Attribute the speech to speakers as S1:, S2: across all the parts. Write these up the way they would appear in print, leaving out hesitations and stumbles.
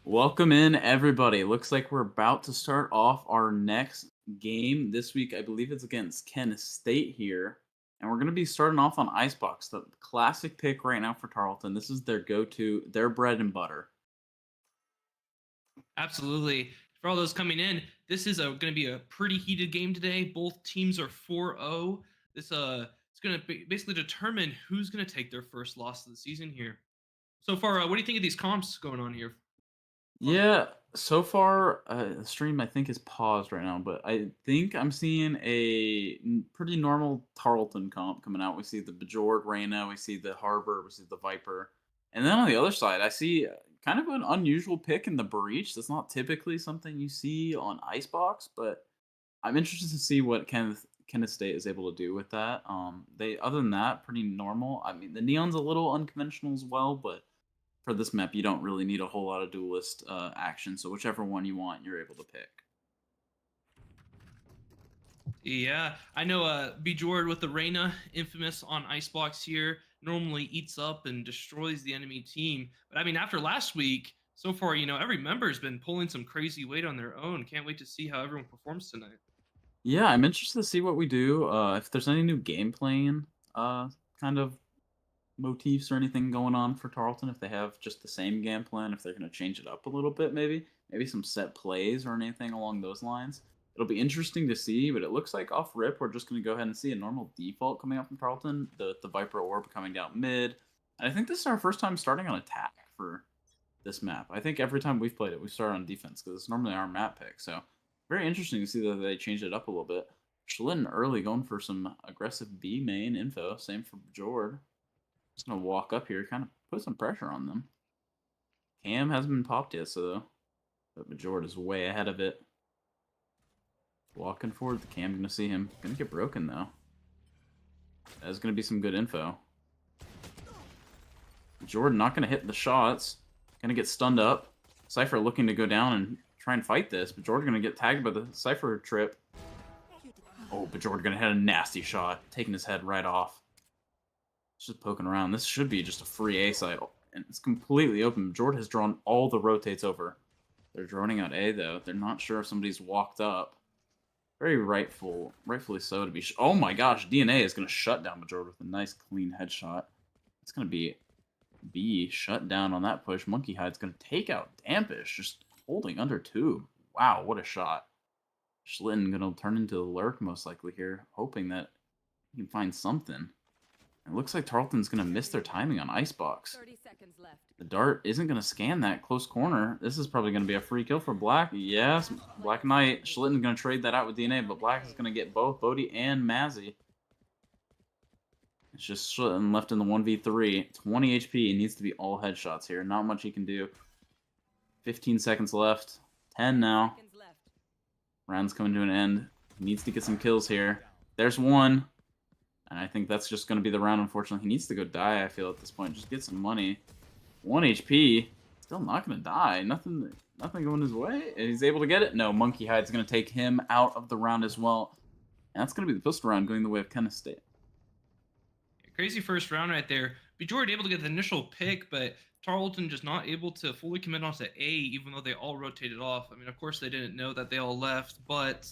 S1: Welcome in, everybody. Looks like we're about to start off our next game this week. I believe it's against Kent State here. And we're going to be starting off on Icebox, the classic pick right now for Tarleton. This is their go-to, their bread and butter.
S2: Absolutely. For all those coming in, this is going to be a pretty heated game today. Both teams are 4-0. This it's going to basically determine who's going to take their first loss of the season here. So far, what do you think of these comps going on here?
S1: Yeah, so far, the stream I think is paused right now, but I think I'm seeing a pretty normal Tarleton comp coming out. We see the Bejord Reyna, we see the Harbor, we see the Viper. And then on the other side, I see kind of an unusual pick in the Breach. That's not typically something you see on Icebox, but I'm interested to see what Kenneth State is able to do with that. Other than that, pretty normal. I mean, the Neon's a little unconventional as well, but for this map, you don't really need a whole lot of duelist action, so whichever one you want, you're able to pick.
S2: Yeah, I know Bejord with the Reyna, infamous on Icebox here, normally eats up and destroys the enemy team. But I mean, after last week, so far, every member's been pulling some crazy weight on their own. Can't wait to see how everyone performs tonight.
S1: Yeah, I'm interested to see what we do. If there's any new game playing kind of motifs or anything going on for Tarleton, if they have just the same game plan, if they're going to change it up a little bit, maybe some set plays or anything along those lines. It'll be interesting to see, but it looks like off rip, we're just going to go ahead and see a normal default coming up from Tarleton, the Viper Orb coming down mid. And I think this is our first time starting on attack for this map. I think every time we've played it, we start on defense because it's normally our map pick. So very interesting to see that they changed it up a little bit. Schlitten early going for some aggressive B main info. Same for Jord. Just gonna walk up here, kind of put some pressure on them. Cam hasn't been popped yet, so but Majord is way ahead of it. Walking forward, the Cam gonna see him. Gonna get broken though. That's gonna be some good info. Jordan not gonna hit the shots. Gonna get stunned up. Cypher looking to go down and try and fight this, but Jordan gonna get tagged by the Cypher trip. Oh, but Jordan gonna hit a nasty shot, taking his head right off. It's just poking around. This should be just a free A site, and it's completely open. Jordan has drawn all the rotates over. They're droning out A though. They're not sure if somebody's walked up. Very rightfully so to be. Oh my gosh, DNA is gonna shut down Majord with a nice clean headshot. It's gonna be B shut down on that push. Monkey Hide's gonna take out Dampish, just holding under 2. Wow, what a shot. Schlitten gonna turn into the lurk most likely here, hoping that he can find something. It looks like Tarleton's gonna miss their timing on Icebox.
S3: 30 seconds left.
S1: The dart isn't gonna scan that close corner. This is probably gonna be a free kill for Black. Yes, Black Knight. Schlitten's gonna trade that out with DNA, but Black is gonna get both Bodie and Mazzy. It's just Schlitten left in the 1v3. 20 HP. He needs to be all headshots here. Not much he can do. 15 seconds left. 10 now. Round's coming to an end. He needs to get some kills here. There's one. And I think that's just going to be the round, unfortunately. He needs to go die, I feel, at this point. Just get some money. 1 HP. Still not going to die. Nothing going his way. He's able to get it. No, Monkey Hide's going to take him out of the round as well. And that's going to be the pistol round going the way of Kenneth State.
S2: Crazy first round right there. Bejord able to get the initial pick, but Tarleton just not able to fully commit onto A, even though they all rotated off. I mean, of course, they didn't know that they all left, but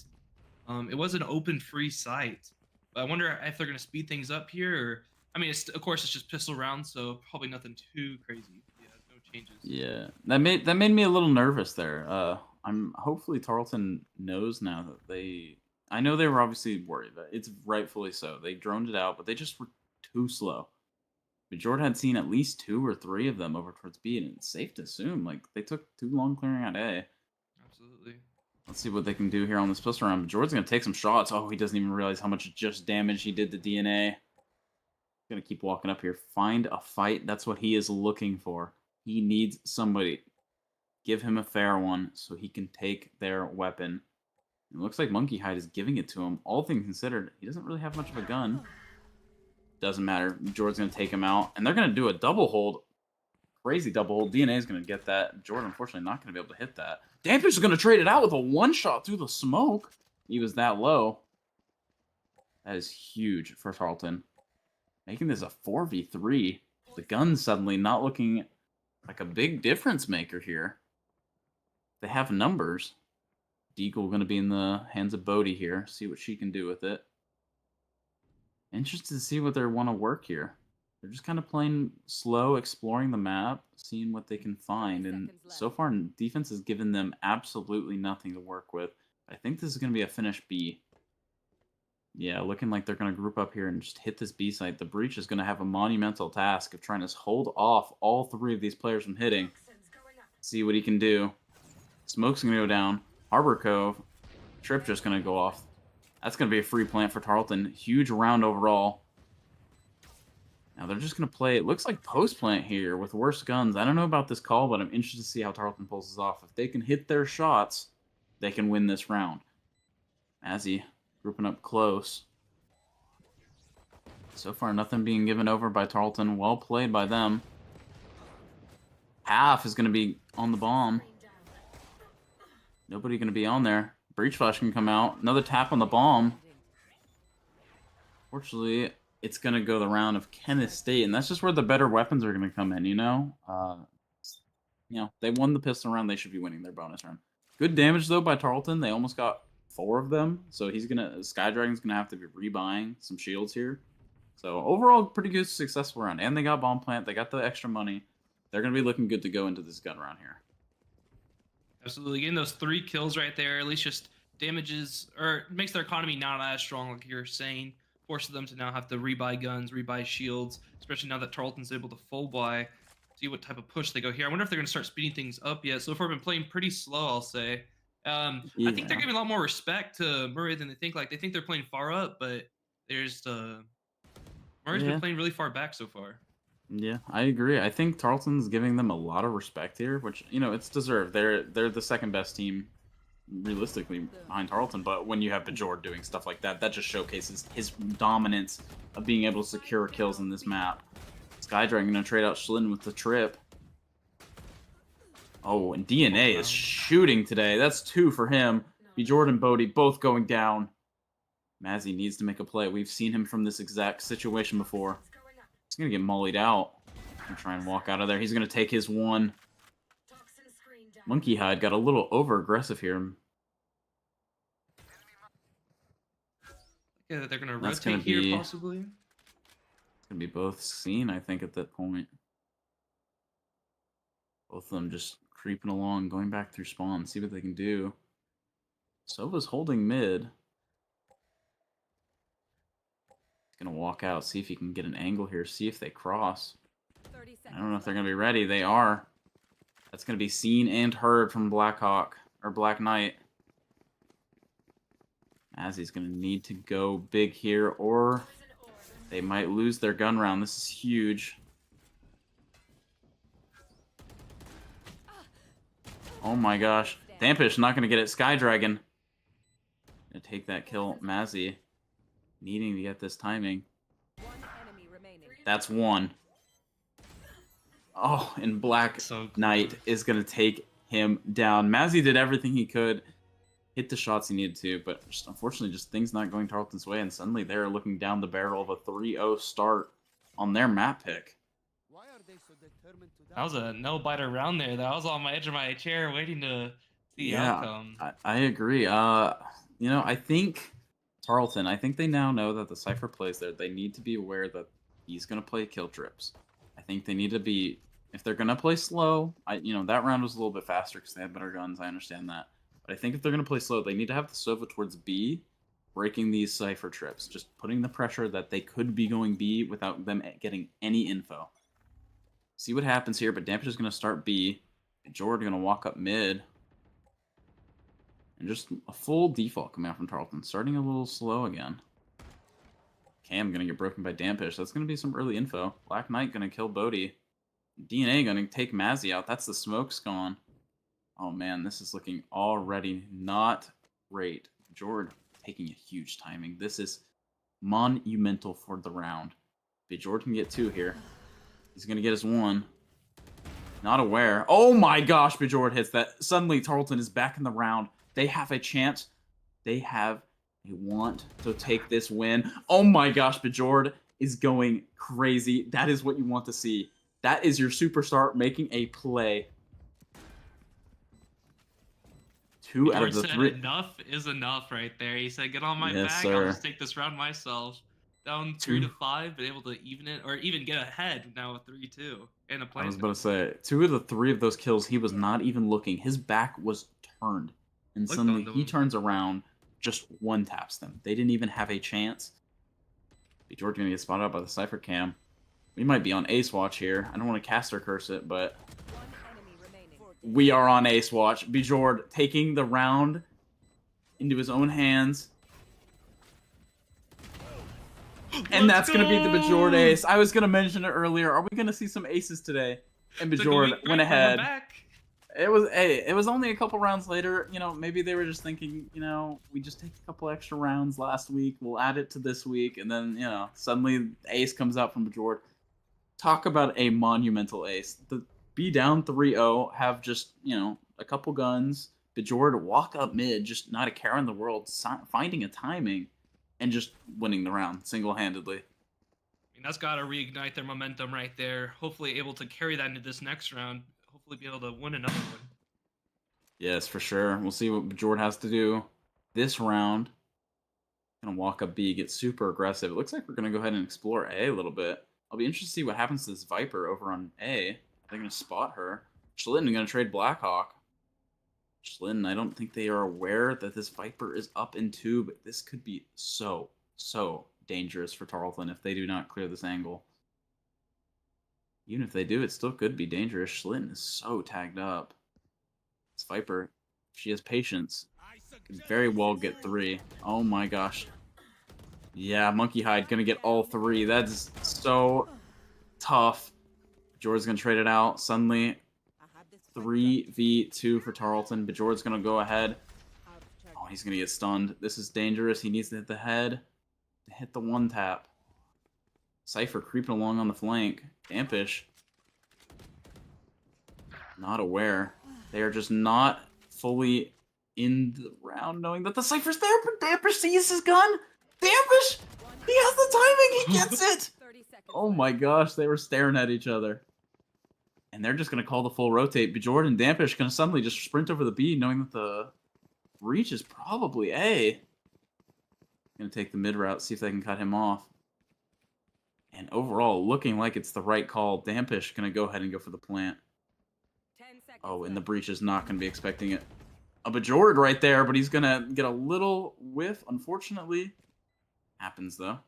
S2: it was an open free site. But I wonder if they're going to speed things up here, or I mean, of course, it's just pistol round, so probably nothing too crazy. Yeah, no changes.
S1: Yeah, that made me a little nervous there. I'm hopefully Tarleton knows now that I know they were obviously worried, but it's rightfully so. They droned it out, but they just were too slow. But Jordan had seen at least 2 or 3 of them over towards B, and it's safe to assume like they took too long clearing out A.
S2: Absolutely.
S1: Let's see what they can do here on this pistol round. But Jordan's gonna take some shots. Oh, he doesn't even realize how much just damage he did to DNA. Gonna keep walking up here. Find a fight. That's what he is looking for. He needs somebody. Give him a fair one so he can take their weapon. It looks like Monkey Hide is giving it to him. All things considered, he doesn't really have much of a gun. Doesn't matter. Jordan's going to take him out. And they're going to do a double hold. Crazy double hold. DNA is going to get that. Jordan, unfortunately, not going to be able to hit that. Dampish is going to trade it out with a one-shot through the smoke. He was that low. That is huge for Tarleton. Making this a 4v3. The gun's suddenly not looking like a big difference maker here. they have numbers. Deagle going to be in the hands of Bodhi here. See what she can do with it. Interested to see what they want to work here. They're just kind of playing slow, exploring the map, seeing what they can find. And so far, defense has given them absolutely nothing to work with. I think this is going to be a finish B. Yeah, looking like they're going to group up here and just hit this B site. The Breach is going to have a monumental task of trying to hold off all 3 of these players from hitting. See what he can do. Smoke's going to go down. Harbor Cove. Trip just going to go off. That's going to be a free plant for Tarleton. Huge round overall. Now they're just going to play, it looks like post plant here with worse guns. I don't know about this call, but I'm interested to see how Tarleton pulls this off. If they can hit their shots, they can win this round. Mazzy grouping up close. So far, nothing being given over by Tarleton. Well played by them. Half is going to be on the bomb. Nobody going to be on there. Breach Flash can come out. Another tap on the bomb. Fortunately, it's going to go the round of Kenneth State, and that's just where the better weapons are going to come in, you know? They won the pistol round. They should be winning their bonus round. Good damage, though, by Tarleton. They almost got 4 of them, so Sky Dragon's going to have to be rebuying some shields here. So, overall, pretty good, successful round. And they got bomb plant. They got the extra money. They're going to be looking good to go into this gun round here.
S2: Absolutely. Getting those 3 kills right there, at least just damages, or makes their economy not as strong, like you're saying. Forces them to now have to rebuy guns, rebuy shields, especially now that Tarleton's able to full buy. See what type of push they go here. I wonder if they're going to start speeding things up yet. So far, I've been playing pretty slow, I'll say. I think they're giving a lot more respect to Murray than they think. Like, they think they're playing far up, but there's Murray's been playing really far back so far.
S1: Yeah, I agree. I think Tarleton's giving them a lot of respect here, which, it's deserved. They're the second best team, realistically, behind Tarleton, but when you have Bajor doing stuff like that, that just showcases his dominance of being able to secure kills in this map. Sky Dragon going to trade out Schlitten with the trip. Oh, and DNA is shooting today. That's 2 for him. Bjord and Bodhi both going down. Mazzy needs to make a play. We've seen him from this exact situation before. He's going to get mollied out and try and walk out of there. He's going to take his 1. Monkey Hide got a little over-aggressive here.
S2: Yeah, they're going to rotate here, possibly.
S1: It's going to be both seen, I think, at that point. Both of them just creeping along, going back through spawn, see what they can do. Sova's holding mid. He's going to walk out, see if he can get an angle here, see if they cross. I don't know if they're going to be ready. They are. That's going to be seen and heard from Blackhawk, or Black Knight. Mazzy's going to need to go big here, or they might lose their gun round. This is huge. Oh my gosh. Dampish not going to get it. Sky Dragon going to take that kill. Mazzy needing to get this timing. That's 1. Oh, and Black Knight is going to take him down. Mazzy did everything he could. Hit the shots he needed to, but just, unfortunately, just things not going Tarleton's way, and suddenly they're looking down the barrel of a 3-0 start on their map pick.
S2: That was a no-biter round there. That was on my edge of my chair waiting to see the outcome.
S1: I agree. I think Tarleton, I think they now know that the Cypher plays there. They need to be aware that he's going to play kill trips. I think they need to be, if they're going to play slow, that round was a little bit faster because they had better guns. I understand that. But I think if they're going to play slow, they need to have the Sova towards B, breaking these Cypher trips, just putting the pressure that they could be going B without them getting any info. See what happens here, but Dampish is going to start B. George going to walk up mid. And just a full default coming out from Tarleton, starting a little slow again. Cam going to get broken by Dampish. That's going to be some early info. Black Knight going to kill Bodhi. DNA going to take Mazzy out. That's the smoke's gone. Oh man, this is looking already not great. George taking a huge timing. This is monumental for the round. But George can get 2 here. He's going to get his 1. Not aware. Oh my gosh, Bajord hits that. Suddenly, Tarleton is back in the round. They have a chance. They have a want to take this win. Oh my gosh, Bajord is going crazy. That is what you want to see. That is your superstar making a play. 2 out
S2: George
S1: of the
S2: said
S1: 3.
S2: enough is enough right there. He said, "Get on my
S1: Yes,
S2: back. I'll
S1: sir.
S2: just take this round myself." Down 3
S1: 2.
S2: to 5, but able to even it or even get ahead now with 3-2 and a
S1: I was
S2: plant.
S1: about to say 2 of the 3 of those kills, he was not even looking. His back was turned, and
S2: Looked
S1: suddenly
S2: onto
S1: he
S2: him.
S1: turns around, just one taps them. They didn't even have a chance. George gonna get spotted out by the Cypher cam. We might be on Ace Watch here. I don't want to caster curse it, but we are on Ace Watch. Bjord taking the round into his own hands. And that's going to be the Bjord ace. I was going to mention it earlier. Are we going to see some aces today? And Bjord went ahead. It was only a couple rounds later. You know, maybe they were just thinking, you know, we just take a couple extra rounds last week. We'll add it to this week. And then, you know, suddenly ace comes out from Bjord. Talk about a monumental ace. The be down 3-0, have just, you know, a couple guns. Bjord walk up mid, just not a care in the world, finding a timing, and just winning the round single-handedly.
S2: I mean, that's got to reignite their momentum right there. Hopefully able to carry that into this next round. Hopefully be able to win another one.
S1: Yes, for sure. We'll see what Bjord has to do this round. Gonna walk up B, get super aggressive. It looks like we're gonna go ahead and explore A a little bit. I'll be interested to see what happens to this Viper over on A. They're going to spot her. Schlitten going to trade Blackhawk. Schlitten, I don't think they are aware that this Viper is up in 2, but this could be so dangerous for Tarleton if they do not clear this angle. Even if they do, it still could be dangerous. Schlitten is so tagged up. This Viper, if she has patience, could very well get 3. Oh my gosh. Yeah, Monkey Hide going to get all 3. That's so tough. Bjord's going to trade it out. Suddenly, 3v2 for Tarleton. Bjord's going to go ahead. Oh, he's going to get stunned. This is dangerous. He needs to hit the head to hit the 1-tap. Cypher creeping along on the flank. Dampish. Not aware. They are just not fully in the round knowing that the Cypher's there, but Dampish sees his gun. Dampish! He has the timing! He gets it! Oh my gosh, they were staring at each other. And they're just going to call the full rotate. Bjord and Dampish going to suddenly just sprint over the B, knowing that the reach is probably A. Going to take the mid route, see if they can cut him off. And overall, looking like it's the right call. Dampish going to go ahead and go for the plant. Oh, and the breach is not going to be expecting it. A Bjord right there, but he's going to get a little whiff, unfortunately. Happens, though.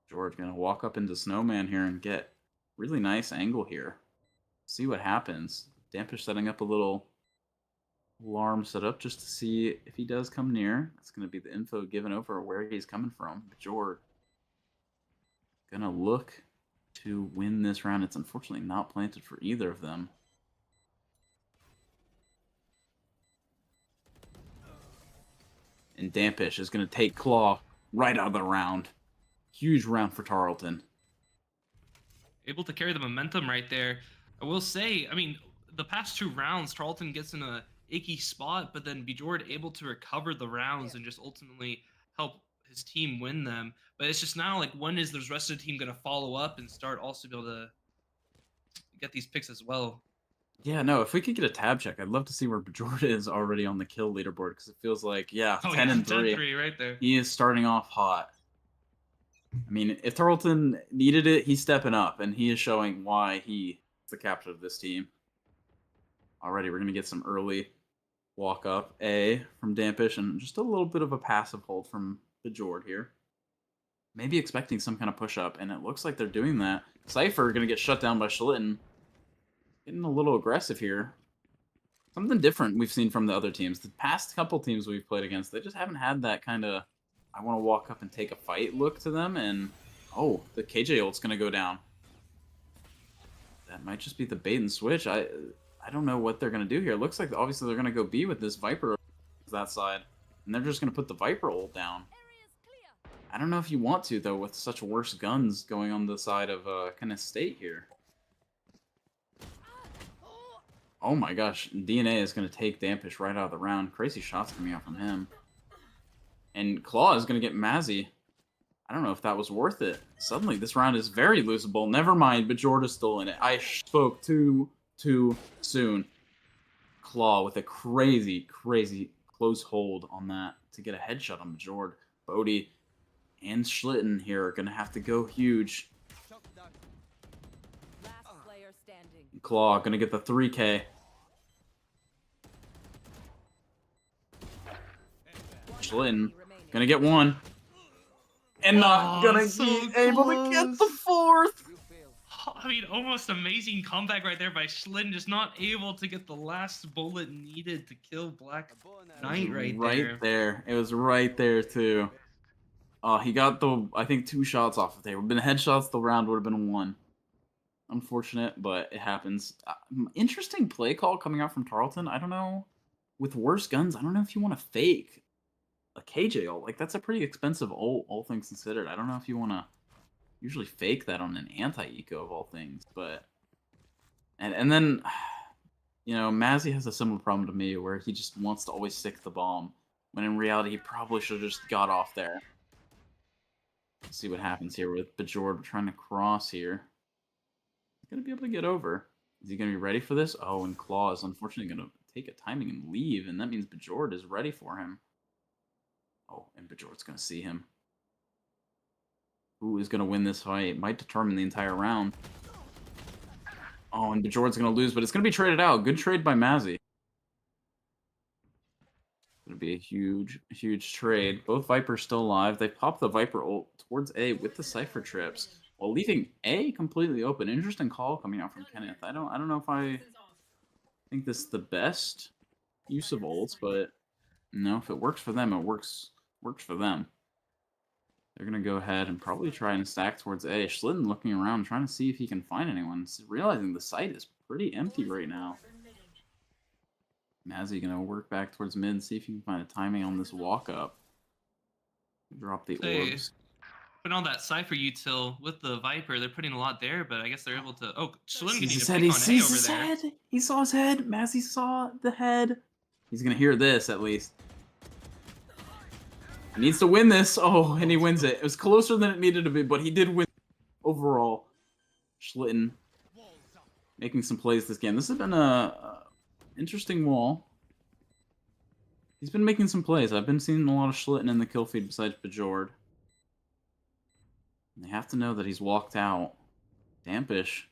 S1: George going to walk up into Snowman here and get really nice angle here. See what happens. Dampish setting up a little alarm setup just to see if he does come near. That's going to be the info given over where he's coming from. George going to look to win this round. It's unfortunately not planted for either of them. And Dampish is going to take Claw right out of the round. Huge round for Tarleton.
S2: Able to carry the momentum right there. I will say, I mean, the past 2 rounds, Tarleton gets in a icky spot, but then Bjord able to recover the rounds and just ultimately help his team win them. But it's just now like, when is the rest of the team going to follow up and start also be able to get these picks as well?
S1: Yeah, no, if we could get a tab check, I'd love to see where Bjord is already on the kill leaderboard, because it feels like, yeah, 10 and 3.
S2: 10-3 right there.
S1: He is starting off hot. I mean, if Tarleton needed it, he's stepping up, and he is showing why he is the captain of this team. Already, we're going to get some early walk-up A from Dampish, and just a little bit of a passive hold from Bjord here. Maybe expecting some kind of push-up, and it looks like they're doing that. Cypher going to get shut down by Schlitten. Getting a little aggressive here. Something different we've seen from the other teams. The past couple teams we've played against, they just haven't had that kind of, I want to walk up and take a fight look to them. And, oh, the KJ ult's going to go down. That might just be the bait and switch. I don't know what they're going to do here. It looks like, obviously, they're going to go B with this Viper that side. And they're just going to put the Viper ult down. I don't know if you want to, though, with such worse guns going on the side of kind of state here. Oh my gosh, DNA is going to take Dampish right out of the round. Crazy shots coming out from him. And Claw is going to get Mazzy. I don't know if that was worth it. Suddenly, this round is very losable. Never mind, but Bjord is still in it. I spoke too soon. Claw with a crazy, crazy close hold on that to get a headshot on Bjord. Bodhi and Schlitten here are going to have to go huge. Claw going to get the 3K. Schlitten going to get 1. And not going to be able to get the 4th.
S2: I mean, almost amazing comeback right there by Schlitten, just not able to get the last bullet needed to kill Black Knight right there.
S1: It was right there, too. He got the, I think, 2 shots off if they would have been headshots, the round would have been 1. Unfortunate, but it happens. Interesting play call coming out from Tarleton. I don't know. With worse guns, I don't know if you want to fake a KJ ult. Like, that's a pretty expensive ult, all things considered. I don't know if you want to usually fake that on an anti-eco of all things, but... And then, you know, Mazzy has a similar problem to me where he just wants to always stick the bomb, when in reality he probably should have just got off there. Let's see what happens here with Bjord trying to cross here. He's going to be able to get over. Is he going to be ready for this? Oh, and Claw is unfortunately going to take a timing and leave, and that means Bjord is ready for him. Oh, and Bjord's going to see him. Who is going to win this fight? It might determine the entire round. Oh, and Bjord's going to lose, but it's going to be traded out. Good trade by Mazzy. Going to be a huge, huge trade. Both Vipers still alive. They pop the Viper ult towards A with the Cypher trips, while leaving A completely open. Interesting call coming out from Kenneth. I don't know if I think this is the best use of ults, but no, if it works for them, it works for them. They're going to go ahead and probably try and stack towards A. Schlitten looking around, trying to see if he can find anyone. Realizing the site is pretty empty right now. Mazzy going to work back towards mid and see if he can find a timing on this walk up. Drop the orbs.
S2: Putting on that Cypher util with the Viper, they're putting a lot there, but I guess they're able to... Oh, Schlitten getting a pick on A over there.
S1: He saw his head. Mazzy saw the head. He's going to hear this, at least. He needs to win this. Oh, and he wins it. It was closer than it needed to be, but he did win overall. Schlitten making some plays this game. This has been a interesting wall. He's been making some plays. I've been seeing a lot of Schlitten in the kill feed besides Bjord. They have to know that he's walked out. Dampish.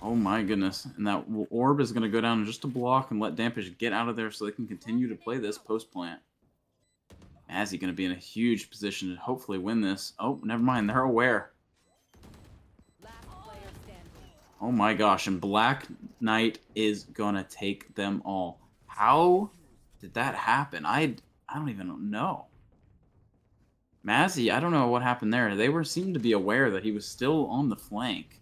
S1: Oh my goodness. And that orb is going to go down just to block and let Dampish get out of there so they can continue to play this post-plant. Mazzy going to be in a huge position to hopefully win this. Oh, never mind. They're aware. Oh my gosh. And Black Knight is going to take them all. How did that happen? I don't even know. Mazzy, I don't know what happened there. They seemed to be aware that he was still on the flank.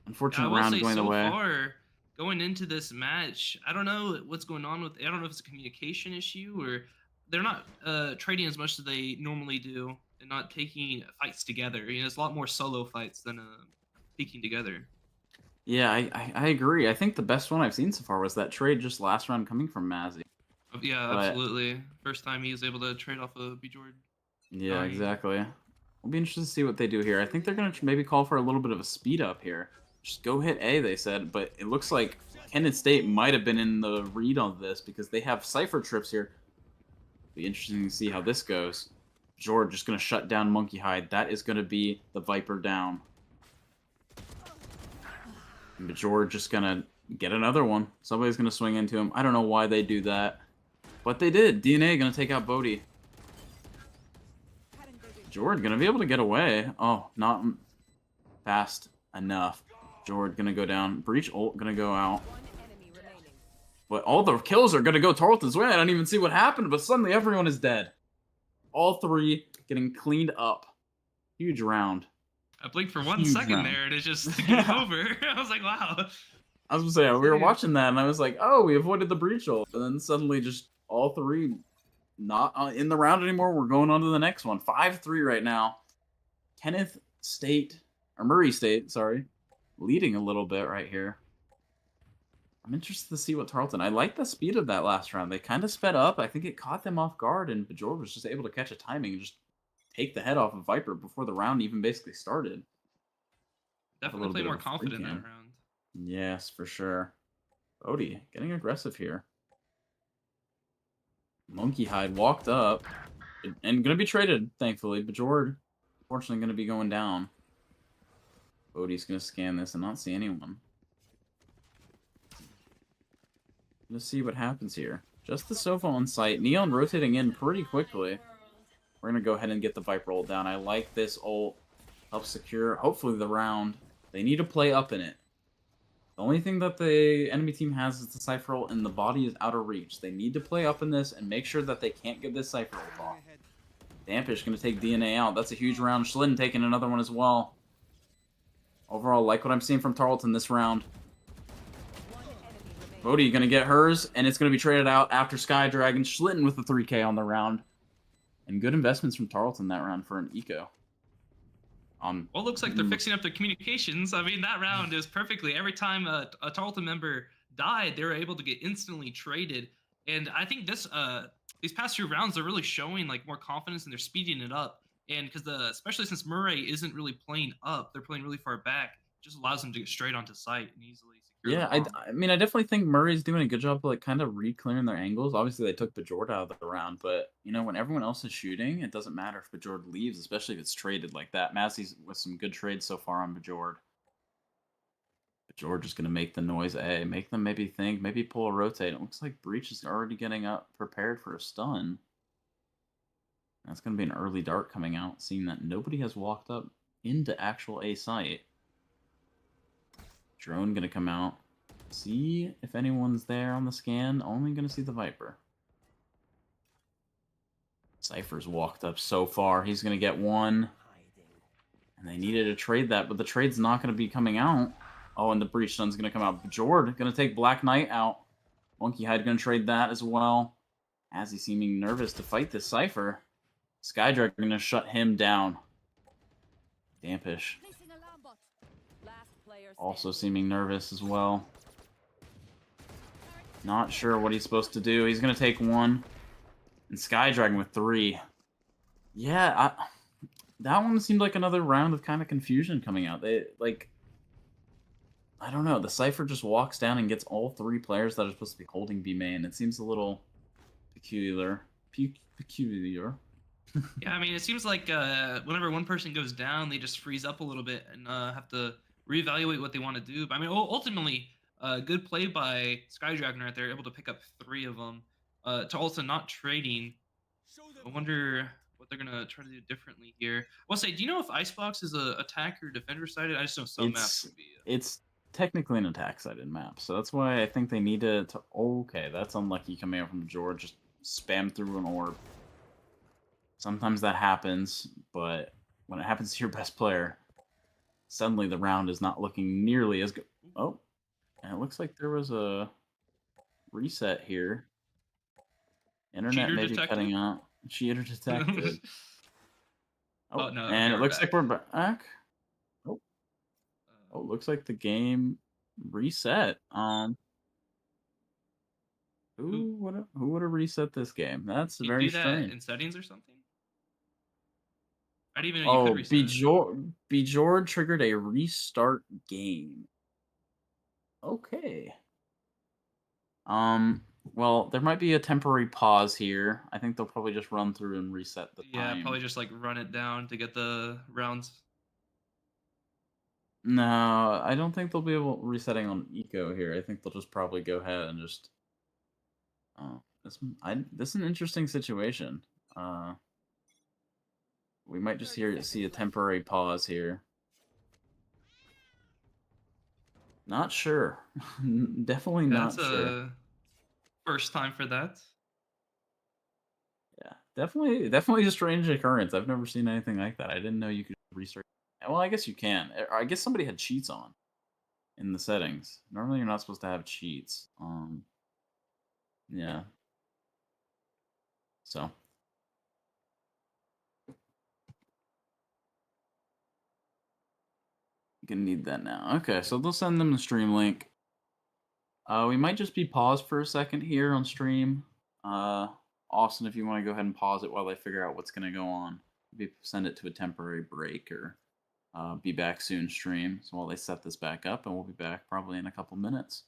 S1: Unfortunate round going away.
S2: Far, going into this match, I don't know what's going on with. I don't know if it's a communication issue or they're not trading as much as they normally do and not taking fights together. You know, it's a lot more solo fights than peaking together.
S1: Yeah, I agree. I think the best one I've seen so far was that trade just last round coming from Mazzy.
S2: Yeah, absolutely. First time he was able to trade off of Bjord.
S1: Yeah, exactly. I'll be interested to see what they do here. I think they're going to maybe call for a little bit of a speed up here. Just go hit A, they said, but it looks like Kenneth State might have been in the read on this because they have Cypher trips here. Be interesting to see how this goes. Bjord just going to shut down Monkey Hide. That is going to be the Viper down. And Bjord just going to get another one. Somebody's going to swing into him. I don't know why they do that, but they did. DNA going to take out Bodhi. Bjord going to be able to get away. Oh, not fast enough. Bjord gonna go down. Breach ult gonna go out. But all the kills are gonna go Tarleton's way. I don't even see what happened, but suddenly everyone is dead. All 3 getting cleaned up. Huge round.
S2: I blinked for 1 second there and it's just game over. I was like, wow.
S1: I was gonna say, we were watching that and I was like, oh, we avoided the breach ult. And then suddenly just all 3 not in the round anymore. We're going on to the next one. 5-3 right now. Kenneth State, or Murray State, sorry. Leading a little bit right here. I'm interested to see what Tarleton... I like the speed of that last round. They kind of sped up. I think it caught them off guard, and Bjord was just able to catch a timing and just take the head off of Viper before the round even basically started.
S2: Definitely play more confident that round.
S1: Yes, for sure. Odie getting aggressive here. Monkey Hide walked up and gonna be traded, thankfully. Bajord, unfortunately, gonna be going down. Odie's gonna scan this and not see anyone. Let's see what happens here. Just the Sova on site. Neon rotating in pretty quickly. We're gonna go ahead and get the Viper roll down. I like this ult. Help secure, hopefully, the round. They need to play up in it. The only thing that the enemy team has is the Cypher ult, and the body is out of reach. They need to play up in this and make sure that they can't get this Cypher ult off. Dampish gonna take DNA out. That's a huge round. Schlitten taking another one as well. Overall, like what I'm seeing from Tarleton this round. Bodhi gonna get hers, and it's gonna be traded out after Sky Dragon. Schlitten with the 3K on the round. And good investments from Tarleton that round for an eco.
S2: Well, it looks like they're fixing up their communications. I mean, that round is perfectly. Every time a Tarleton member died, they were able to get instantly traded. And I think these past few rounds, they're really showing like more confidence and they're speeding it up. And because especially since Murray isn't really playing up, they're playing really far back. It just allows them to get straight onto site and easily secure
S1: Yeah,
S2: the bomb.
S1: I mean, I definitely think Murray's doing a good job of like kind of re-clearing their angles. Obviously, they took Bajord out of the round, but you know, when everyone else is shooting, it doesn't matter if Bajord leaves, especially if it's traded like that. Massey's with some good trades so far on Bajord. Bajord just gonna make the noise A, make them maybe think, maybe pull a rotate. It looks like Breach is already getting up, prepared for a stun. That's gonna be an early dart coming out, seeing that nobody has walked up into actual A site. Drone gonna come out. See if anyone's there on the scan. Only gonna see the Viper. Cypher's walked up so far. He's gonna get one. And they needed to trade that, but the trade's not gonna be coming out. Oh, and the Breach Stun's gonna come out. Jord gonna take Black Knight out. Monkey Hide gonna trade that as well. As he's seeming nervous to fight this Cypher. Skydragon gonna shut him down. Dampish. Also seeming nervous as well. Not sure what he's supposed to do. He's going to take one. And Skydragon with 3. Yeah, that one seemed like another round of kind of confusion coming out. They, like, I don't know. The Cypher just walks down and gets all 3 players that are supposed to be holding B main. It seems a little peculiar. Peculiar.
S2: Yeah, I mean, it seems like whenever one person goes down, they just freeze up a little bit and have to reevaluate what they want to do. But I mean, ultimately, good play by Skydragon right there, able to pick up 3 of them. To also not trading. I wonder what they're gonna try to do differently here. I'll say, do you know if Icebox is a attack or defender sided? I just know some maps would be.
S1: It's technically an attack sided map, so that's why I think they need to. Okay, that's unlucky coming out from George. Just spam through an orb. Sometimes that happens, but when it happens to your best player, suddenly the round is not looking nearly as good. Oh, and it looks like there was a reset here. Internet
S2: Cheater
S1: may be
S2: detected?
S1: cutting out. Cheater detected.
S2: Oh, no,
S1: and
S2: okay,
S1: it looks
S2: back.
S1: like we're back. Oh, looks like the game reset. Who would have reset this game? That's
S2: You
S1: very
S2: do that
S1: strange.
S2: in settings or something? I didn't even know you could reset.
S1: Bjord triggered a restart game. Okay. Well, there might be a temporary pause here. I think they'll probably just run through and reset the time.
S2: Yeah, probably just like run it down to get the rounds.
S1: No, I don't think they'll be able resetting on eco here. I think they'll just probably go ahead and just. This is an interesting situation. We might just see a temporary pause here. Not sure. Definitely not sure.
S2: That's a first time for that.
S1: Yeah, definitely a strange occurrence. I've never seen anything like that. I didn't know you could restart. Well, I guess you can. I guess somebody had cheats on in the settings. Normally, you're not supposed to have cheats. Yeah. So. You're gonna need that now. Okay, so they'll send them the stream link. We might just be paused for a second here on stream. Austin, if you want to go ahead and pause it while they figure out what's gonna go on. Maybe send it to a temporary break or be back soon stream. So while they set this back up, and we'll be back probably in a couple minutes.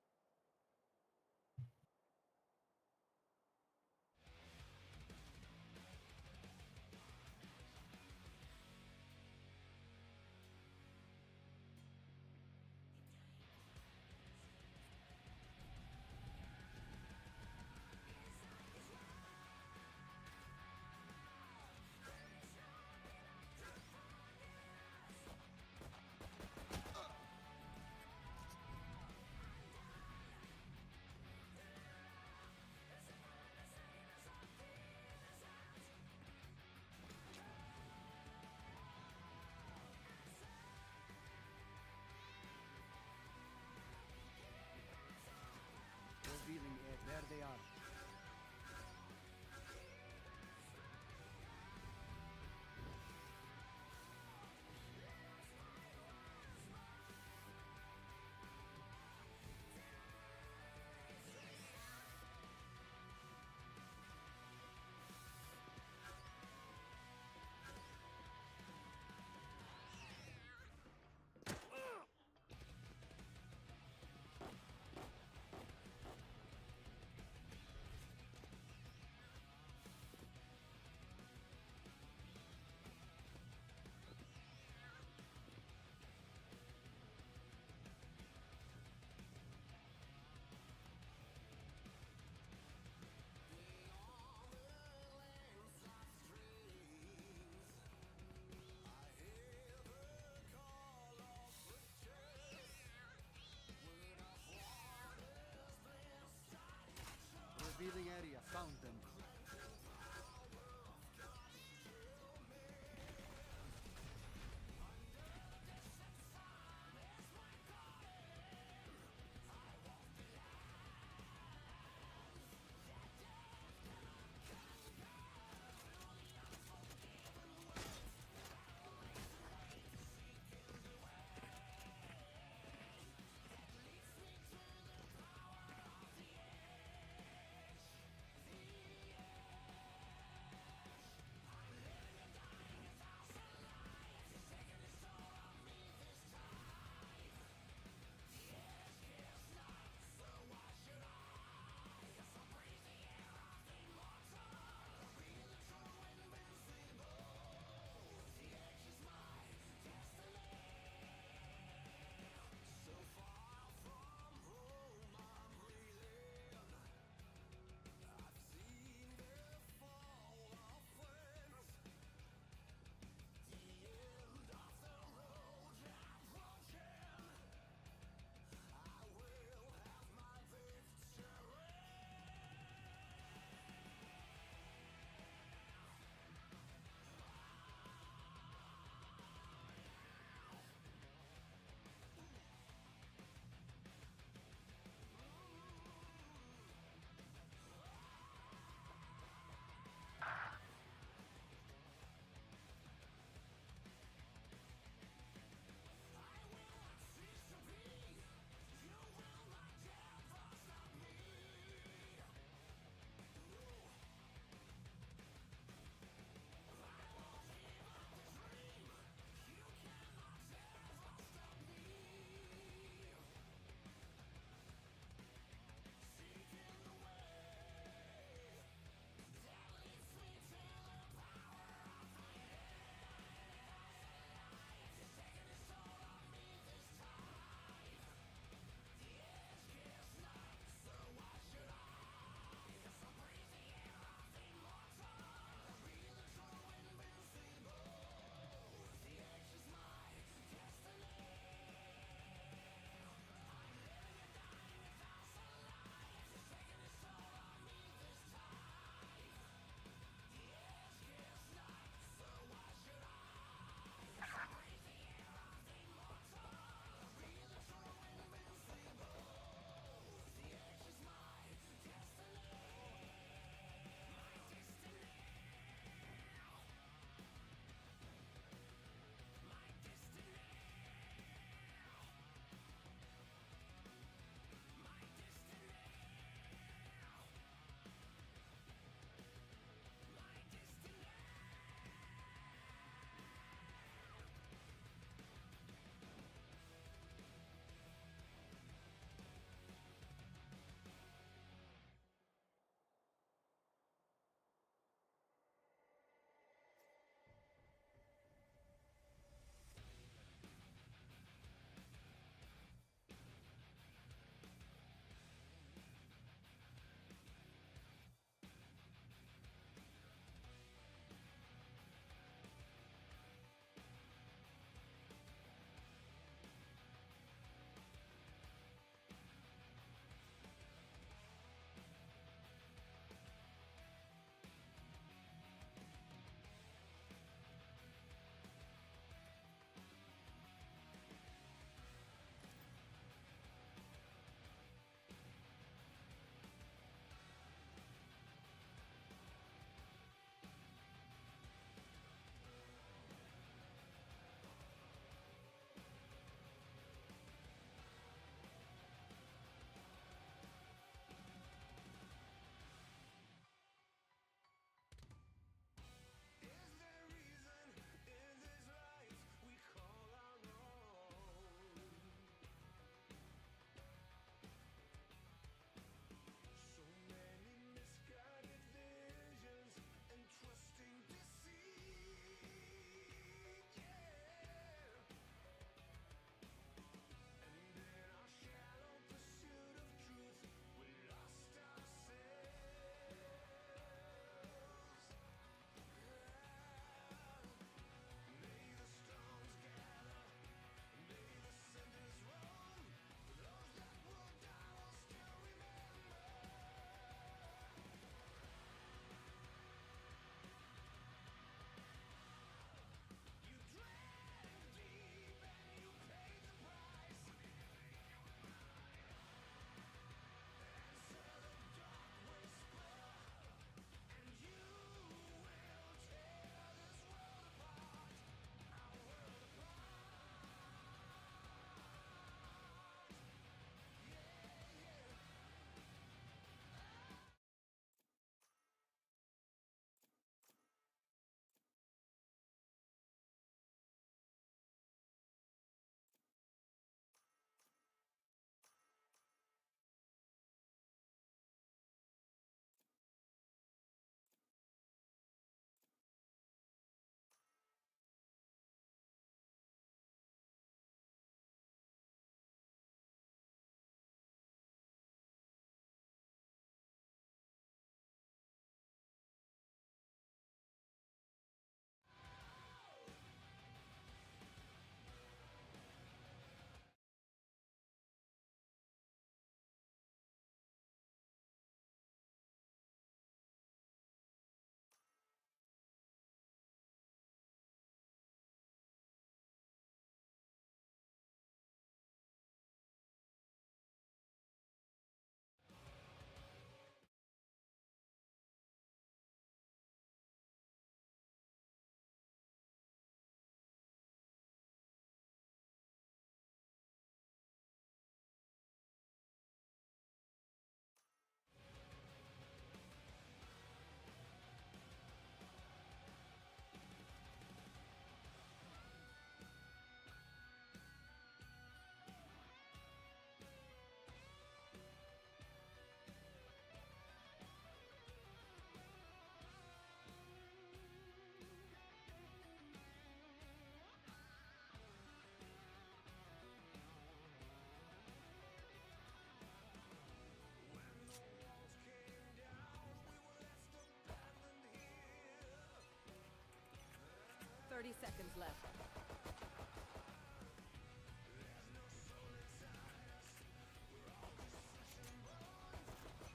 S3: 30 seconds left.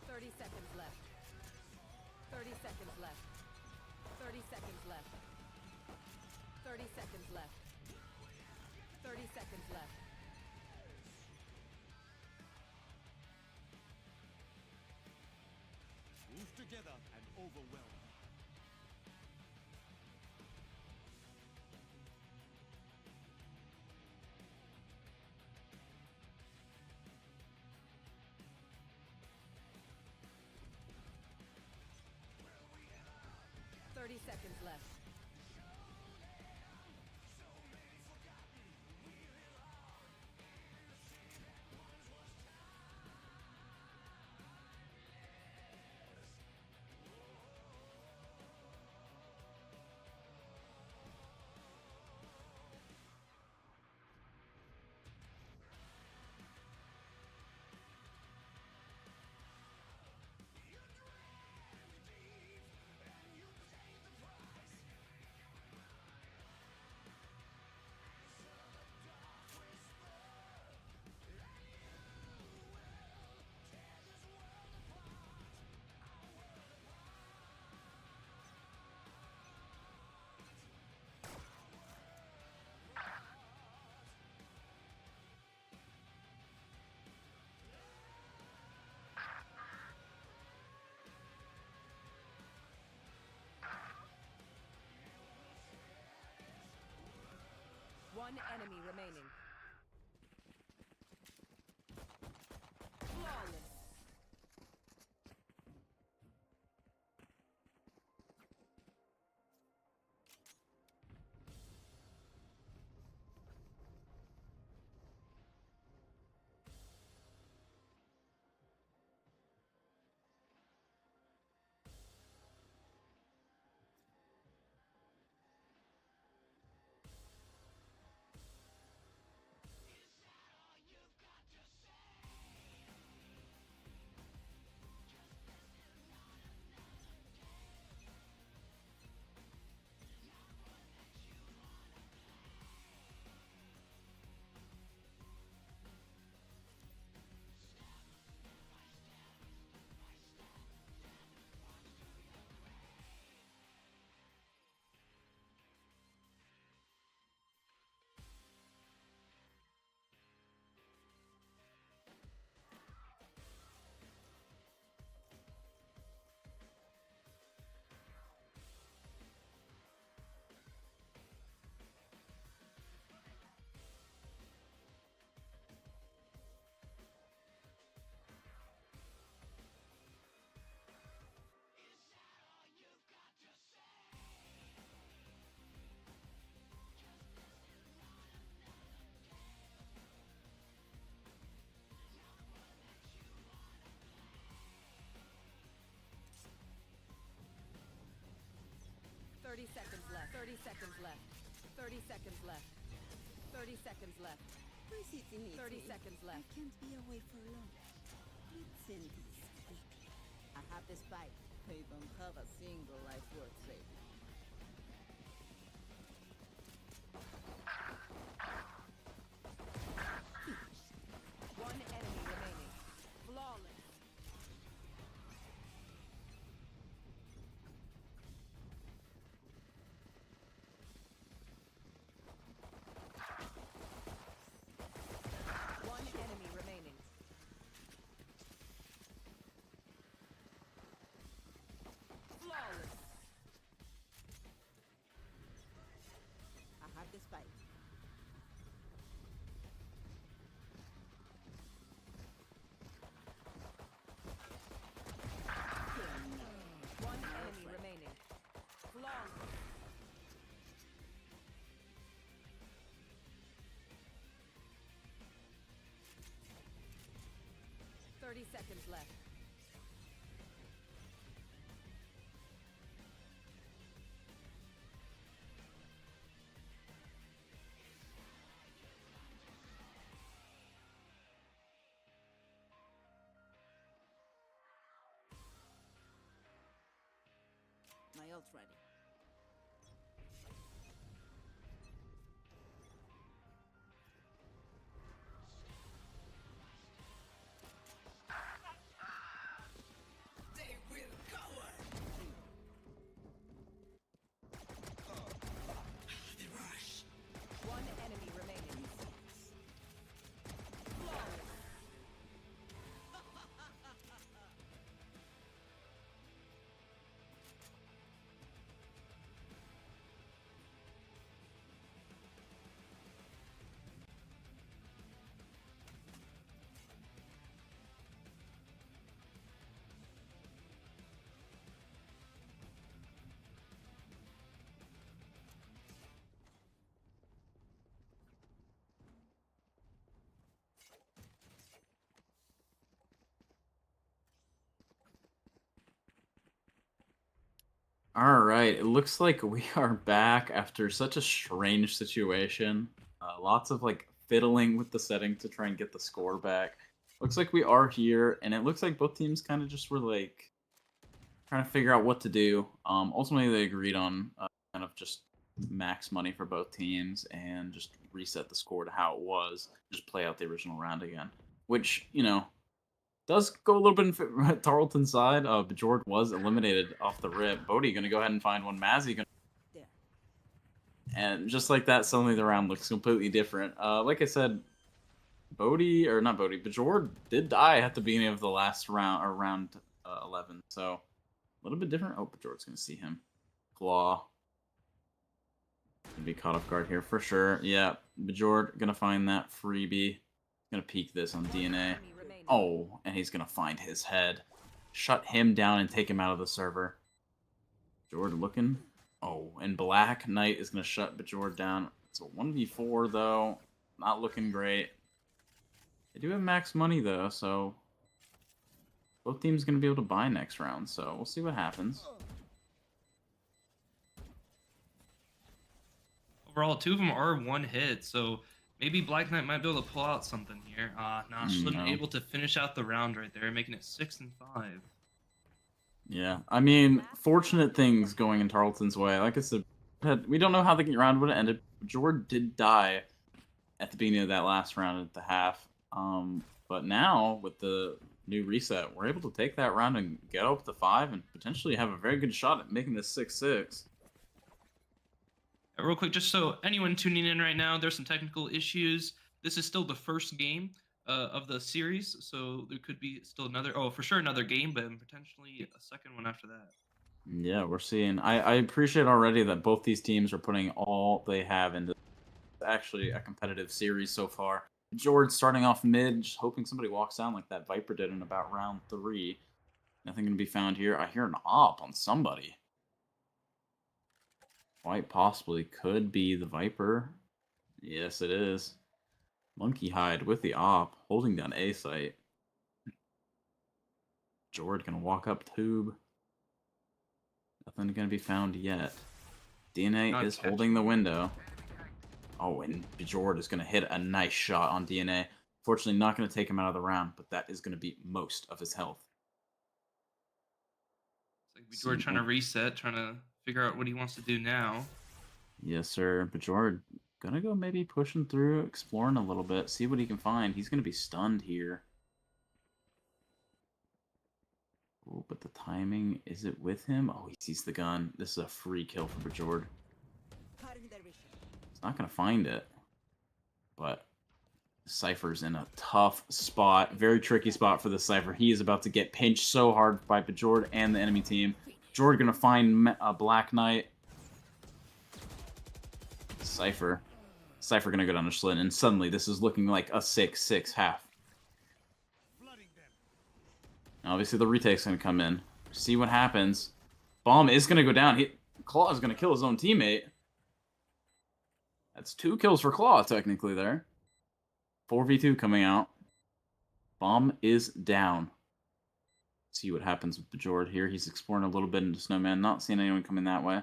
S3: 30 seconds left. 30 seconds left. 30 seconds left. 30 seconds left. 30 seconds left.
S4: Move together and overwhelm.
S3: Thirty seconds left. One enemy remaining. Flawless. Thirty seconds left. 30 seconds left. 30 seconds left. 30 seconds left. 30 seconds left.
S5: I can't be away for long. Let's end this quickly. I have this fight. I don't have a single life worth saving.
S3: One enemy remaining. Flawless. One enemy remaining. Flawless.
S5: I have this fight.
S3: One enemy remaining. Flawless. Thirty seconds left.
S5: My ult's ready.
S1: All right, it looks like we are back after such a strange situation. Lots of like fiddling with the setting to try and get the score back. Looks like we are here, and it looks like both teams kind of just were like trying to figure out what to do. Ultimately, they agreed on kind of just max money for both teams and just reset the score to how it was. Just play out the original round again, which does go a little bit in Tarleton's side. Bajord was eliminated off the rip. Bodhi gonna go ahead and find one. Mazzy gonna,
S5: There.
S1: and just like that, suddenly the round looks completely different. Like I said, Bodhi or not Bodhi, Bajord did die at the beginning of the last round or round 11. So a little bit different. Oh, Bajord's gonna see him. Claw. Gonna be caught off guard here for sure. Yeah, Bajord gonna find that freebie. Gonna peek this on DNA.
S3: Enemy remaining.
S1: Oh, and he's gonna find his head. Shut him down and take him out of the server. Bajord looking. Oh, and Black Knight is gonna shut Bajord down. It's a 1v4 though. Not looking great. They do have max money though, so both teams gonna be able to buy next round, so we'll see what happens.
S2: Overall, two of them are one hit, so maybe Black Knight might be able to pull out something here. Nah, Slim
S1: No.
S2: able to finish out the round right there, making it 6-5.
S1: Yeah, I mean, fortunate things going in Tarleton's way. Like I said, we don't know how the round would have ended. Jord did die at the beginning of that last round at the half. But now, with the new reset, we're able to take that round and get up to 5 and potentially have a very good shot at making this 6-6.
S2: Real quick, just so anyone tuning in right now, there's some technical issues. This is still the first game of the series, so there could be still another, for sure another game, but potentially a second one after that.
S1: Yeah, we're seeing. I appreciate already that both these teams are putting all they have into actually a competitive series so far. George starting off mid, just hoping somebody walks down like that Viper did in about round 3. Nothing going to be found here. I hear an op on somebody. Quite possibly could be the Viper. Yes, it is. Monkey Hide with the op, holding down A site. George gonna walk up tube. Nothing gonna be found yet. DNA
S2: Not
S1: is
S2: catching.
S1: holding the window. Oh, and Bajord is going to hit a nice shot on DNA. Fortunately, not going to take him out of the round, but that is going to be most of his health.
S2: It's like Bajord trying to reset, trying to figure out what he wants to do now.
S1: Yes, sir. Bajord going to go maybe pushing through, exploring a little bit, see what he can find. He's going to be stunned here. Oh, but the timing, is it with him? Oh, he sees the gun. This is a free kill for Bajord. He's not going to find it. But Cypher's in a tough spot. Very tricky spot for the Cypher. He is about to get pinched so hard by Bajord and the enemy team. Bajord going to find a Black Knight. Cypher going to go down to Schlitten. And suddenly this is looking like a 6-6 half. Now, obviously the retake's going to come in. See what happens. Bomb is going to go down. Claw is going to kill his own teammate. That's 2 kills for Claw, technically, there. 4v2 coming out. Bomb is down. See what happens with Bajord here. He's exploring a little bit into Snowman. Not seeing anyone coming that way.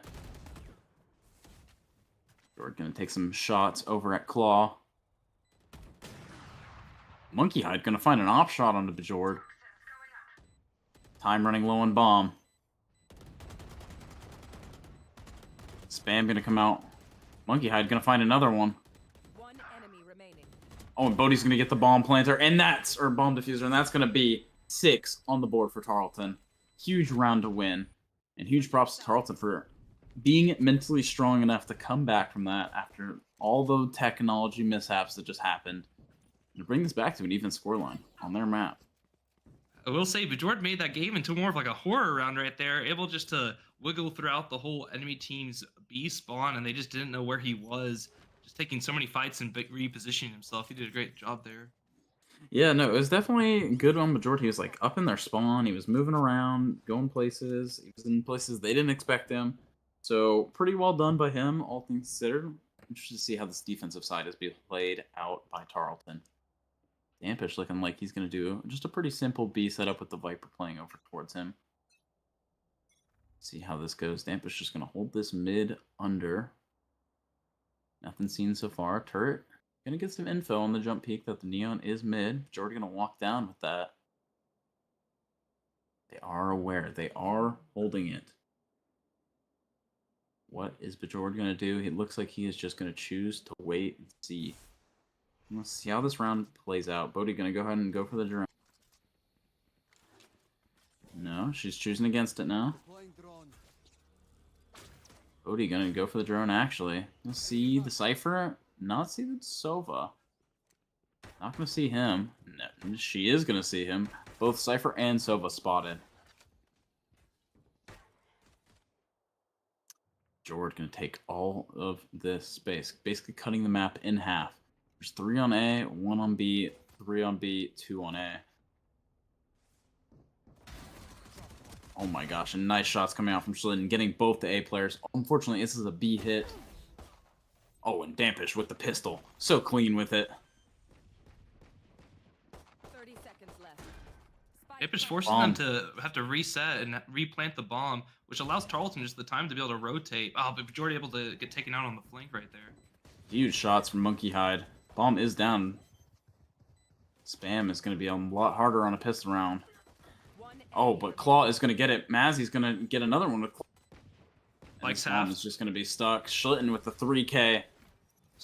S1: Bajord going to take some shots over at Claw. Monkey Hide going to find an op shot onto Bajord. Time running low on Bomb. Spam going to come out. Monkey Hide gonna find another one.
S3: One enemy remaining.
S1: Oh, and Bodhi's gonna get the bomb planter, and bomb diffuser, and that's gonna be 6 on the board for Tarleton. Huge round to win, and huge props to Tarleton for being mentally strong enough to come back from that after all the technology mishaps that just happened, and to bring this back to an even scoreline on their map.
S2: I will say, Bajord made that game into more of like a horror round right there, able just to wiggle throughout the whole enemy team's B spawn, and they just didn't know where he was. Just taking so many fights and repositioning himself. He did a great job there.
S1: Yeah, no, it was definitely good on Bajord. He was like up in their spawn. He was moving around, going places. He was in places they didn't expect him. So pretty well done by him, all things considered. Interested to see how this defensive side is being played out by Tarleton. Dampish looking like he's going to do just a pretty simple B setup with the Viper playing over towards him. See how this goes. Dampish just gonna hold this mid under. Nothing seen so far. Turret gonna get some info on the jump peak that the Neon is mid. Jordy gonna walk down with that. They are aware. They are holding it. What is Bajord gonna do? It looks like he is just gonna choose to wait and see. Let's see how this round plays out. Bodhi gonna go ahead and go for the drone. No, she's choosing against it now.
S4: Deploying drone.
S1: Bodhi gonna go for the drone actually. Let's see the Cypher. Not see the Sova. Not gonna see him. No, she is gonna see him. Both Cypher and Sova spotted. Jord gonna take all of this space, basically cutting the map in half. There's 3 on A, 1 on B, 3 on B, 2 on A. Oh my gosh, and nice shots coming out from Schlitten, getting both the A players. Unfortunately, this is a B hit. Oh, and Dampish with the pistol. So clean with it.
S3: 30 seconds left. Spike
S2: Dampish
S3: planted.
S2: forces them to have to reset and replant the bomb, which allows Tarleton just the time to be able to rotate. Oh, but Jordy able to get taken out on the flank right there.
S1: Huge shots from Monkey Hide. Bomb is down. Spam is going to be a lot harder on a pistol round. Oh, but Claw is going to get it. Mazzy's going to get another one with Claw.
S2: Like
S1: Bomb is just going to be stuck. Schlitten with the 3K.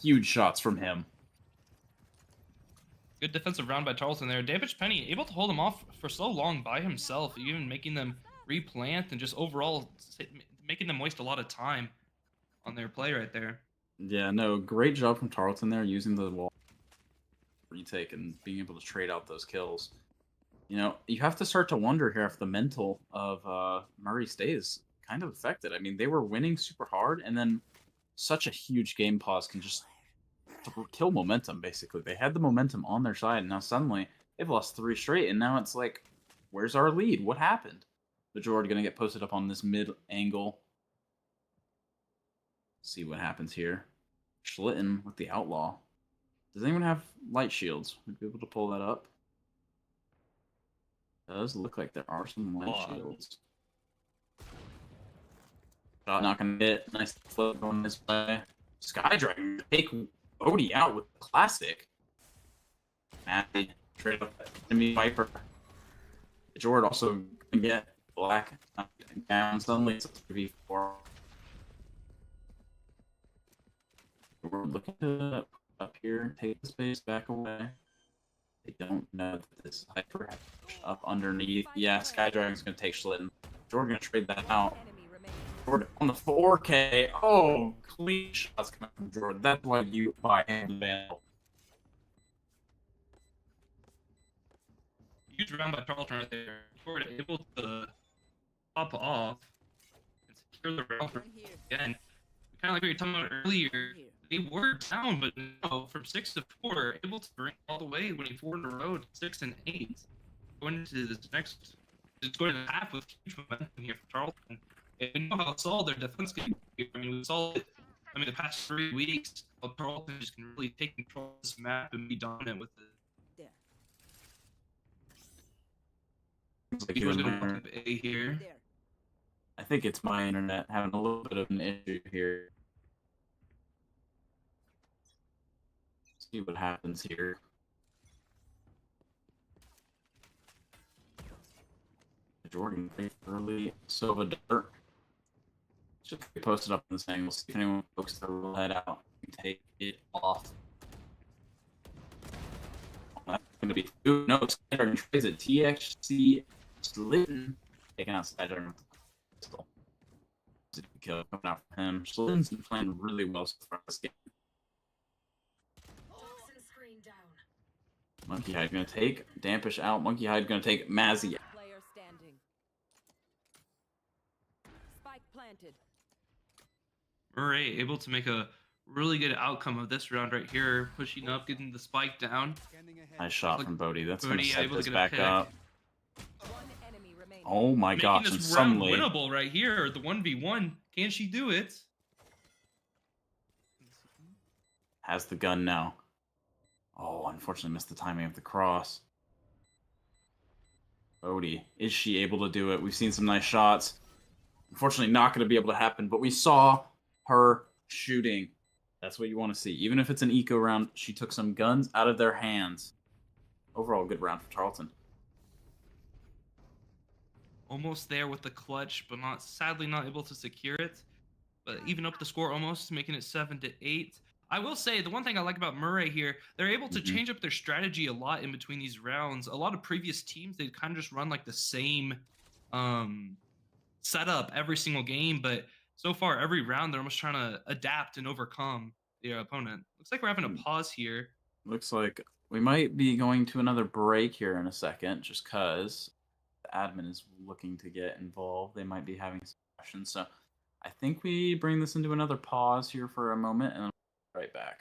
S1: Huge shots from him.
S2: Good defensive round by Tarleton there. Dampish Penny able to hold him off for so long by himself, even making them replant and just overall making them waste a lot of time on their play right there.
S1: Yeah, no, great job from Tarleton there using the wall retake and being able to trade out those kills. You know, you have to start to wonder here if the mental of Murray stays kind of affected. I mean, they were winning super hard, and then such a huge game pause can just kill momentum, basically. They had the momentum on their side, and now suddenly they've lost 3 straight, and now it's like, where's our lead? What happened? The Jordan gonna get posted up on this mid angle. See what happens here. Schlitten with the Outlaw. Does anyone have light shields? Would be able to pull that up. Does look like there are some light shields. Shot not gonna hit. Nice flip on this play. Skydragon take Odie out with the classic. Matty trade up that enemy Viper. Jordan also gonna get black down. Suddenly it's a 3v4. We're looking to up here, take the space back away. They don't know that this Hyper up underneath. Yeah, Skydragon's gonna take Schlitten. Jordan gonna trade that out.
S3: Enemy remaining.
S1: Jordan on the 4K. Oh, clean shots coming from Jordan. That's why you buy him VAL.
S2: Huge round by Tarleton right there. Jordan able to pop off and secure the round
S5: One here.
S2: again. Kind of like we were talking about earlier.
S5: Here.
S2: They were down, but no, from 6 to 4, able to bring all the way, winning 4 in a row, 6 and 8. Going into this next, it's going to half with huge momentum here for Tarleton. And we know how solid their defense can be. I mean, we saw it. I mean, the past 3 weeks, how Tarleton just can really take control of this map and be dominant with it.
S5: There.
S1: Looks like
S2: He was
S1: you're
S2: going to
S1: there.
S2: put A here.
S5: There.
S1: I think it's my internet having a little bit of an issue here. See what happens here. Jordan early Sova Dirt. Just be posted up in this angle. See if anyone pokes their little head out and take it off. That's gonna be no Skydragon trades it. TXC Schlitten taking out Skydragon with the pistol. Kill coming out from him. Schlitten's been playing really well so far this game. Monkey Hide gonna take Dampish out. Monkey Hide gonna take Mazzy.
S3: Player standing. Spike planted.
S2: Murray able to make a really good outcome of this round right here, pushing up, getting the spike down.
S4: Scanning ahead.
S1: Nice shot
S2: Like
S1: from Bodhi. That's
S2: Bodhi
S1: gonna set
S2: able to
S1: this
S2: get a
S1: back
S2: pick.
S1: up.
S3: One enemy remaining.
S1: Oh my
S2: Making
S1: gosh! And
S2: this round
S1: suddenly
S2: winnable right here, the 1v1. Can she do it?
S1: has the gun now. Oh, unfortunately missed the timing of the cross. Bodhi, is she able to do it? We've seen some nice shots. Unfortunately, not going to be able to happen, but we saw her shooting. That's what you want to see. Even if it's an eco round, she took some guns out of their hands. Overall, good round for Tarleton.
S2: Almost there with the clutch, but sadly not able to secure it. But even up the score almost, making it 7-8. I will say the one thing I like about Murray here, they're able to change up their strategy a lot in between these rounds. A lot of previous teams, they'd kind of just run like the same setup every single game, but so far every round they're almost trying to adapt and overcome their opponent. Looks like we're having a pause here.
S1: Looks like we might be going to another break here in a second, just because the admin is looking to get involved. They might be having some questions. So I think we bring this into another pause here for a moment, and then we'll be right back.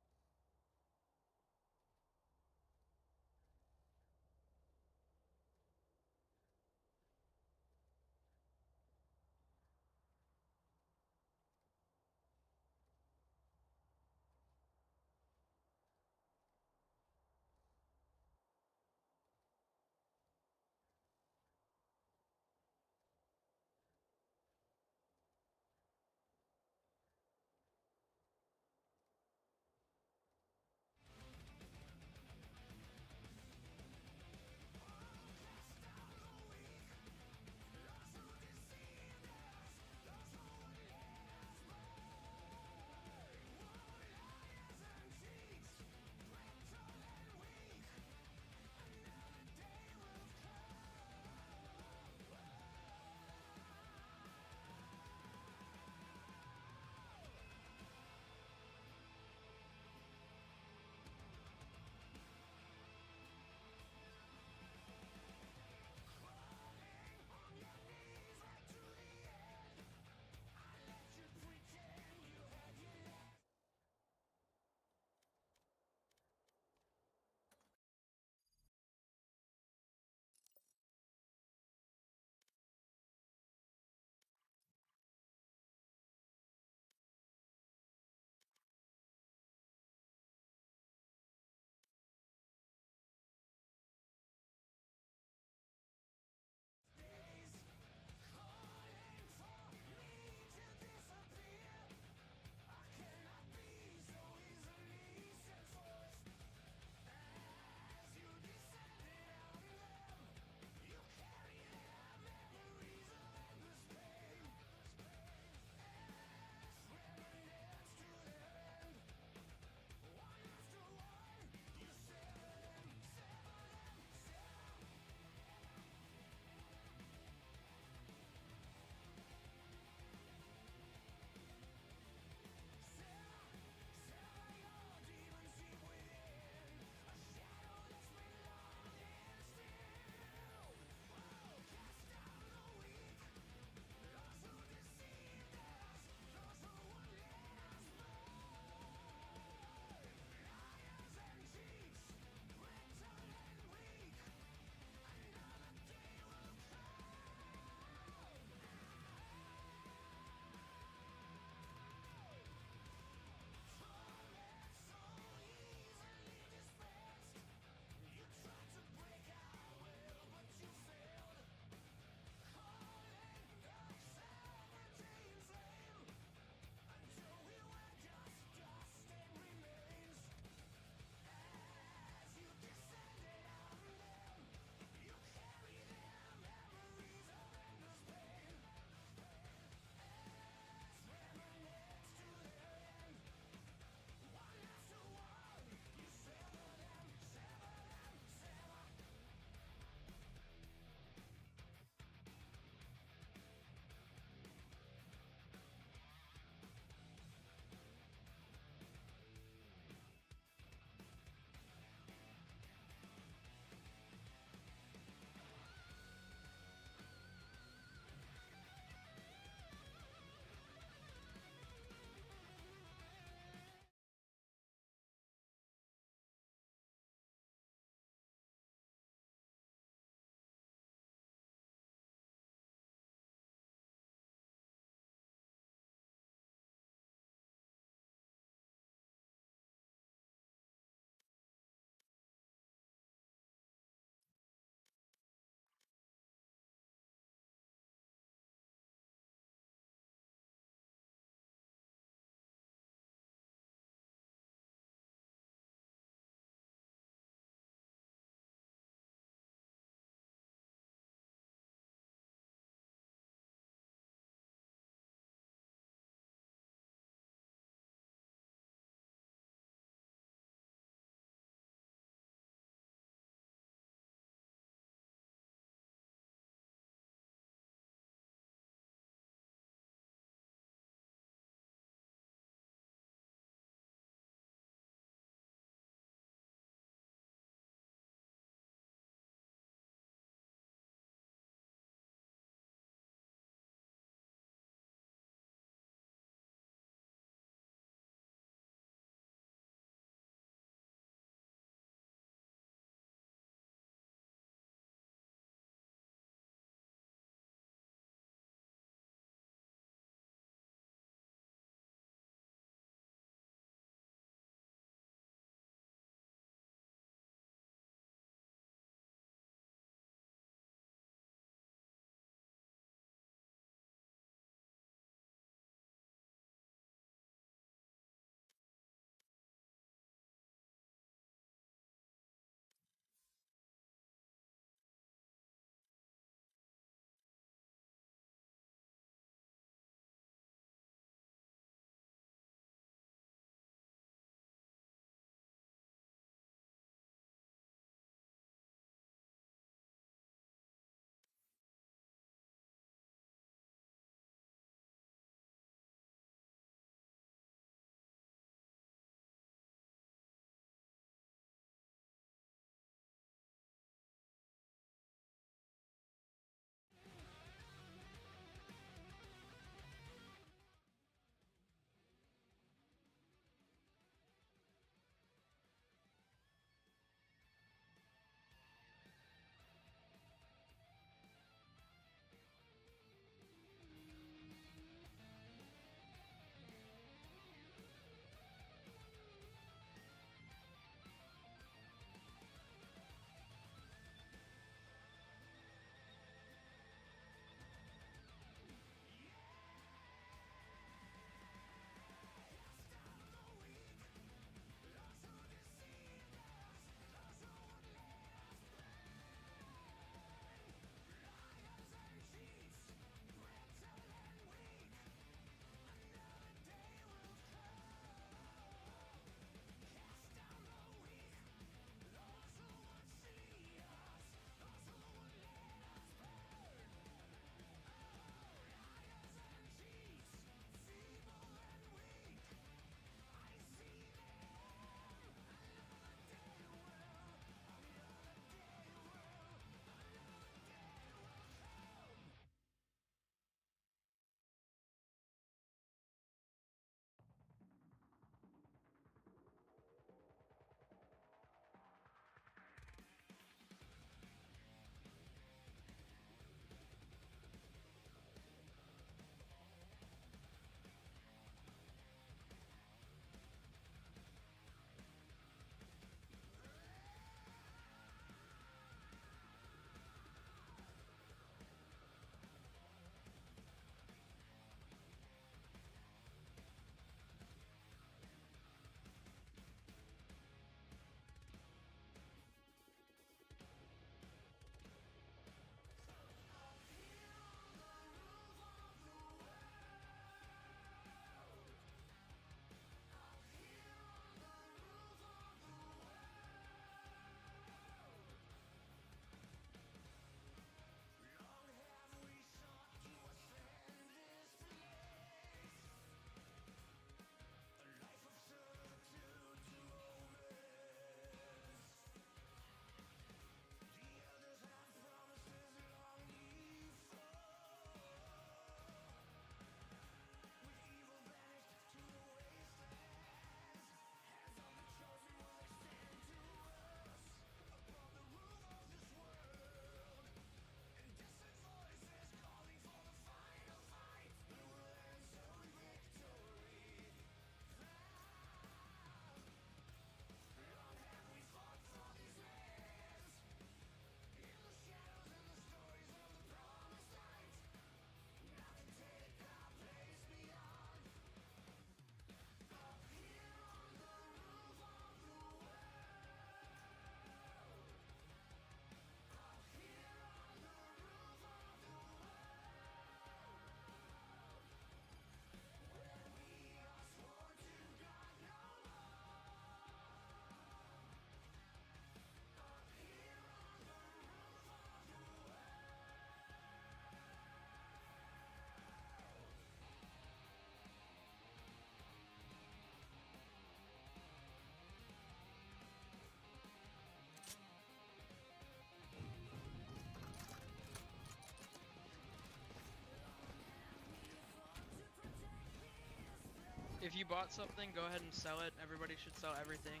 S6: If you bought something, go ahead and sell it. Everybody should sell everything.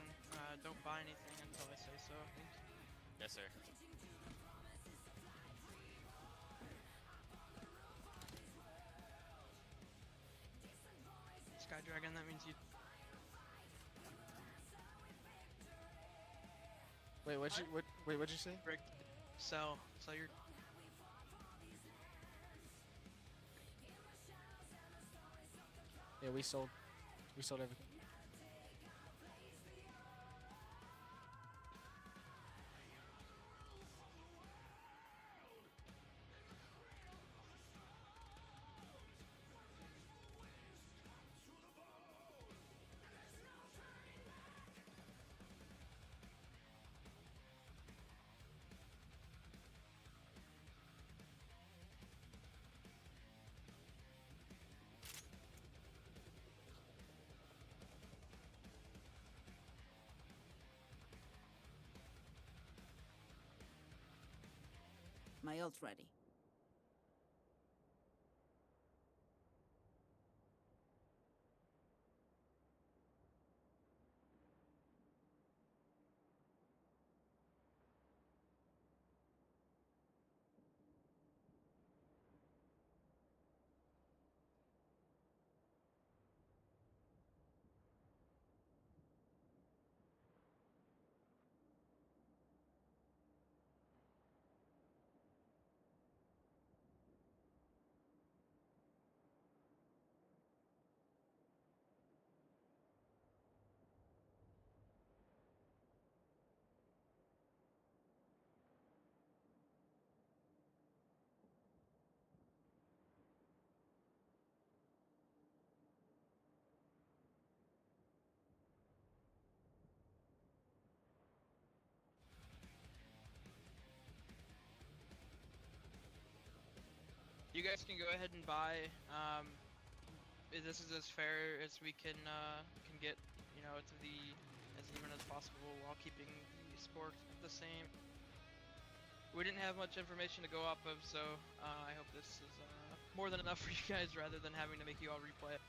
S6: Don't buy anything until I say so.
S7: Yes, sir.
S6: Sky Dragon, that means you.
S8: Wait, what'd you say?
S6: Rick, sell your.
S8: Yeah, we sold everything.
S5: My ult's ready.
S6: You guys can go ahead and buy. This is as fair as we can get, you know, to the as even as possible while keeping the sport the same. We didn't have much information to go off of, so I hope this is more than enough for you guys, rather than having to make you all replay it.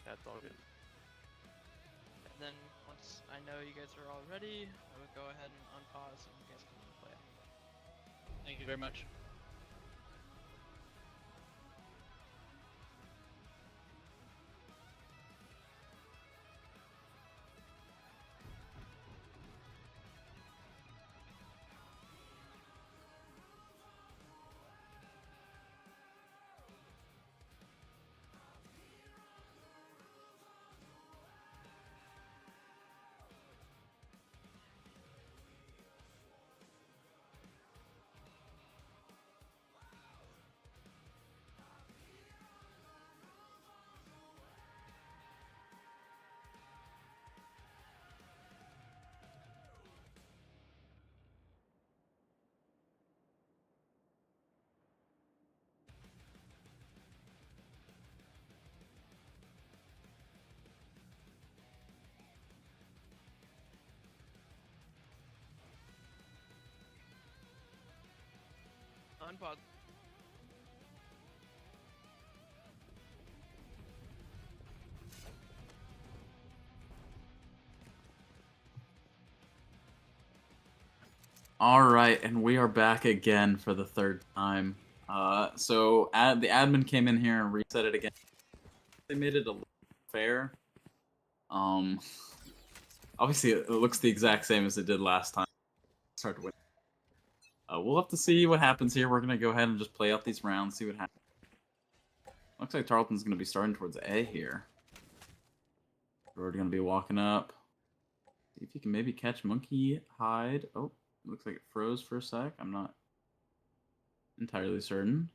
S7: That's all good.
S6: And then once I know you guys are all ready, I would go ahead and unpause and you guys can replay it.
S7: Thank you very much.
S6: Unpause.
S1: All right, and we are back again for the third time. So the admin came in here and reset it again. They made it a little fair. Obviously it looks the exact same as it did last time. Start to win. We'll have to see what happens here. We're gonna go ahead and just play out these rounds, see what happens. Looks like Tarleton's gonna be starting towards A here. We're gonna be walking up. See if you can maybe catch Monkey Hide. Oh, looks like it froze for a sec. I'm not entirely certain.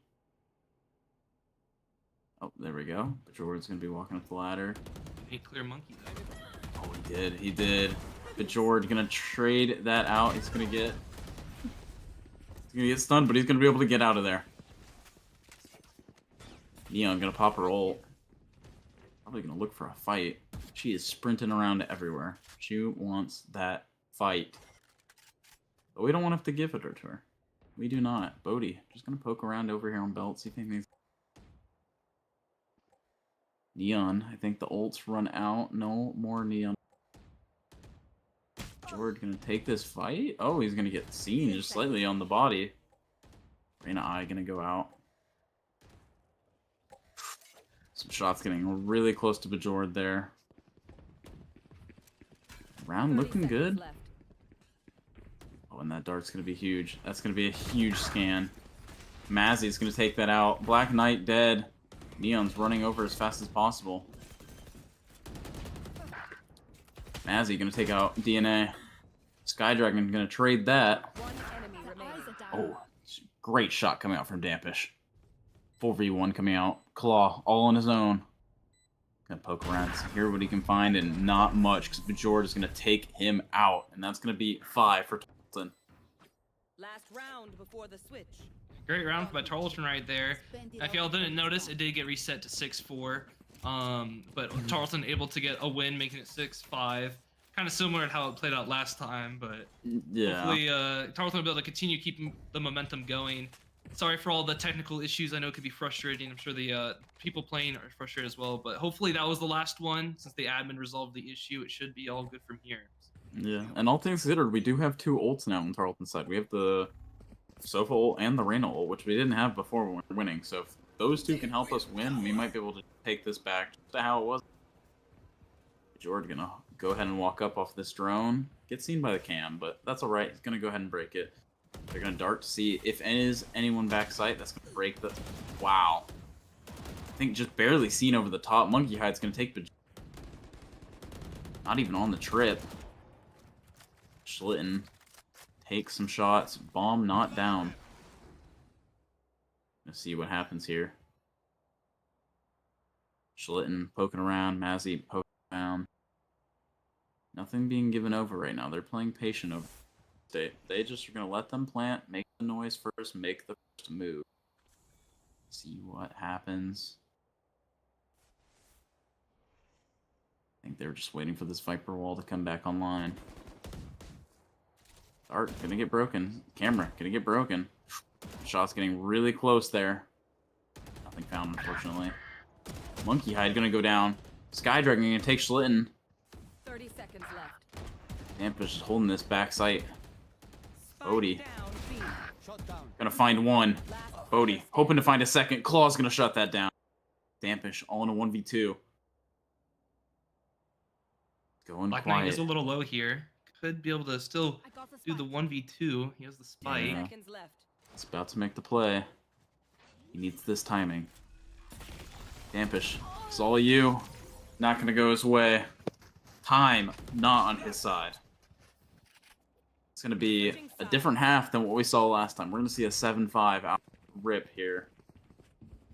S1: Oh, there we go. Bajor's gonna be walking up the ladder.
S2: Hey, clear monkey though.
S1: Oh, he did. Bajor gonna trade that out. He's gonna get stunned, but he's gonna be able to get out of there. Neon gonna pop her ult. Probably gonna look for a fight. She is sprinting around everywhere. She wants that fight. But we don't want to have to give it to her. We do not. Bodhi, just gonna poke around over here on belt, see if anything's... Neon, I think the ults run out. No more Neon. George gonna take this fight? Oh, he's gonna get seen just slightly on the body. Reyna I gonna go out. Some shots getting really close to Bajord there. Round
S3: 30
S1: looking
S3: seconds
S1: good.
S3: left.
S1: Oh, and that dart's gonna be huge. That's gonna be a huge scan. Mazzy's gonna take that out. Black Knight dead. Neon's running over as fast as possible. Mazzy gonna take out DNA. Skydragon gonna trade that.
S3: One enemy remains.
S1: Oh, great shot coming out from Dampish. 4v1 coming out. Claw, all on his own. Gonna poke around, hear what he can find, and not much, because Bajord is gonna take him out. And that's gonna be 5 for Tarleton.
S3: Last round before the switch.
S2: Great round by Tarleton right there. If y'all didn't notice, it did get reset to 6-4. But Tarleton able to get a win, making it 6-5. Kind of similar to how it played out last time, but
S1: Yeah.
S2: hopefully Tarleton will be able to continue keeping the momentum going. Sorry for all the technical issues. I know it could be frustrating. I'm sure the people playing are frustrated as well. But hopefully that was the last one. Since the admin resolved the issue, it should be all good from here.
S1: Yeah, and all things considered, we do have 2 ults now on Tarleton's side. We have the Sofa ult and the Reyna ult, which we didn't have before when we were winning. So if those 2 can help us win, we might be able to take this back to how it was. George gonna go ahead and walk up off this drone. Get seen by the cam, but that's alright. He's gonna go ahead and break it. They're gonna dart to see if anyone backside. That's gonna break the... Wow. I think just barely seen over the top. Monkey Hide's gonna take the... Not even on the trip. Schlitten takes some shots. Bomb not down. Let's see what happens here. Schlitten poking around. Mazzy poking around. Nothing being given over right now. They're playing patient over. They just are going to let them plant, make the noise first, make the first move. See what happens. I think they're just waiting for this Viper wall to come back online. Art gonna get broken. Camera gonna get broken. Shot's getting really close there. Nothing found, unfortunately. Monkey Hide gonna go down. Skydragon gonna take Schlitten.
S3: 30 seconds left.
S1: Dampish is holding this back sight. Bodie
S3: Down B.
S4: Shut down.
S1: gonna find one.
S3: Last
S1: Bodie hoping to find a second. Claw's gonna shut that down. Dampish all in a 1v2. Going
S2: Black Knight is
S1: quiet.
S2: a little low here. Could be able to still
S3: I got the
S2: do the
S3: spike.
S2: 1v2. He has the spike.
S1: Yeah.
S3: Seconds left.
S1: He's about to make the play. He needs this timing. Dampish, it's all you. Not gonna go his way. Time not on his side. It's gonna be a different half than what we saw last time. We're gonna see a 7-5 out rip here.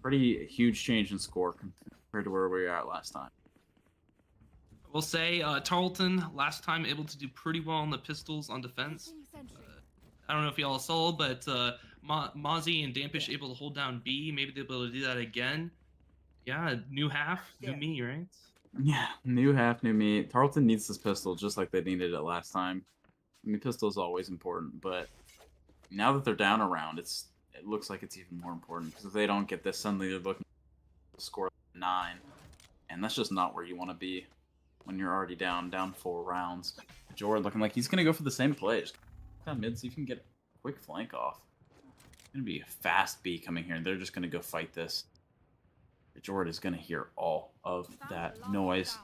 S1: Pretty huge change in score compared to where we were at last time.
S2: We'll say Tarleton last time able to do pretty well on the pistols on defense. I don't know if y'all saw, but Mozzie and Dampish able to hold down B. Maybe they'll be able to do that again. Yeah, new half, new me, right?
S1: Yeah, new half, new me. Tarleton needs this pistol just like they needed it last time. I mean, pistol is always important, but now that they're down a round, it looks like it's even more important because if they don't get this, suddenly they're looking to score 9, and that's just not where you want to be when you're already down 4 rounds. Jord looking like he's gonna go for the same play. Just down mid, see if you can get a quick flank off. It's gonna be a fast B coming here, and they're just gonna go fight this. Jord is gonna hear all of that noise.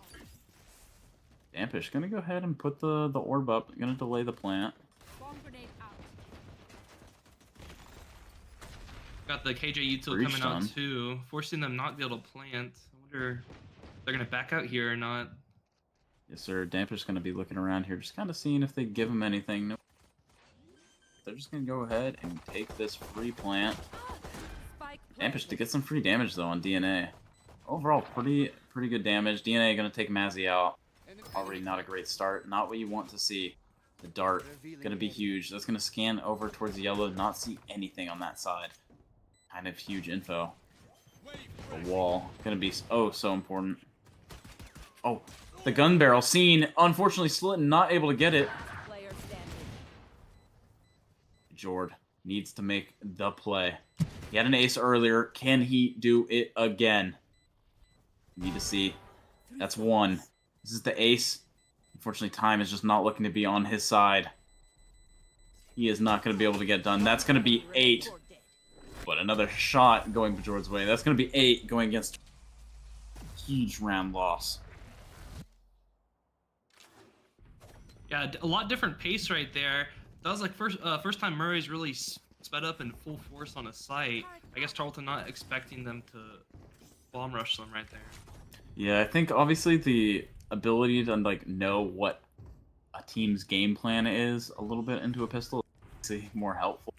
S1: Dampish gonna go ahead and put the orb up. Gonna delay the plant.
S3: Bomb grenade out.
S2: Got the KJ util
S1: Breach
S2: coming
S1: done.
S2: out too, forcing them not to be able to plant. I wonder if they're gonna back out here or not.
S1: Yes, sir. Dampish gonna be looking around here, just kind of seeing if they give him anything. Nope. They're just gonna go ahead and take this free plant.
S3: Spike
S1: Dampish to get some free damage though on DNA. Overall, pretty good damage. DNA gonna take Mazzy out. Already not a great start. Not what you want to see. The dart gonna be huge. That's gonna scan over towards the yellow. Not see anything on that side. Kind of huge info. The wall gonna be so important. Oh, the gun barrel seen. Unfortunately, Slitten not able to get it.
S3: player standing.
S1: Jord needs to make the play. He had an ace earlier. Can he do it again? Need to see. That's 1. This is the ace. Unfortunately, time is just not looking to be on his side. He is not going to be able to get done. That's going to be 8. But another shot going Bajor's way. That's going to be 8 going against huge round loss.
S2: Yeah, a lot different pace right there. That was like first time Murray's really sped up in full force on a site. I guess Tarleton not expecting them to bomb rush them right there.
S1: Yeah, I think obviously the ability to like know what a team's game plan is a little bit into a pistol is more helpful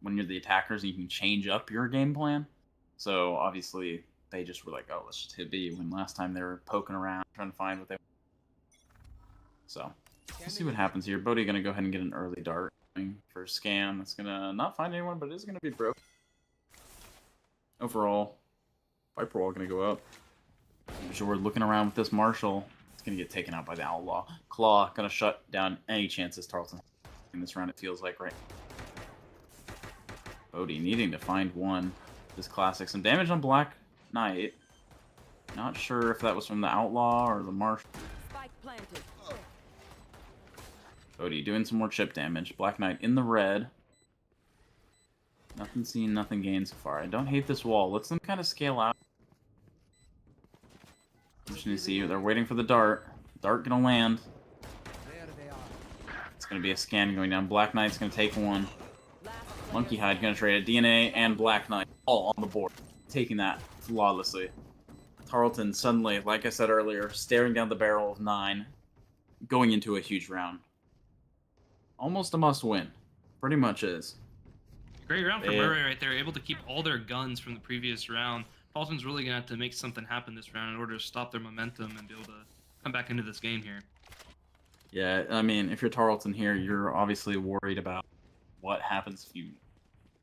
S1: when you're the attackers and you can change up your game plan. So obviously they just were like, oh, let's just hit B, when last time they were poking around trying to find what they. So we'll see what happens here. Bodhi gonna go ahead and get an early dart for a scan. That's gonna not find anyone, but it is gonna be broken. Overall, Viper Wall gonna go up. Jord looking around with this Marshall. It's gonna get taken out by the Outlaw. Claw gonna shut down any chances Tarleton in this round, it feels like, right? Bodhi needing to find one. This classic. Some damage on Black Knight. Not sure if that was from the Outlaw or the Marshall.
S3: Spike planted.
S1: Bodhi doing some more chip damage. Black Knight in the red. Nothing seen, nothing gained so far. I don't hate this wall. Let's them kind of scale out. I'm just gonna see. They're waiting for the dart. Dart gonna land. It's gonna be a scan going down. Black Knight's gonna take one. Monkey Hide gonna trade a DNA and Black Knight all on the board. Taking that flawlessly. Tarleton suddenly, like I said earlier, staring down the barrel of 9. Going into a huge round. Almost a must-win. Pretty much is.
S2: Great round for Murray right there, able to keep all their guns from the previous round. Tarleton's really going to have to make something happen this round in order to stop their momentum and be able to come back into this game here.
S1: Yeah, I mean, if you're Tarleton here, you're obviously worried about what happens if you...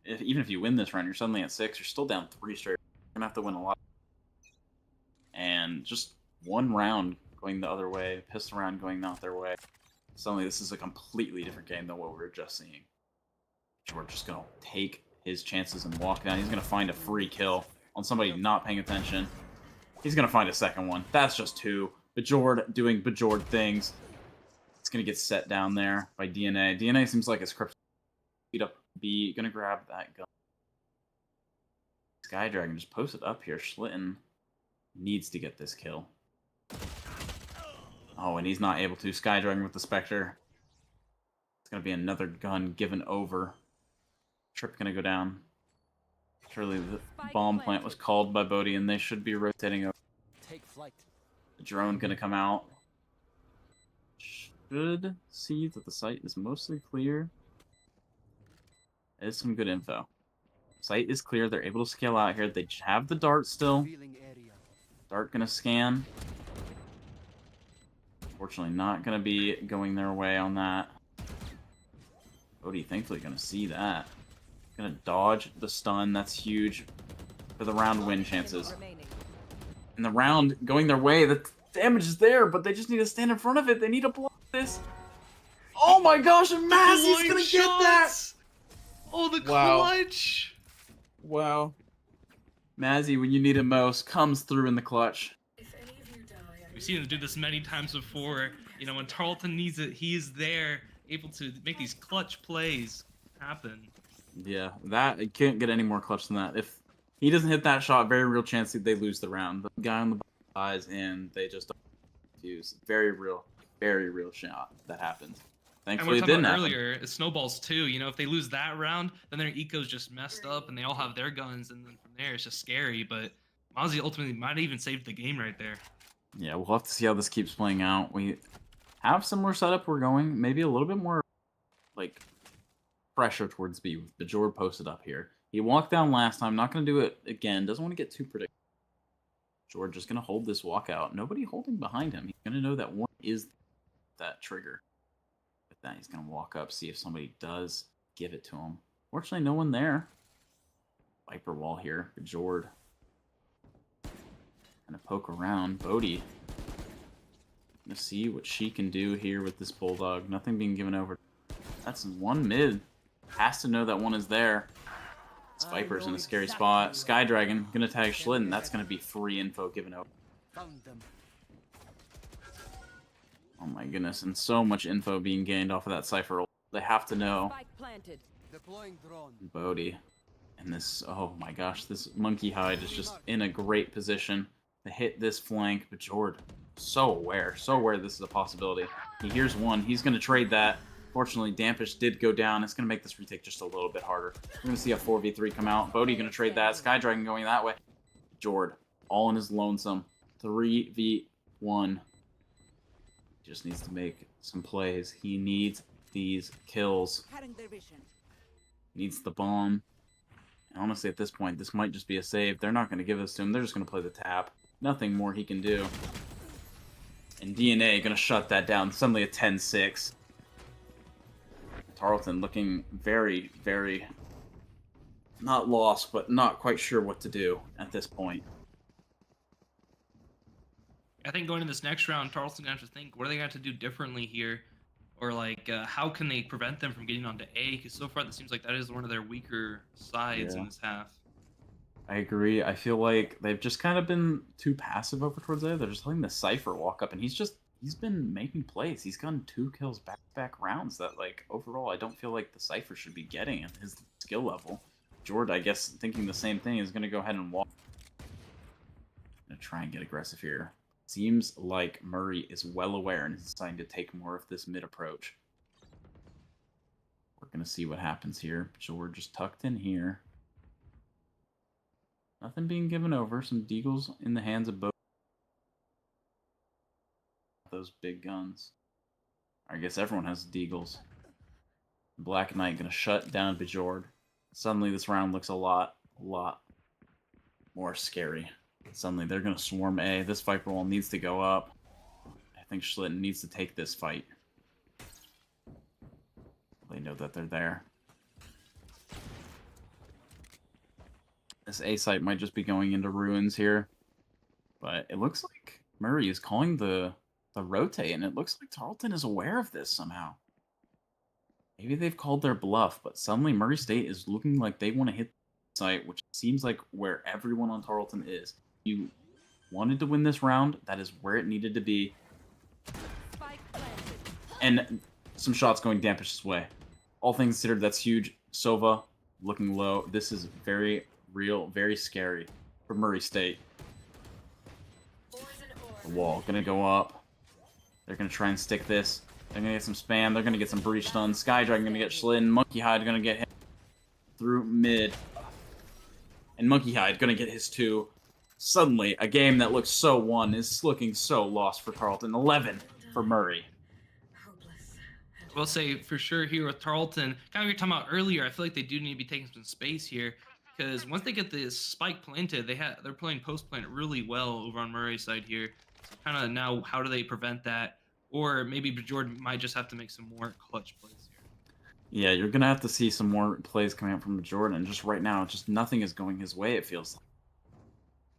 S1: even if you win this round, you're suddenly at 6, you're still down 3 straight. You're going to have to win a lot. And just one round going the other way, pistol round going not their way. Suddenly this is a completely different game than what we were just seeing. George just going to take his chances and walk down. He's going to find a free kill on somebody not paying attention. He's going to find a second one. That's just 2. Bajord doing Bajord things. It's going to get set down there by DNA. DNA seems like it's crypto. Beat up B. Going to grab that gun. Sky Dragon just posted up here. Schlitten needs to get this kill. Oh, and he's not able to. Sky Dragon with the Spectre. It's going to be another gun given over. Trip going to go down. Surely the bomb plant was called by Bodhi, and they should be rotating over.
S8: Take flight.
S1: The drone going to come out. Should see that the site is mostly clear. That is some good info. Site is clear. They're able to scale out here. They have the dart still. Dart going to scan. Unfortunately, not going to be going their way on that. Bodhi thankfully going to see that. Going to dodge the stun. That's huge for the round win chances. And the round going their way, the damage is there, but they just need to stand in front of it. They need to block this. Oh my gosh, and Massey's going to get that!
S2: Oh, the clutch!
S1: Wow. Mazzy, when you need him most, comes through in the clutch.
S2: We've seen him do this many times before. You know, when Tarleton needs it, he is there, able to make these clutch plays happen.
S1: Yeah, that it can't get any more clutch than that. If he doesn't hit that shot, very real chance they lose the round. The guy on the eyes in, they just don't use. Very real shot that happened. Thankfully, it didn't happen.
S2: Earlier, it snowballs too. You know, if they lose that round, then their eco's just messed up, and they all have their guns, and then from there, it's just scary. But Mozzie ultimately might have even saved the game right there.
S1: Yeah, we'll have to see how this keeps playing out. We have similar setup we're going. Maybe a little bit more, like, pressure towards B with Bajord posted up here. He walked down last time. Not going to do it again. Doesn't want to get too predictable. George just going to hold this walkout. Nobody holding behind him. He's going to know that one is that trigger. With that, he's going to walk up, see if somebody does give it to him. Fortunately, no one there. Viper wall here. Bajord. Gonna poke around. Bodhi. Gonna see what she can do here with this Bulldog. Nothing being given over. That's one mid. Has to know that one is there. This Viper's in a scary spot. Sky Dragon gonna tag Schlitten. That's gonna be free info given over.
S4: Found them.
S1: Oh my goodness, and so much info being gained off of that Cypher. They have to know
S3: Spike planted.
S4: Deploying drone.
S1: Bodhi. And this, oh my gosh, this Monkey Hide is just in a great position to hit this flank. But Jord, so aware this is a possibility. He hears one, he's going to trade that. Fortunately, Dampish did go down. It's going to make this retake just a little bit harder. We're going to see a 4v3 come out. Bodhi going to trade that. Sky Dragon going that way. Jord, all in his lonesome. 3v1. Just needs to make some plays. He needs these kills. Needs the bomb. And honestly, at this point, this might just be a save. They're not going to give this to him. They're just going to play the tap. Nothing more he can do. And DNA going to shut that down. Suddenly a 10-6. Tarleton looking very, very not lost, but not quite sure what to do at this point.
S2: I think going to this next round, Tarleton's going to have to think, what are they going to have to do differently here? Or, like, how can they prevent them from getting onto A? Because so far, it seems like that is one of their weaker sides in this half.
S1: I agree. I feel like they've just kind of been too passive over towards A. They're just letting the Cypher walk up, and he's been making plays. He's gotten 2 kills back-to-back rounds that, like, overall, I don't feel like the Cypher should be getting at his skill level. Jord, I guess, thinking the same thing, is going to go ahead and walk. Going to try and get aggressive here. Seems like Murray is well aware and is deciding to take more of this mid approach. We're going to see what happens here. Jord just tucked in here. Nothing being given over. Some deagles in the hands of both those big guns. I guess everyone has deagles. Black Knight going to shut down Bajord. Suddenly this round looks a lot more scary. Suddenly they're going to swarm A. This Viper wall needs to go up. I think Schlitten needs to take this fight. They know that they're there. This A site might just be going into ruins here. But it looks like Murray is calling the rotate, and it looks like Tarleton is aware of this somehow. Maybe they've called their bluff, but suddenly Murray State is looking like they want to hit the site, which seems like where everyone on Tarleton is. You wanted to win this round, that is where it needed to be. And some shots going Dampish's way. All things considered, that's huge. Sova looking low. This is very real, very scary for Murray State. The wall gonna go up. They're gonna try and stick this. They're gonna get some spam. They're gonna get some breach stun. Sky Dragon gonna get Schlitten. Monkey Hide gonna get hit through mid. And Monkey Hide gonna get his 2. Suddenly, a game that looks so won is looking so lost for Tarleton. 11 for Murray.
S2: I will say for sure here with Tarleton, kind of what you were talking about earlier, I feel like they do need to be taking some space here. Because once they get this spike planted, they're playing post plant really well over on Murray's side here. So kind of now, how do they prevent that? Or maybe Jordan might just have to make some more clutch plays here.
S1: Yeah, you're going to have to see some more plays coming out from Jordan. Just right now, just nothing is going his way, it feels like.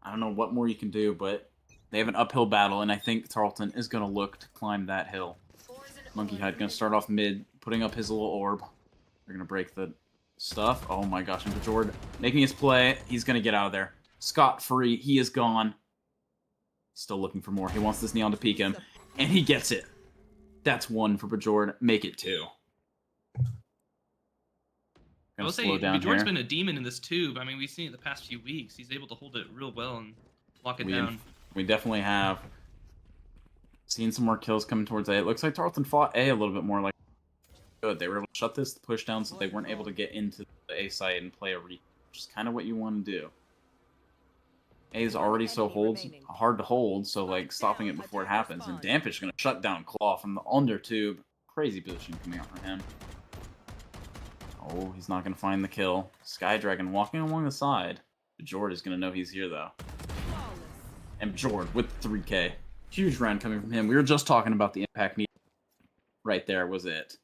S1: I don't know what more you can do, but they have an uphill battle, and I think Tarleton is going to look to climb that hill. Monkey Hide going to start off mid, putting up his little orb. They're going to break the stuff. Oh my gosh, and Bajord making his play. He's going to get out of there. Scot-free. He is gone. Still looking for more. He wants this Neon to peek him, and he gets it. That's 1 for Bajord. Make it 2.
S2: I will say, Bajord's been a demon in this tube. I mean, we've seen it the past few weeks. He's able to hold it real well and lock it down.
S1: We definitely have seen some more kills coming towards A. It looks like Tarleton fought A little bit more like good. They were able to shut this push down so they weren't able to get into the A site and play a reach, which is kind of what you want to do. A is already so hard to hold, so like stopping it before it happens. And Dampish is going to shut down Claw from the under tube. Crazy position coming out from him. Oh, he's not going to find the kill. Sky Dragon walking along the side. Bajord is going to know he's here, though. And Bajord with 3K. Huge round coming from him. We were just talking about the impact need. Right there was it.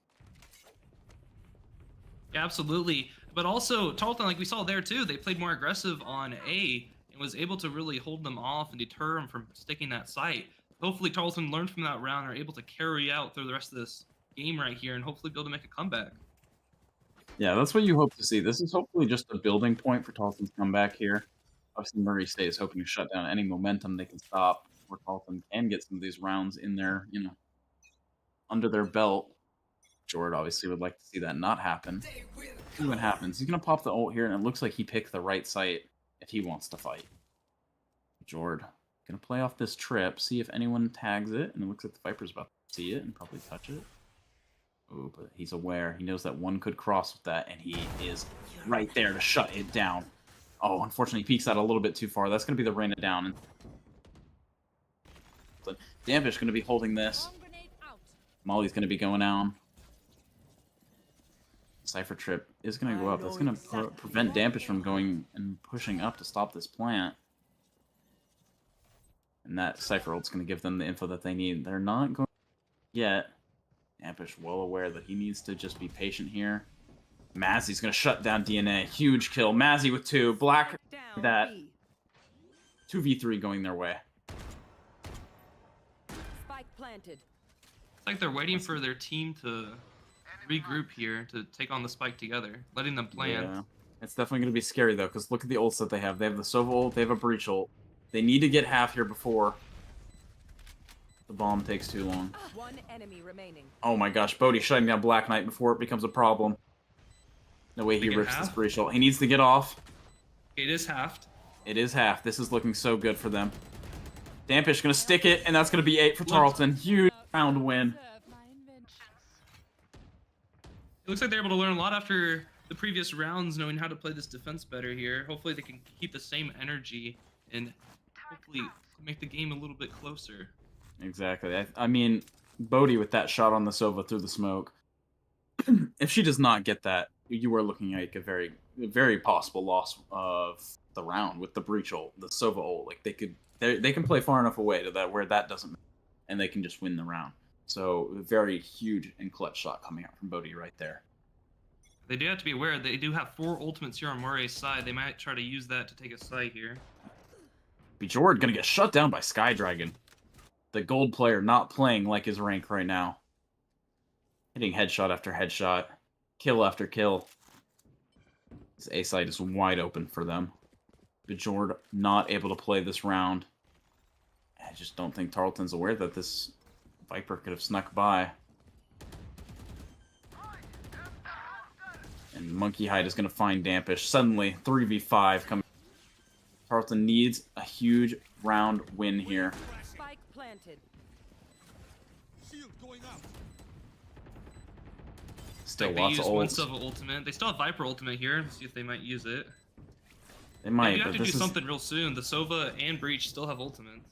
S2: Yeah, absolutely. But also, Tarleton, like we saw there, too, they played more aggressive on A and was able to really hold them off and deter them from sticking that site. Hopefully, Tarleton learned from that round and are able to carry out through the rest of this game right here and hopefully be able to make a comeback.
S1: Yeah, that's what you hope to see. This is hopefully just a building point for Tarleton's comeback here. Obviously, Murray State is hoping to shut down any momentum they can stop. before Tarleton can get some of these rounds in there, you know, under their belt. Jord obviously would like to see that not happen. See what happens. He's going to pop the ult here, and it looks like he picked the right site if he wants to fight. Jord going to play off this trip, see if anyone tags it, and it looks like the Viper's about to see it and probably touch it. Oh, but he's aware. He knows that one could cross with that, and he is right there to shut it down. Oh, unfortunately, he peeks out a little bit too far. That's going to be the rain it down. So, Dampish going to be holding this. Molly's going to be going down. Cypher Trip is going to go up. That's going to prevent Dampish from going and pushing up to stop this plant. And that Cypher ult's going to give them the info that they need. They're not going yet. Dampish well aware that he needs to just be patient here. Mazzy's going to shut down DNA. Huge kill. Mazzy with 2. Black that. 2v3 going their way.
S3: Spike planted.
S2: It's like they're waiting for their team to regroup here to take on the spike together, letting them plan.
S1: Yeah. It's definitely going to be scary, though, because look at the ults that they have. They have the Sova ult, they have a Breach ult. They need to get half here before the bomb takes too long.
S3: One enemy remaining.
S1: Oh my gosh, Bodhi shutting down Black Knight before it becomes a problem. No way he rips this Breach ult. He needs to get off.
S2: It is halved.
S1: It is half. This is looking so good for them. Dampish going to stick it, and that's going to be 8 for Tarleton. Huge round win.
S2: It looks like they're able to learn a lot after the previous rounds, knowing how to play this defense better here. Hopefully they can keep the same energy and hopefully make the game a little bit closer.
S1: Exactly. I mean, Bodhi with that shot on the Sova through the smoke. If she does not get that, you are looking at a very, very possible loss of the round with the Breach ult, the Sova ult. Like they can play far enough away to that where that doesn't matter, and they can just win the round. So very huge and clutch shot coming out from Bodhi right there.
S2: They do have to be aware they do have 4 ultimates here on Moray's side. They might try to use that to take a site here.
S1: Bjord gonna get shut down by Sky Dragon. The gold player not playing like his rank right now. Hitting headshot after headshot. Kill after kill. This A site is wide open for them. Bjord not able to play this round. I just don't think Tarleton's aware that this Viper could have snuck by. And Monkey Hide is going to find Dampish. Suddenly, 3v5 coming. Tarleton needs a huge round win here.
S3: Spike planted.
S4: Shield going up.
S1: Still
S2: They
S1: lots of
S2: use one
S1: ults.
S2: Sova ultimate. They still have Viper ultimate here. Let's see if they might use it.
S1: They might,
S2: You have
S1: but
S2: to
S1: this
S2: do
S1: is...
S2: something real soon. The Sova and Breach still have ultimates.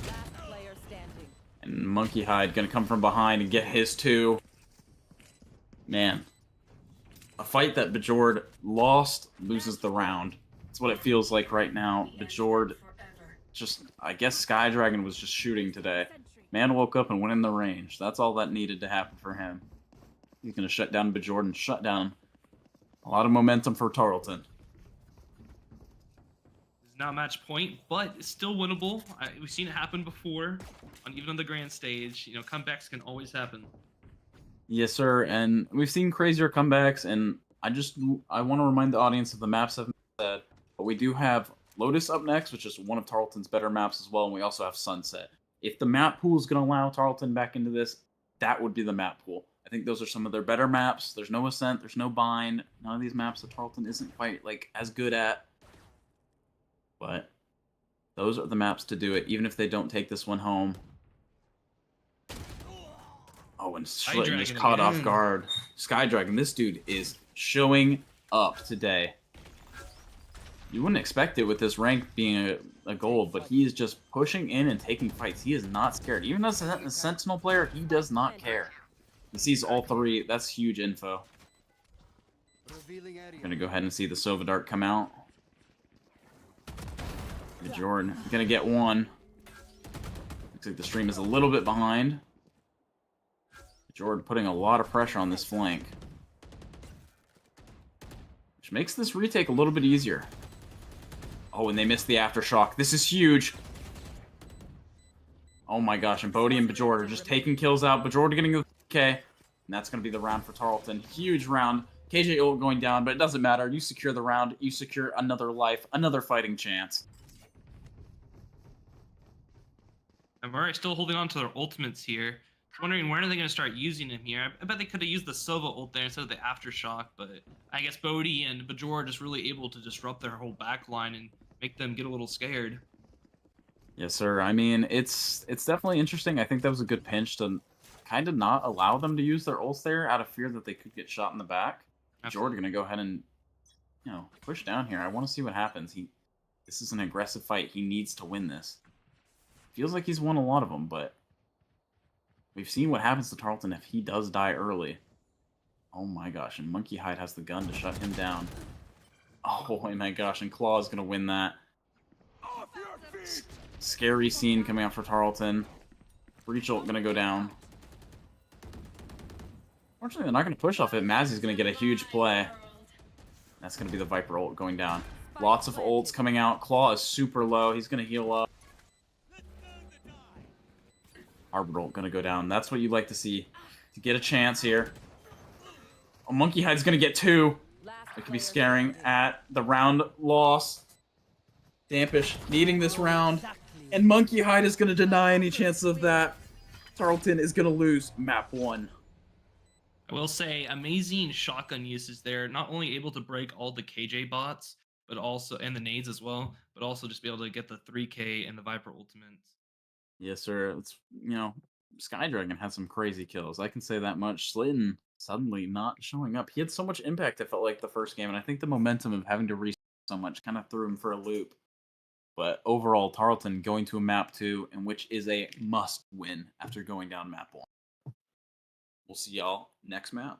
S3: Last player standing.
S1: And Monkey Hide going to come from behind and get his 2. Man. A fight that Bjord lost loses the round. That's what it feels like right now. Bjord just, I guess Sky Dragon was just shooting today. Man woke up and went in the range. That's all that needed to happen for him. He's going to shut down Bjord and shut down a lot of momentum for Tarleton.
S2: It's not match point, but it's still winnable. We've seen it happen before, even on the grand stage. You know, comebacks can always happen.
S1: Yes, sir, and we've seen crazier comebacks, and I want to remind the audience of the maps I've said, but we do have Lotus up next, which is one of Tarleton's better maps as well, and we also have Sunset. If the map pool is going to allow Tarleton back into this, that would be the map pool. I think those are some of their better maps. There's no Ascent, there's no Bind, none of these maps that Tarleton isn't quite like as good at. But those are the maps to do it, even if they don't take this one home. Oh, and Schlitten is caught off guard. Sky Dragon, this dude is showing up today. You wouldn't expect it with this rank being a gold, but he is just pushing in and taking fights. He is not scared. Even as a Sentinel player, he does not care. He sees all 3. That's huge info. I'm going to go ahead and see the Sova Dart come out. Jordan going to get 1. Looks like the stream is a little bit behind. Jordan putting a lot of pressure on this flank, which makes this retake a little bit easier. Oh, and they missed the aftershock. This is huge. Oh my gosh, and Bodhi and Bjord are just taking kills out. Bjord getting the K, and that's going to be the round for Tarleton. Huge round. KJ ult going down, but it doesn't matter. You secure the round. You secure another life, another fighting chance.
S2: And Murray still holding on to their ultimates here. Just wondering when are they going to start using them here. I bet they could have used the Sova ult there instead of the Aftershock, but I guess Bodhi and Bajor are just really able to disrupt their whole back line and make them get a little scared.
S1: Yes, sir. I mean, it's definitely interesting. I think that was a good pinch to kind of not allow them to use their ults there out of fear that they could get shot in the back. Jordan gonna go ahead and, you know, push down here. I want to see what happens. This is an aggressive fight. He needs to win this. Feels like he's won a lot of them, but we've seen what happens to Tarleton if he does die early. Oh my gosh, and Monkey Hide has the gun to shut him down. Oh my gosh, and Claw is gonna win that. Scary scene coming out for Tarleton. Breach ult gonna go down. Fortunately, they're not gonna push off it. Mazzy's gonna get a huge play. That's gonna be the Viper ult going down. Lots of ults coming out. Claw is super low. He's gonna heal up. Harbor ult gonna go down. That's what you'd like to see. To get a chance here. Oh, Monkey Hide's gonna get 2. It could be scaring at the round loss. Dampish needing this round. And Monkey Hide is going to deny any chances of that. Tarleton is going to lose map 1.
S2: I will say, amazing shotgun usage there. Not only able to break all the KJ bots, but also, and the nades as well, but also just be able to get the 3K and the Viper ultimates.
S1: Yes, sir. It's, you know, Skydragon had some crazy kills. I can say that much. Slayton suddenly not showing up. He had so much impact, it felt like, the first game, and I think the momentum of having to reset so much kind of threw him for a loop. But overall, Tarleton going to a map 2, and which is a must-win after going down map 1. We'll see y'all next map.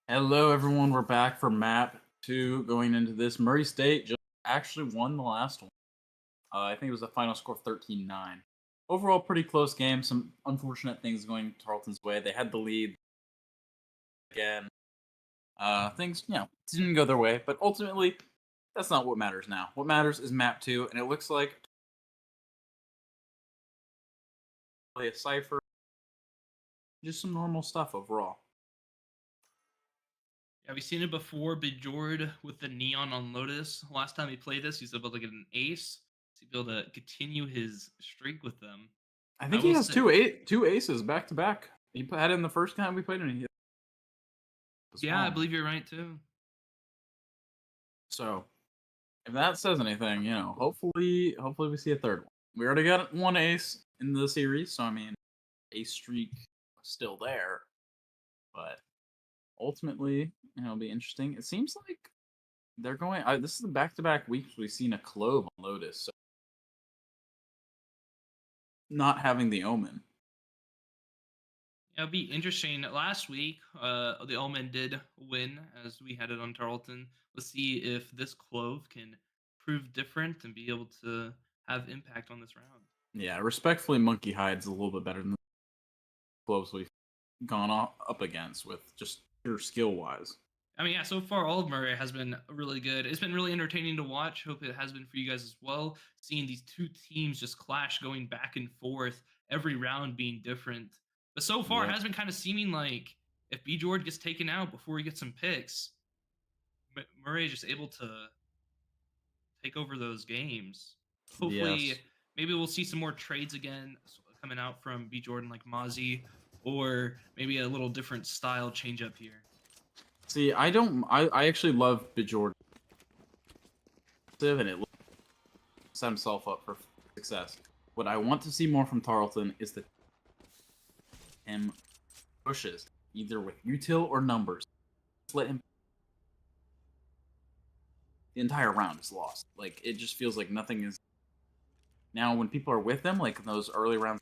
S1: Hello, everyone. We're back for map 2 going into this. Murray State just actually won the last one. I think it was a final score of 13-9. Overall, pretty close game. Some unfortunate things going Tarleton's way. They had the lead again. Things, didn't go their way. But ultimately, that's not what matters now. What matters is map 2, and it looks like play a cipher. Just some normal stuff overall.
S2: Yeah, we've seen it before. Bejord with the Neon on Lotus. Last time he played this, he's able to get an ace. He's able to continue his streak with them.
S1: I think
S2: I
S1: he
S2: will
S1: has
S2: say-
S1: two aces back to back. He had it in the first time we played him.
S2: Yeah, I believe you're right too.
S1: So, if that says anything, hopefully we see a third one. We already got one ace in the series, so I mean, ace streak still there. But ultimately, it'll be interesting. It seems like they're going. This is the back-to-back weeks we've seen a Clove on Lotus, so not having the Omen.
S2: It'll be interesting. Last week, the Omen did win as we had it on Tarleton. Let's see if this Clove can prove different and be able to have impact on this round.
S1: Yeah, respectfully, Monkey Hide's a little bit better than the Cloves we've gone up against with just pure skill-wise.
S2: I mean, yeah, so far all of Murray has been really good. It's been really entertaining to watch. Hope it has been for you guys as well. Seeing these two teams just clash, going back and forth, every round being different. But so far, it has been kind of seeming like if B. George gets taken out before he gets some picks, Murray is just able to take over those games. Hopefully,
S1: Yes.
S2: maybe we'll see some more trades again coming out from B. Jordan like Mozzie, or maybe a little different style change up here.
S1: See, I actually love Bejord. And it set himself up for success. What I want to see more from Tarleton is that him pushes, either with util or numbers. Just let him. The entire round is lost. Like, it just feels like nothing is. Now, when people are with him, like in those early rounds,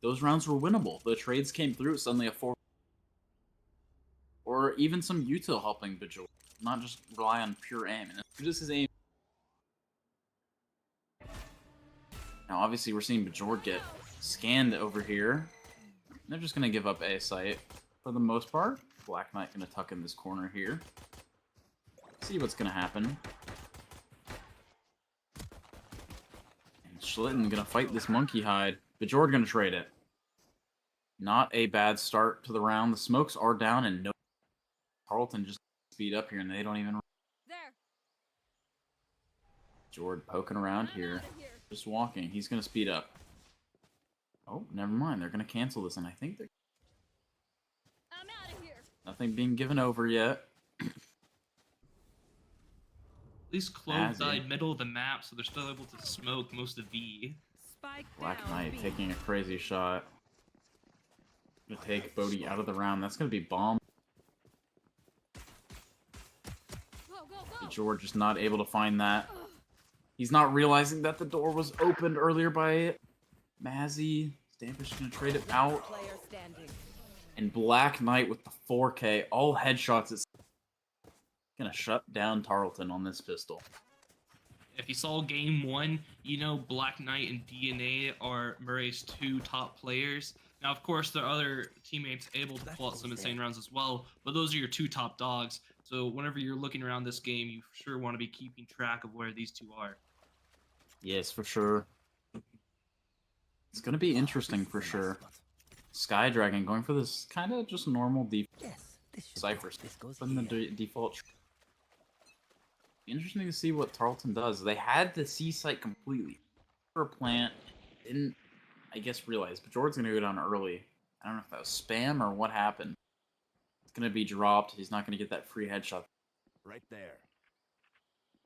S1: those rounds were winnable. The trades came through, suddenly a 4. Or even some util helping Bejord, not just rely on pure aim. And it's just his aim. Now, obviously, we're seeing Bejord get scanned over here. They're just going to give up A site for the most part. Black Knight going to tuck in this corner here. See what's going to happen. And Schlitten going to fight this Monkey Hide. Bejord going to trade it. Not a bad start to the round. The smokes are down and no. Tarleton just speed up here and they don't even.
S3: There.
S1: Jord poking around here. Just walking. He's going to speed up. Oh, never mind. They're going to cancel this, and I think they're.
S3: I'm out of here.
S1: Nothing being given over yet.
S2: At least Clove died middle of the map, so they're still able to smoke most of V.
S3: Spike
S1: Black
S3: down,
S1: Knight
S3: B.
S1: taking a crazy shot. Gonna take Bodhi out of the round. That's gonna be bomb.
S3: Go, go, go.
S1: George is not able to find that. He's not realizing that the door was opened earlier by Mazzy. Stampish gonna trade it out.
S3: Player standing.
S1: And Black Knight with the 4K. All headshots. It's gonna shut down Tarleton on this pistol.
S2: If you saw game 1, you know Black Knight and DNA are Murray's 2 top players. Now, of course, there are other teammates able to pull out some insane rounds as well, but those are your 2 top dogs. So whenever you're looking around this game, you sure want to be keeping track of where these 2 are.
S1: Yes, for sure. It's gonna be interesting for sure. Sky Dragon going for this kind of just normal Cypher in the default. Interesting to see what Tarleton does. They had the C site completely. For a plant, didn't, I guess, realize. But Jordan's going to go down early. I don't know if that was spam or what happened. It's going to be dropped. He's not going to get that free headshot.
S4: Right there.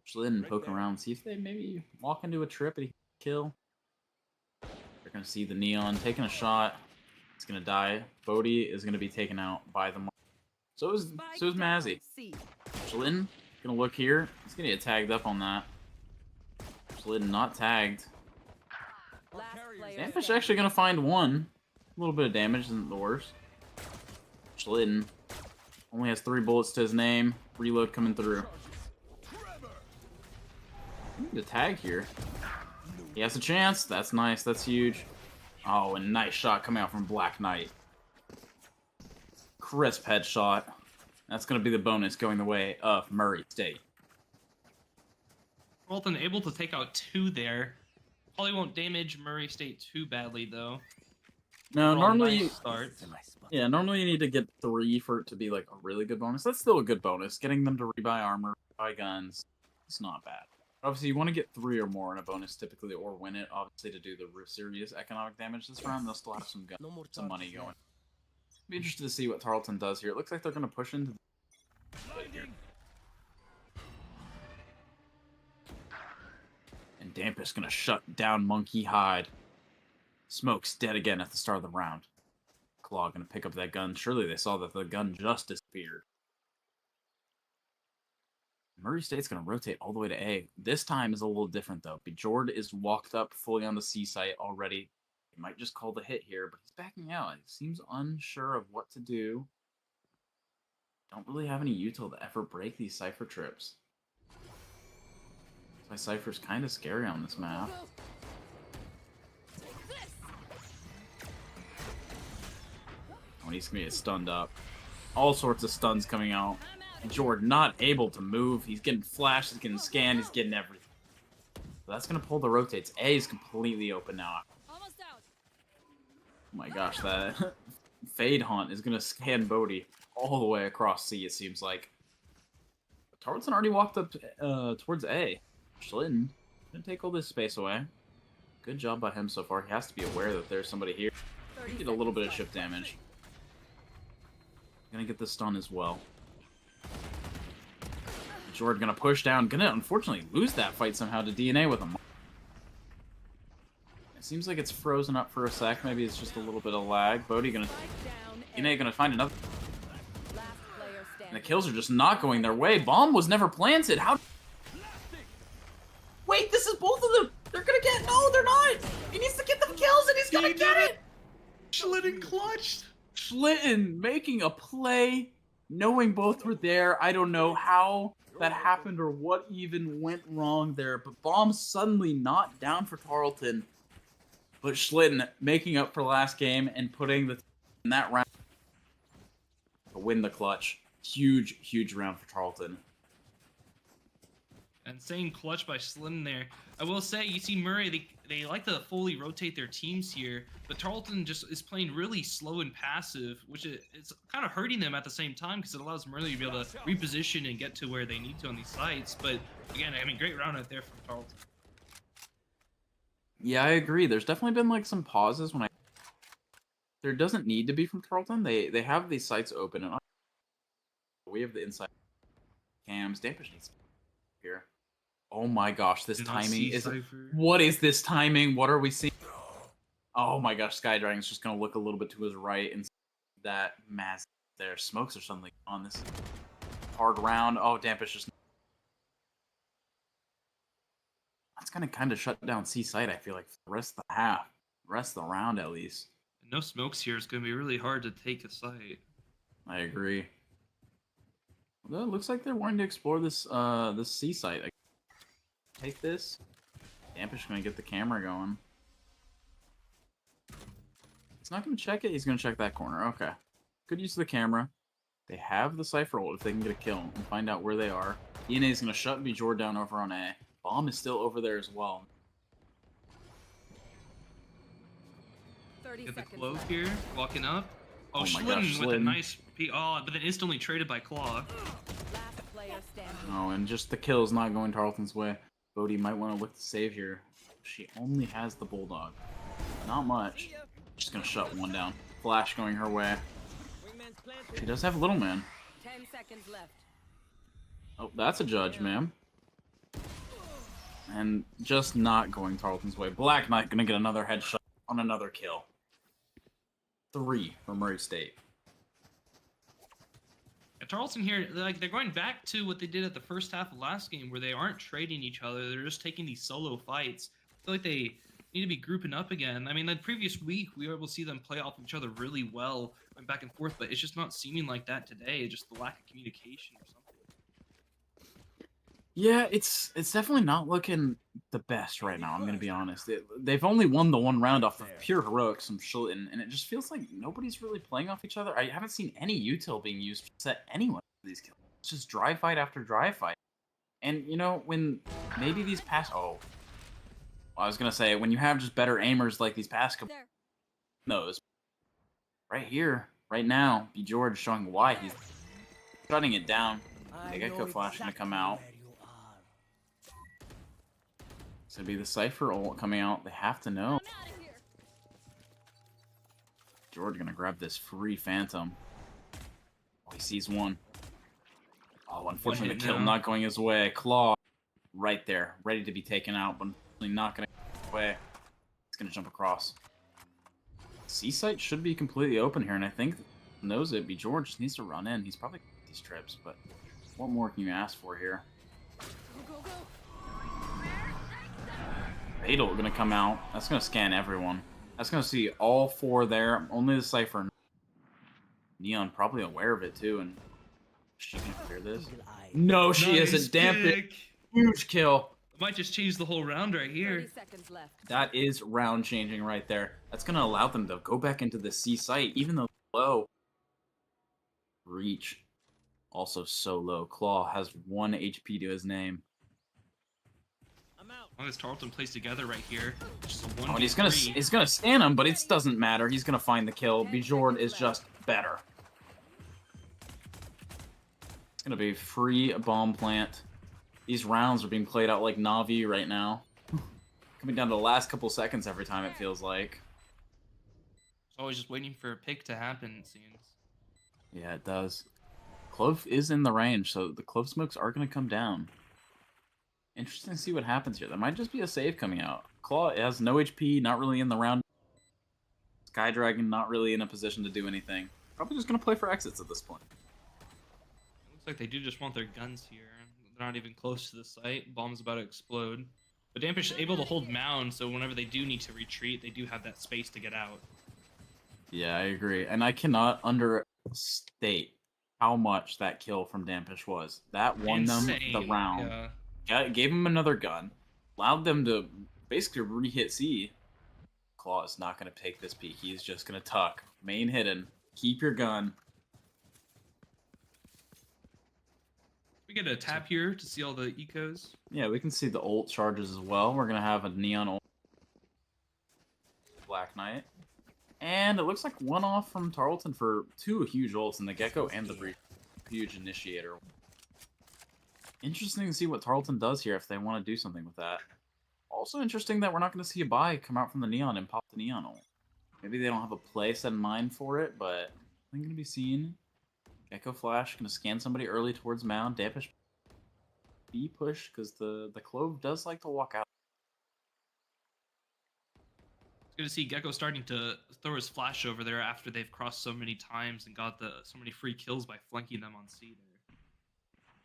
S1: Schlitten poking around. See if they maybe walk into a trip and he can kill. They're going to see the Neon taking a shot. It's going to die. Bodhi is going to be taken out by the... So is Mazzy. Schlitten gonna look here. He's gonna get tagged up on that. Schlitten not tagged.
S3: Last player
S1: Stampish actually gonna find one. A little bit of damage isn't the worst. Schlitten only has 3 bullets to his name. Reload coming through. The tag here. He has a chance. That's nice. That's huge. Oh, a nice shot coming out from Black Knight. Crisp headshot. That's going to be the bonus going the way of Murray State.
S2: Tarleton able to take out 2 there. Probably won't damage Murray State too badly, though.
S1: No,
S2: Overall,
S1: normally,
S2: nice start.
S1: yeah, normally you need to get 3 for it to be like a really good bonus. That's still a good bonus. Getting them to rebuy armor, buy guns, it's not bad. Obviously, you want to get 3 or more in a bonus typically, or win it, obviously, to do the serious economic damage this round. They'll still have some some money going. Be interested to see what Tarleton does here. It looks like they're going to push into the... And Dampus going to shut down Monkey Hide. Smoke's dead again at the start of the round. Claw going to pick up that gun. Surely they saw that the gun just disappeared. Murray State's going to rotate all the way to A. This time is a little different, though. Bjord is walked up fully on the C site already. He might just call the hit here, but he's backing out. He seems unsure of what to do. Don't really have any util to ever break these Cypher trips. That's why Cypher's kind of scary on this map. Oh, he's going to get stunned up. All sorts of stuns coming out. Jordan not able to move. He's getting flashed, he's getting scanned, he's getting everything. So that's going to pull the rotates. A is completely open now.
S3: Almost out.
S1: Oh my gosh, that Fade Hunt is going to scan Bodhi all the way across C, it seems like. But Tarleton already walked up towards A. Schlitten going to take all this space away. Good job by him so far. He has to be aware that there's somebody here. Get a little bit of ship damage. Gonna get the stun as well. Jordan gonna push down. Gonna unfortunately lose that fight somehow to DNA with him. It seems like it's frozen up for a sec. Maybe it's just a little bit of lag. Bodhi gonna... DNA gonna find another... And the kills are just not going their way. Bomb was never planted. How... Wait, this is both of them! They're gonna get... No, they're not! He needs to get the kills and he's gonna get it!
S2: Schlitten clutched!
S1: Schlitten making a play, knowing both were there. I don't know how that happened or what even went wrong there, but Bomb suddenly not down for Tarleton. But Schlitten making up for last game and putting the in that round to win the clutch. Huge, huge round for Tarleton.
S2: Insane clutch by Schlitten there. I will say, you see Murray, they like to fully rotate their teams here, but Tarleton just is playing really slow and passive, which it's kind of hurting them at the same time because it allows Murray to be able to reposition and get to where they need to on these sites. But again, I mean, great round out there from Tarleton.
S1: Yeah, I agree. There's definitely been like some pauses when there doesn't need to be from Tarleton. They have these sites open and we have the inside cams. Dampus needs here. Oh my gosh, this timing is... What is this timing? What are we seeing? Oh my gosh, Skydragon's just going to look a little bit to his right and that mass there. Smokes are suddenly on this hard round. Oh, Dampus just... That's going to kind of shut down C site, I feel like, for the rest of the half. Rest of the round, at least.
S2: No smokes here. It's going to be really hard to take a site.
S1: I agree. Well, it looks like they're wanting to explore this this C site. Take this. Dampus gonna get the camera going. He's not gonna check it. He's gonna check that corner. Okay. Good use of the camera. They have the Cypher ult if they can get a kill and find out where they are. DNA is gonna shut Bjord down over on A. Bomb is still over there as well.
S3: 30
S2: Get the
S3: seconds
S2: clove
S3: left.
S2: here, walking up. Oh,
S1: Oh my
S2: Schlitten
S1: gosh,
S2: with a
S1: Schlitten.
S2: nice but then instantly traded by Claw.
S3: Last player standing.
S1: Oh, and just the kill is not going Tarleton's way. Bodhi might want to look to save here. She only has the Bulldog. Not much. She's gonna shut one down. Flash going her way. She does have Little Man.
S3: 10 seconds left.
S1: Oh, that's a judge, ma'am. And just not going Tarleton's way. Black Knight gonna get another headshot on another kill. 3 for Murray State.
S2: And Tarleton here, they're going back to what they did at the first half of last game, where they aren't trading each other. They're just taking these solo fights. I feel like need to be grouping up again. I mean, the previous week we were able to see them play off each other really well, went back and forth, but it's just not seeming like that today. Just the lack of communication or something.
S1: Yeah, it's definitely not looking the best right now. I'm gonna be honest. They've only won the one round off of pure heroics from Schulten, and it just feels like nobody's really playing off each other. I haven't seen any util being used to set anyone for these kills. It's just dry fight after dry fight. And you know, when maybe these past I was gonna say when you have just better aimers like these past couple
S3: There.
S1: those right here, right now, B George showing why he's shutting it down. The Gecko Flash gonna come out. It's gonna be the Cypher ult coming out. They have to know.
S3: I'm out of here.
S1: George gonna grab this free Phantom. Oh, he sees one. Oh, unfortunately, the kill not going his way. Claw right there, ready to be taken out, but unfortunately not gonna get his way. It's gonna jump across. C-site should be completely open here, and I think knows it. B George just needs to run in. He's probably got these trips, but what more can you ask for here?
S3: Go, go, go.
S1: Fatal gonna come out. That's gonna scan everyone. That's gonna see all four there. Only the Cypher. Neon probably aware of it too, and she can clear this. No, she isn't. Damn it! Huge kill.
S2: Might just change the whole round right here.
S3: 30 seconds left.
S1: That is round changing right there. That's gonna allow them to go back into the C site, even though low. Reach also so low. Claw has 1 HP to his name.
S2: As long as Tarleton plays together right here, just a 1v3.
S1: Oh, and he's gonna scan him, but it doesn't matter. He's gonna find the kill. Bjord is just better. It's gonna be free bomb plant. These rounds are being played out like Navi right now. Coming down to the last couple seconds every time it feels like.
S2: It's always just waiting for a pick to happen, it seems.
S1: Yeah, it does. Clove is in the range, so the Clove smokes are gonna come down. Interesting to see what happens here. There might just be a save coming out. Claw has no HP, not really in the round. Sky Dragon not really in a position to do anything. Probably just going to play for exits at this point.
S2: It looks like they do just want their guns here. They're not even close to the site. Bomb's about to explode. But Dampish is able to hold mound, so whenever they do need to retreat, they do have that space to get out.
S1: Yeah, I agree. And I cannot understate how much that kill from Dampish was. That won them the round.
S2: Yeah.
S1: Gave him another gun, allowed them to basically re-hit C. Claw is not going to take this peek. He's just going to tuck. Main hidden. Keep your gun.
S2: We get a tap here to see all the ecos.
S1: Yeah, we can see the ult charges as well. We're going to have a Neon ult. Black Knight. And it looks like one off from Tarleton for 2 huge ults in the Gecko and the Breach. Huge initiator. Interesting to see what Tarleton does here if they want to do something with that. Also interesting that we're not going to see a buy come out from the Neon and pop the Neon ult. Maybe they don't have a play set in mind for it, but I think going to be seen. Gecko Flash going to scan somebody early towards mound. Dampish B push because the Clove does like to walk out.
S2: It's good to see Gecko starting to throw his flash over there after they've crossed so many times and got so many free kills by flanking them on C there.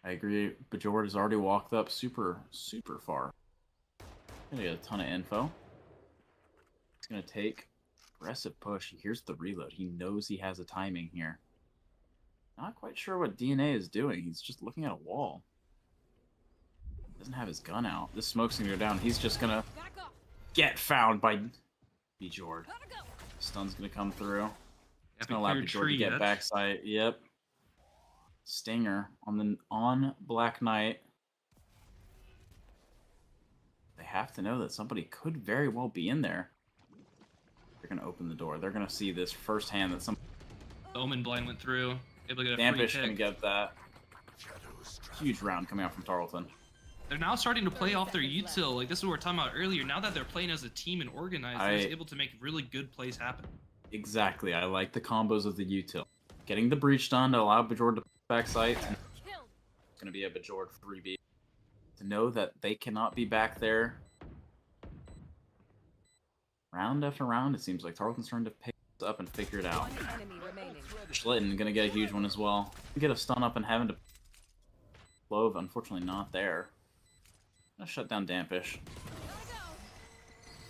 S1: I agree. Bjord has already walked up super far. Gonna get a ton of info. He's gonna take aggressive push. He hears the reload. He knows he has a timing here. Not quite sure what DNA is doing. He's just looking at a wall. Doesn't have his gun out. This smoke's gonna go down. He's just gonna
S3: Back off.
S1: get found by Bjord.
S3: Gotta go.
S1: Stun's gonna come through. It's
S2: Haven't
S1: gonna allow
S2: cleared
S1: Bjord to
S2: tree
S1: get
S2: yet.
S1: backside. Yep. Stinger on Black Knight. They have to know that somebody could very well be in there. They're gonna open the door. They're gonna see this firsthand that some
S2: The Omen blind went through. Able to get a
S1: Dampish
S2: free
S1: gonna
S2: pick.
S1: get that. Huge round coming out from Tarleton.
S2: They're now starting to play off their util. Like this is what we were talking about earlier. Now that they're playing as a team and organized, they're able to make really good plays happen.
S1: Exactly. I like the combos of the util. Getting the breach done to allow Bjord to back sight.
S3: Killed.
S1: It's gonna be a Bjord 3B. To know that they cannot be back there. Round after round, it seems like Tarleton's starting to pick this up and figure it out.
S3: One enemy remaining.
S1: Schlitten gonna get a huge one as well. Get a stun up and having to Clove, unfortunately not there. Gonna shut down Dampish.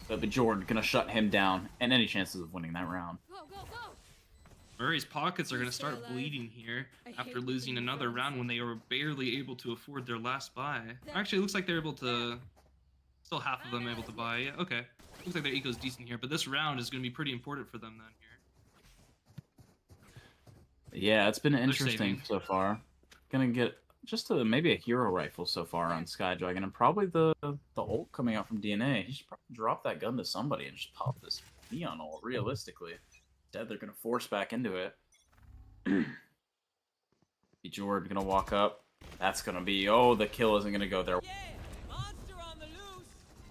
S1: But Bjorn gonna shut him down, and any chances of winning that round.
S3: Go, go, go!
S2: Murray's pockets are going to start bleeding here after losing another round when they were barely able to afford their last buy. Actually, it looks like they're able to... Still half of them able to buy. Yeah, okay. Looks like their eco's decent here, but this round is going to be pretty important for them then here.
S1: Yeah, it's been
S2: They're
S1: interesting
S2: saving.
S1: so far. Gonna get just maybe a hero rifle so far on Skydragon, and probably the ult coming out from DNA. He should probably drop that gun to somebody and just pop this neon ult, realistically. Instead, they're gonna force back into it. Bjorn gonna walk up. That's gonna be... Oh, the kill isn't gonna go there.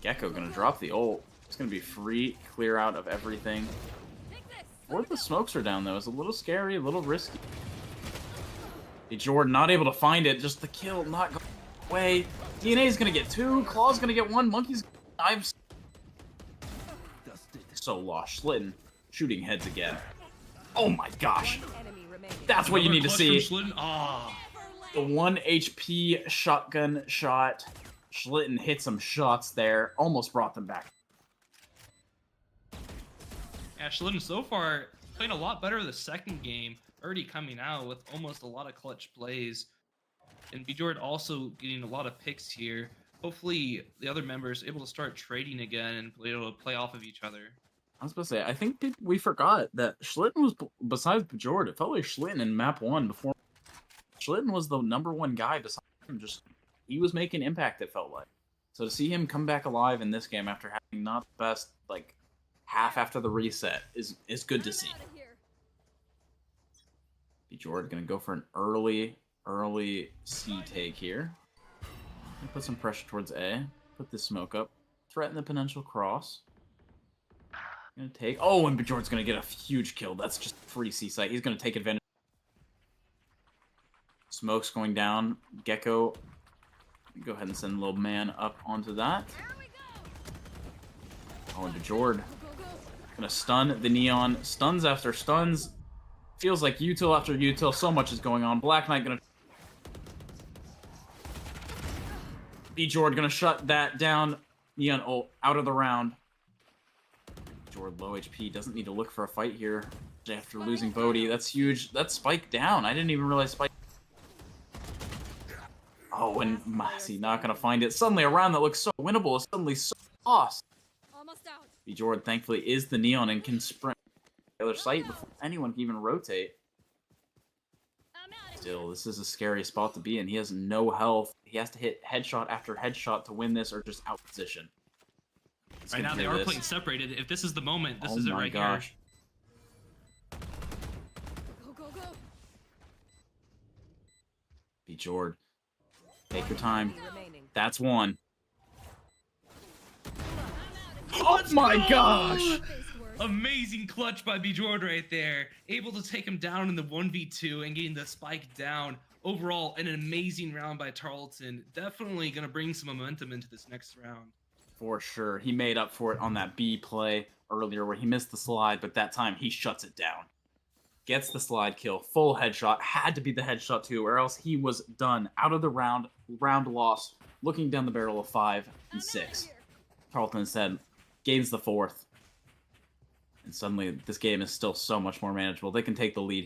S1: Gecko gonna drop the ult. It's gonna be free, clear out of everything. Where the smokes are down, though, is a little scary, a little risky. Bjorn not able to find it. Just the kill not going away. DNA's gonna get 2. Claw's gonna get 1. Monkey's knives. So lost. Schlitten shooting heads again. Oh my gosh.
S3: One enemy remaining.
S1: That's what you need to see.
S2: Ah,
S1: The 1 HP shotgun shot. Schlitten hit some shots there. Almost brought them back.
S2: yeah, Schlitten so far playing a lot better the second game. Already coming out with almost a lot of clutch plays. And Bjorn also getting a lot of picks here. Hopefully the other members able to start trading again and be able to play off of each other.
S1: I was supposed to say, I think we forgot that Schlitten was, besides Bjorn, it felt like Schlitten in map 1 before. Schlitten was the #1 guy besides him. Just, he was making impact, it felt like. So to see him come back alive in this game after having not the best, like, half after the reset is good to see. Bjorn gonna go for an early C take here. Put some pressure towards A. Put this smoke up. Threaten the potential cross. Gonna take... Oh, and Bjorn's gonna get a huge kill. That's just free C site. He's gonna take advantage. Smoke's going down. Gecko. Go ahead and send a little man up onto that. Oh, and Bjorn. Gonna stun the neon. Stuns after stuns. Feels like util after util. So much is going on. Black Knight gonna... Bjorn gonna shut that down. Neon ult out of the round. Bjorn low HP. Doesn't need to look for a fight here. After losing Bodhi. That's huge. That's Spike down. I didn't even realize Spike... Oh, and Masi not gonna find it. Suddenly a round that looks so winnable is suddenly so lost.
S3: Almost out.
S1: Bjorn thankfully is the neon and can sprint the other site before anyone can even rotate.
S3: I'm out of
S1: Still, this is a scary spot to be in. He has no health. He has to hit headshot after headshot to win this or just out position. Let's
S2: Right now they
S1: hear
S2: are
S1: this.
S2: playing separated. If this is the moment, this
S1: Oh
S2: is it
S1: my
S2: right
S1: gosh.
S2: here.
S3: Go, go, go.
S1: Bjorn, take your time.
S3: Enemy remaining.
S1: That's one. Oh my gosh!
S2: Amazing clutch by Bjorn right there. Able to take him down in the 1v2 and getting the spike down. Overall, an amazing round by Tarleton. Definitely going to bring some momentum into this next round.
S1: For sure. He made up for it on that B play earlier where he missed the slide, but that time he shuts it down. Gets the slide kill. Full headshot. Had to be the headshot too, or else he was done. Out of the round. Round loss. Looking down the barrel of 5 and 6. Tarleton instead gains the 4th. And suddenly this game is still so much more manageable. They can take the lead.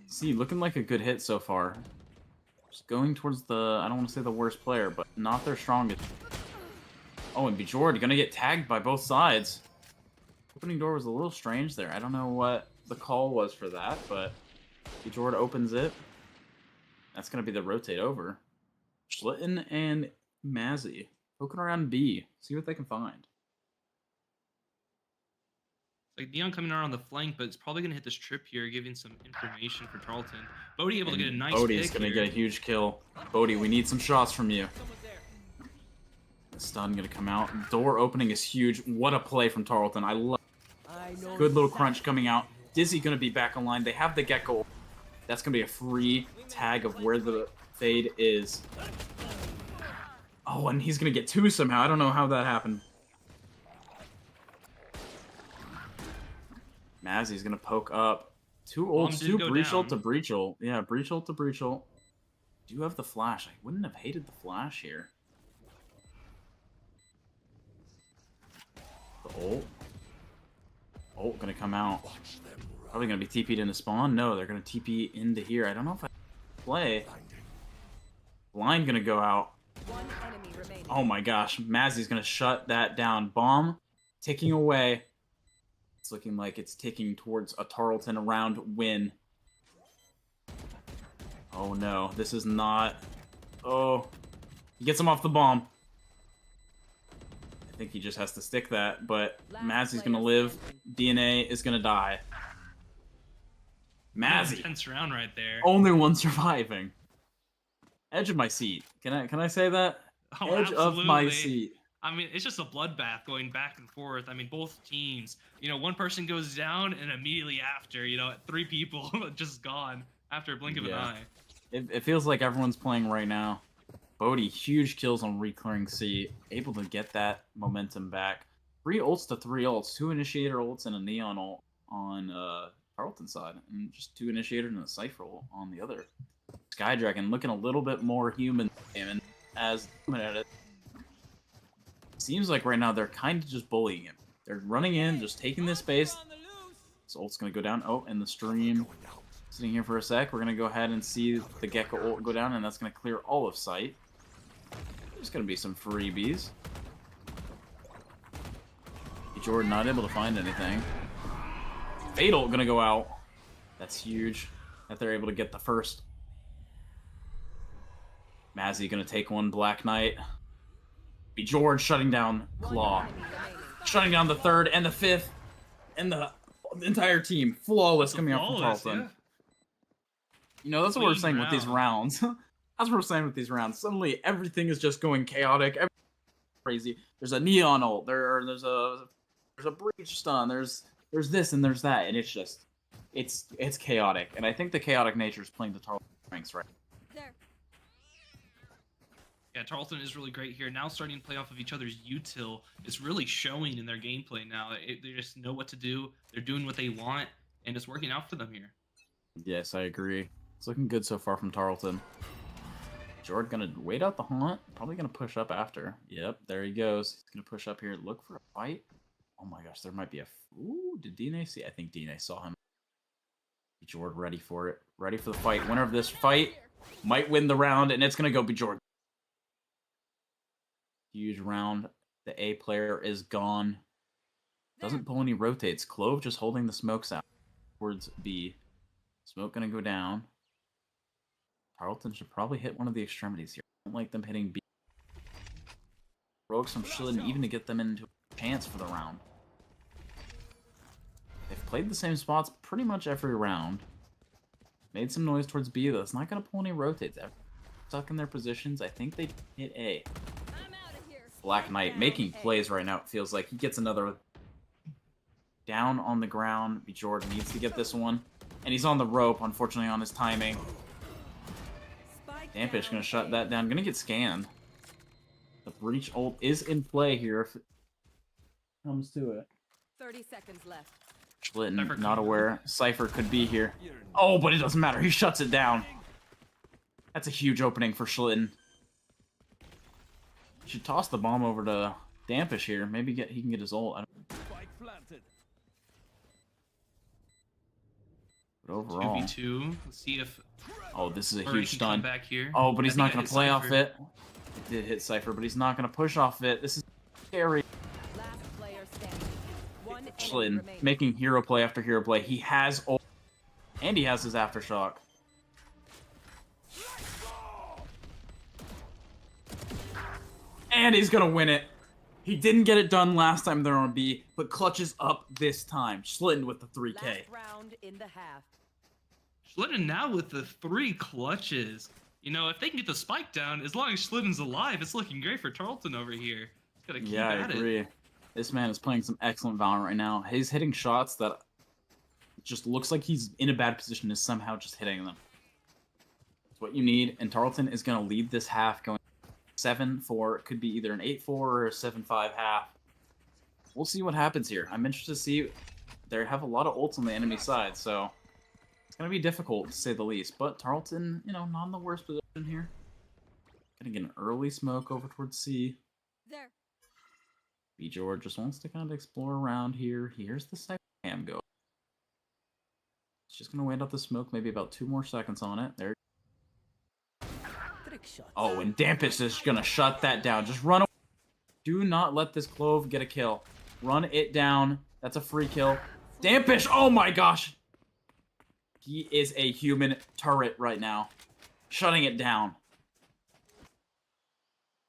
S1: See, looking like a good hit so far. Just going towards the, I don't want to say the worst player, but not their strongest. Oh, and Bjorn gonna get tagged by both sides. Opening door was a little strange there. I don't know what the call was for that, but Bjorn opens it. That's gonna be the rotate over. Schlitten and Mazzy poking around B. See what they can find.
S2: Like Neon coming around the flank, but it's probably going to hit this trip here, giving some information for Tarleton. Bodhi able to get a nice
S1: Bodhi's
S2: pick
S1: gonna
S2: here.
S1: get a huge kill. Bodhi, we need some shots from you. The stun gonna come out. Door opening is huge. What a play from Tarleton. I love it. Good little crunch coming out. Dizzy gonna be back online. They have the Gecko. That's gonna be a free tag of where the fade is. Oh, and he's gonna get 2 somehow. I don't know how that happened. Mazzy's gonna poke up. 2 ults, 2 breach ult to breach ult. Yeah, breach ult to breach ult. Do you have the flash? I wouldn't have hated the flash here. The ult. Ult gonna come out. Probably gonna be TP'd into spawn. No, they're gonna TP into here. I don't know if I play. Blind gonna go out.
S3: One enemy remaining.
S1: Oh my gosh, Mazzy's gonna shut that down. Bomb ticking away. It's looking like it's ticking towards a Tarleton round win. Oh no, this is not... Oh, he gets him off the bomb. I think he just has to stick that, but Mazzy's gonna live. DNA is gonna die. Mazzy,
S2: Intense round right there.
S1: only one surviving. Edge of my seat. Can I say that?
S2: Oh,
S1: Edge of my
S2: absolutely.
S1: seat.
S2: I mean, it's just a bloodbath going back and forth. I mean, both teams, you know, one person goes down and immediately after, you know, 3 people just gone after a blink of an
S1: Yeah.
S2: eye.
S1: It feels like everyone's playing right now. Bodhi, huge kills on reclearing C, able to get that momentum back. 3 ults to 3 ults, 2 initiator ults and a neon ult on Tarleton's side, and just 2 initiator and a Cypher ult on the other. Sky Dragon looking a little bit more human as at it. Seems like right now they're kind of just bullying him. They're running in, just taking this space. This ult's gonna go down. Oh, and the stream sitting here for a sec. We're gonna go ahead and see the Gecko ult go down, and that's gonna clear all of sight. There's gonna be some freebies. Jordan not able to find anything. Fatal gonna go out. That's huge that they're able to get the first. Mazzy gonna take one. Black Knight. Be George shutting down Claw. Shutting down the 3rd and the 5th. And the entire team. Flawless coming out from Tarleton.
S2: Yeah.
S1: You know, that's what we're
S2: Clean
S1: saying with these rounds. That's what we're saying with these rounds. Suddenly, everything is just going chaotic. Crazy. There's a neon ult. There's a breach stun. There's this and there's that, and it's just, it's chaotic. And I think the chaotic nature is playing the Tarleton strengths right.
S3: There.
S2: Yeah, Tarleton is really great here. Now starting to play off of each other's util is really showing in their gameplay now. They just know what to do. They're doing what they want, and it's working out for them here.
S1: Yes, I agree. It's looking good so far from Tarleton. Jord gonna wait out the haunt. Probably gonna push up after. Yep, there he goes. He's gonna push up here. Look for a fight. Oh my gosh, there might be a... Ooh, did DNA see? I think DNA saw him. Jord ready for it. Ready for the fight. Winner of this fight might win the round, and it's gonna go be Jord. Huge round. The A player is gone. Doesn't pull any rotates. Clove just holding the smokes out towards B. Smoke gonna go down. Tarleton should probably hit one of the extremities here. I don't like them hitting B. Rogue some shielding even to get them into a chance for the round. They've played the same spots pretty much every round. Made some noise towards B though. It's not gonna pull any rotates. Stuck in their positions. I think they hit A. Black Knight making plays right now. It feels like he gets another down on the ground. Jordan needs to get this one. And he's on the rope, unfortunately, on his timing. Dampish gonna shut that down. Gonna get scanned. The breach ult is in play here if it comes to it.
S3: 30 seconds left.
S1: Schlitten, not aware. Cypher could be here. Oh, but it doesn't matter. He shuts it down. That's a huge opening for Schlitten. Should toss the bomb over to Dampish here. Maybe he can get his ult. But overall,
S2: 2v2. Let's see if
S1: oh, this is a
S2: Murray
S1: huge
S2: can come
S1: stun.
S2: back here.
S1: Oh, but he's
S2: I
S1: not
S2: think
S1: going
S2: I
S1: to play
S2: hit
S1: off
S2: Cypher.
S1: it. It did hit Cypher, but he's not going to push off it. This is scary.
S3: Last player standing. One enemy
S1: Schlitten
S3: remaining.
S1: making hero play after hero play. He has ult, and he has his aftershock. And he's going to win it. He didn't get it done last time they're on B, but clutches up this time. Schlitten with the 3K.
S3: Last round in the half.
S2: Schlitten now with the 3 clutches. You know, if they can get the spike down, as long as Schlitten's alive, it's looking great for Tarleton over here. He's gotta keep
S1: Yeah, I
S2: at it.
S1: agree. This man is playing some excellent Valorant right now. He's hitting shots that just looks like he's in a bad position is somehow just hitting them. It's what you need, and Tarleton is going to lead this half going 7-4. It could be either an 8-4 or a 7-5 half. We'll see what happens here. I'm interested to see. They have a lot of ults on the enemy side, so it's going to be difficult to say the least. But Tarleton, you know, not in the worst position here. Going to get an early smoke over towards C.
S3: There.
S1: B George just wants to kind of explore around here. Here's the second cam go. It's just gonna wait out the smoke, maybe about 2 more seconds on it. There. Oh, and Dampish is gonna shut that down. Just run away. Do not let this Clove get a kill. Run it down. That's a free kill. Dampish! Oh my gosh! He is a human turret right now. Shutting it down.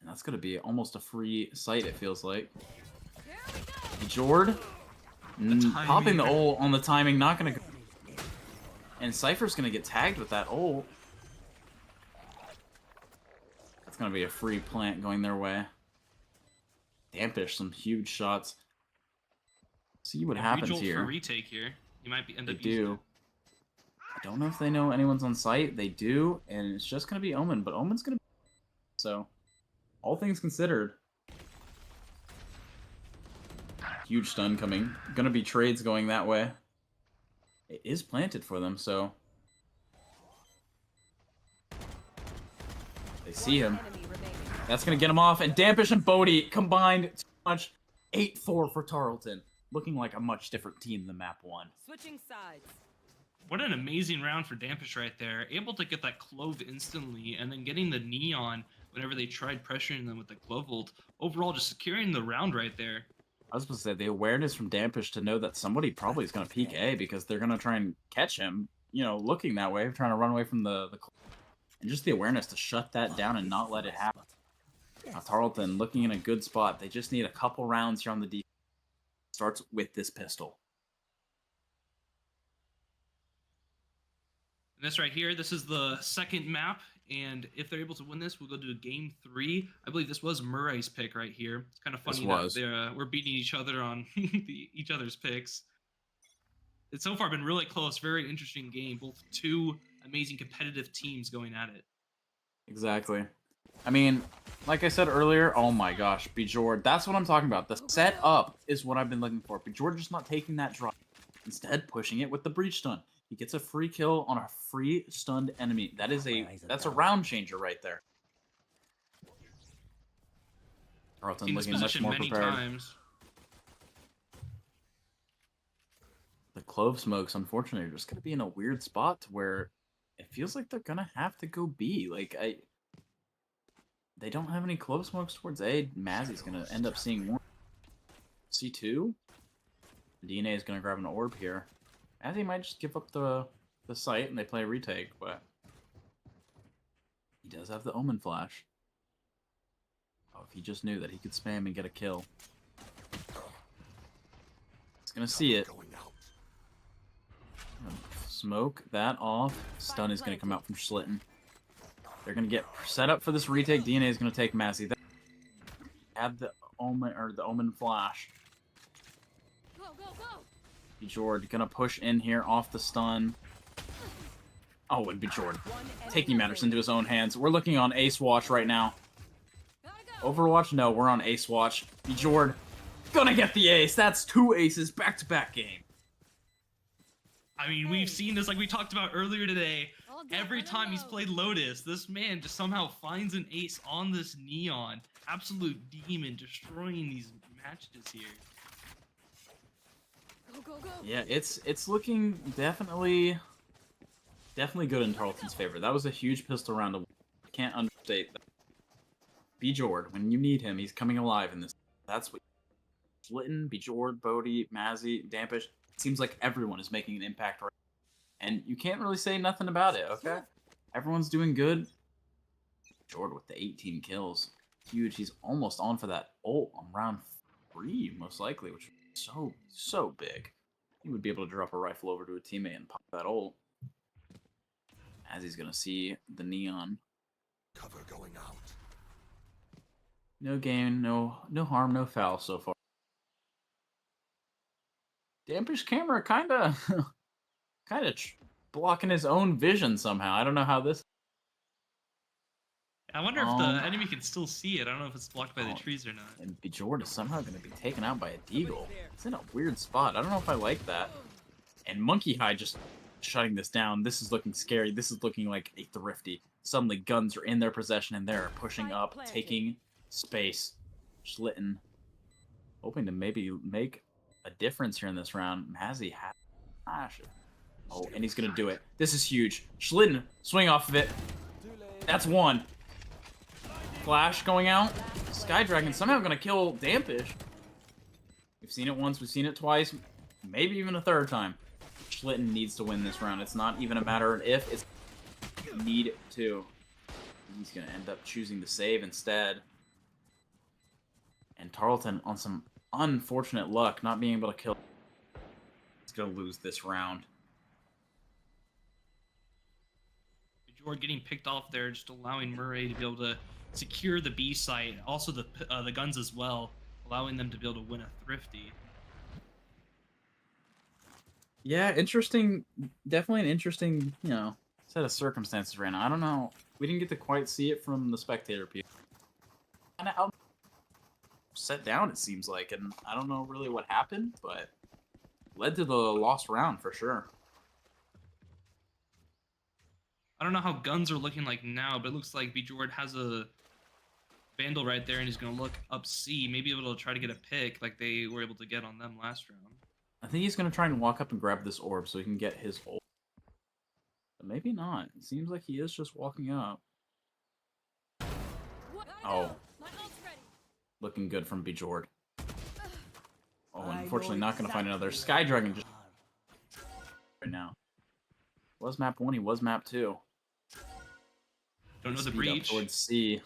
S1: And that's gonna be almost a free sight, it feels like. Jord popping the ult on the timing, not gonna go. And Cypher's gonna get tagged with that ult. That's gonna be a free plant going their way. Dampish, some huge shots. See what happens here.
S2: For retake here. You might end up
S1: They do. I don't know if they know anyone's on site. They do, and it's just gonna be Omen, but Omen's gonna be... So, all things considered. Huge stun coming. Gonna be trades going that way. It is planted for them, so... They see him. That's gonna get him off, and Dampish and Bodhi combined too much. 8-4 for Tarleton. Looking like a much different team than map 1.
S3: Switching sides.
S2: What an amazing round for Dampish right there. Able to get that Clove instantly, and then getting the Neon whenever they tried pressuring them with the Clove ult. Overall, just securing the round right there.
S1: I was supposed to say, the awareness from Dampish to know that somebody probably is going to peek A because they're going to try and catch him, you know, looking that way, trying to run away from the and just the awareness to shut that down and not let it happen. Now, Tarleton looking in a good spot. They just need a couple rounds here on the defense. Starts with this pistol.
S2: And this right here, this is the second map, and if they're able to win this, we'll go to game 3. I believe this was Murray's pick right here. It's kind of funny that we're beating each other on each other's picks. It's so far been really close, very interesting game. Both two amazing competitive teams going at it.
S1: Exactly. I mean, like I said earlier, oh my gosh, Bjord, that's what I'm talking about. The setup is what I've been looking for. Bjord just not taking that drop. Instead, pushing it with the breach stun. He gets a free kill on a free stunned enemy. That's a round changer right there. Tarleton looking much more prepared.
S2: Times.
S1: The Clove smokes, unfortunately, are just going to be in a weird spot to where it feels like they're going to have to go B. They don't have any Clove smokes towards A. Mazzy's going to end up seeing more. C2. DNA is going to grab an orb here. Mazzy might just give up the site and they play a retake, but he does have the Omen flash. Oh, if he just knew that he could spam and get a kill. He's going to see it. Smoke that off. Stun is going to come out from Schlitten. They're going to get set up for this retake. DNA is going to take Mazzy. They have the Omen flash.
S3: Go, go, go.
S1: Bjord gonna push in here off the stun. Oh, and Bjord taking matters into his own hands. We're looking on Ace Watch right now. Overwatch? No, we're on Ace Watch. Bjord gonna get the ace. That's 2 aces back-to-back game.
S2: I mean, we've seen this like we talked about earlier today. Every time he's played Lotus, this man just somehow finds an ace on this Neon. Absolute demon destroying these matches here.
S3: Go, go, go.
S1: Yeah, it's looking definitely good in Tarleton's favor. That was a huge pistol round. Can't understate that. Bjord, when you need him, he's coming alive in this. That's what Schlitten, Bjord, Bodhi, Mazzy, Dampish. It seems like everyone is making an impact right now. And you can't really say nothing about it, okay? Everyone's doing good. Bjord with the 18 kills. Huge. He's almost on for that ult on round 3, most likely, which is so big. He would be able to drop a rifle over to a teammate and pop that ult. As he's gonna see the Neon.
S4: Cover going out.
S1: No gain, no harm, no foul so far. Dampish camera kinda blocking his own vision somehow. I don't know how this.
S2: I wonder if the enemy can still see it. I don't know if it's blocked by the trees or not.
S1: And Bjord is somehow going to be taken out by a Deagle. It's in a weird spot. I don't know if I like that. And Monkey High just shutting this down. This is looking scary. This is looking like a thrifty. Suddenly guns are in their possession and they're pushing up, taking space. Schlitten hoping to maybe make a difference here in this round. Mazzy has flash. Oh, and he's gonna do it. This is huge. Schlitten, swing off of it. That's one. Flash going out. Sky Dragon somehow gonna kill Dampish. We've seen it once, we've seen it twice, maybe even a third time. Schlitten needs to win this round. It's not even a matter of if, it's need to. He's gonna end up choosing to save instead. And Tarleton, on some unfortunate luck, not being able to kill, he's gonna lose this round.
S2: Bjord getting picked off there, just allowing Murray to be able to secure the B site, also the guns as well, allowing them to be able to win a thrifty.
S1: Yeah, interesting. Definitely an interesting, set of circumstances right now. I don't know. We didn't get to quite see it from the spectator people. Kind of set down, it seems like, and I don't know really what happened, but led to the lost round for sure.
S2: I don't know how guns are looking like now, but it looks like Bjord has a Vandal right there, and he's going to look up C, maybe able to try to get a pick like they were able to get on them last round.
S1: I think he's going to try and walk up and grab this orb so he can get his ult. But maybe not. It seems like he is just walking up. Oh. Looking good from Bjord. Oh, unfortunately not going to find another. Sky Dragon just right now. Was map 1, he was map 2.
S2: Don't know the
S1: Speed up
S2: breach.
S1: towards C.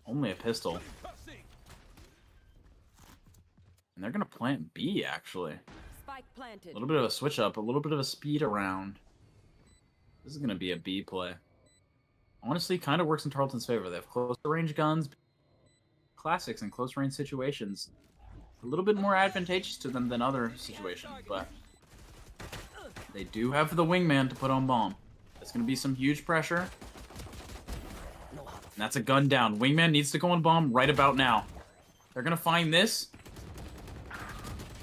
S1: Only a pistol. And they're going to plant B, actually.
S3: Spike planted.
S1: A little bit of a switch up, a little bit of a speed around. This is going to be a B play. Honestly, kind of works in Tarleton's favor. They have close range guns. Classics in close range situations. A little bit more advantageous to them than other situations, but they do have the wingman to put on bomb. That's going to be some huge pressure. And that's a gun down. Wingman needs to go on bomb right about now. They're going to find this.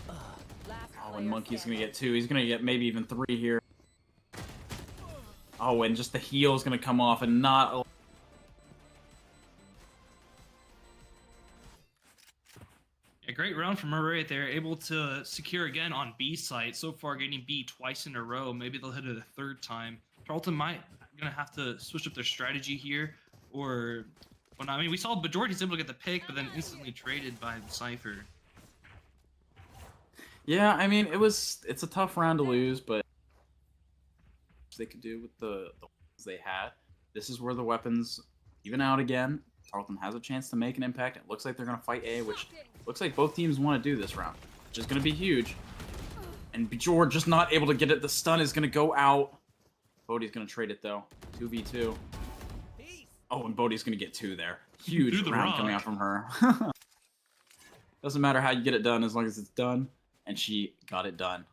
S1: Oh, and Monkey's going to get 2. He's going to get maybe even 3 here. Oh, and just the heel is going to come off and not...
S2: A great round from Murray right there, able to secure again on B site. So far, getting B twice in a row. Maybe they'll hit it a third time. Tarleton might gonna have to switch up their strategy here, or well, I mean, we saw Bjord able to get the pick, but then instantly traded by the Cypher.
S1: Yeah, I mean, it's a tough round to lose, but they could do with the weapons they had. This is where the weapons even out again. Tarleton has a chance to make an impact. It looks like they're going to fight A, which looks like both teams want to do this round, which is going to be huge. And Bjord just not able to get it. The stun is going to go out. Bodhi's going to trade it, though. 2v2. Oh, and Bodhi's going to get 2 there. Huge round coming out from her. Doesn't matter how you get it done as long as it's done. And she got it done.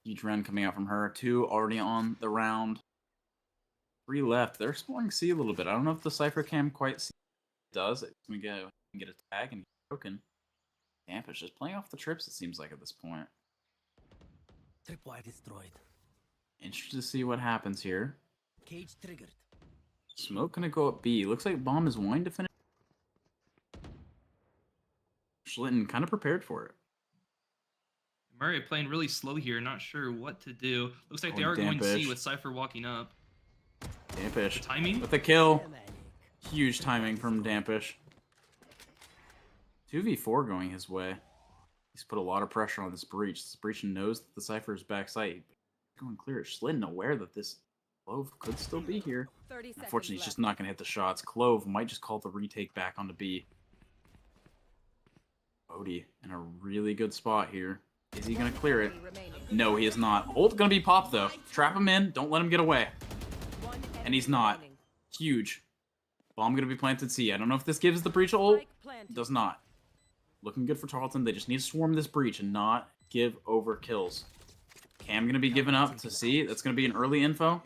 S1: Huge round coming out from her. 2 already on the round. 3 left. They're exploring C a little bit. I don't know if the Cypher cam quite see does. It's going to get a tag and get broken. Dampa's just playing off the trips, it seems like, at this point.
S4: Tripwire destroyed.
S1: Interested to see what happens here.
S4: Cage triggered.
S1: Smoke gonna go up B. Looks like Bomb is wanting to finish. Schlitten kind of prepared for it.
S2: Murray playing really slow here, not sure what to do. Looks like they are going C with Cypher walking up.
S1: Dampish.
S2: The timing?
S1: With the kill. Huge timing from Dampish. 2v4 going his way. He's put a lot of pressure on this Breach. This Breach knows that the Cypher is backside. Going clear. Schlitten aware that this Clove could still be here. Unfortunately, he's just not going to hit the shots. Clove might just call the retake back onto B. Bodhi in a really good spot here. Is he going to clear it? No, he is not. Ult going to be popped, though. Trap him in. Don't let him get away. And he's not. Huge. Bomb going to be planted C. I don't know if this gives the Breach a ult. It does not. Looking good for Tarleton. They just need to swarm this Breach and not give over kills. Cam going to be given up to C. That's going to be an early info.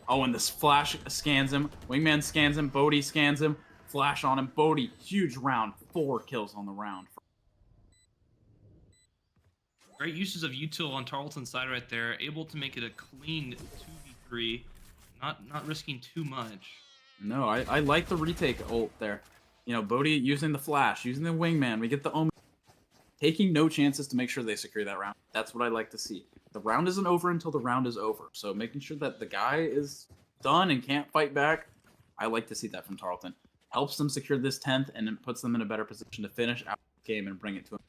S1: Oh, and this Flash scans him. Wingman scans him. Bodhi scans him. Flash on him. Bodhi, huge round. 4 kills on the round.
S2: Great uses of util on Tarleton's side right there. Able to make it a clean 2v3. Not risking too much.
S1: No, I like the retake ult there. You know, Bodhi using the flash, using the wingman. We get the omen. Taking no chances to make sure they secure that round. That's what I like to see. The round isn't over until the round is over. So making sure that the guy is done and can't fight back, I like to see that from Tarleton. Helps them secure this 10th and it puts them in a better position to finish out the game and bring it to him.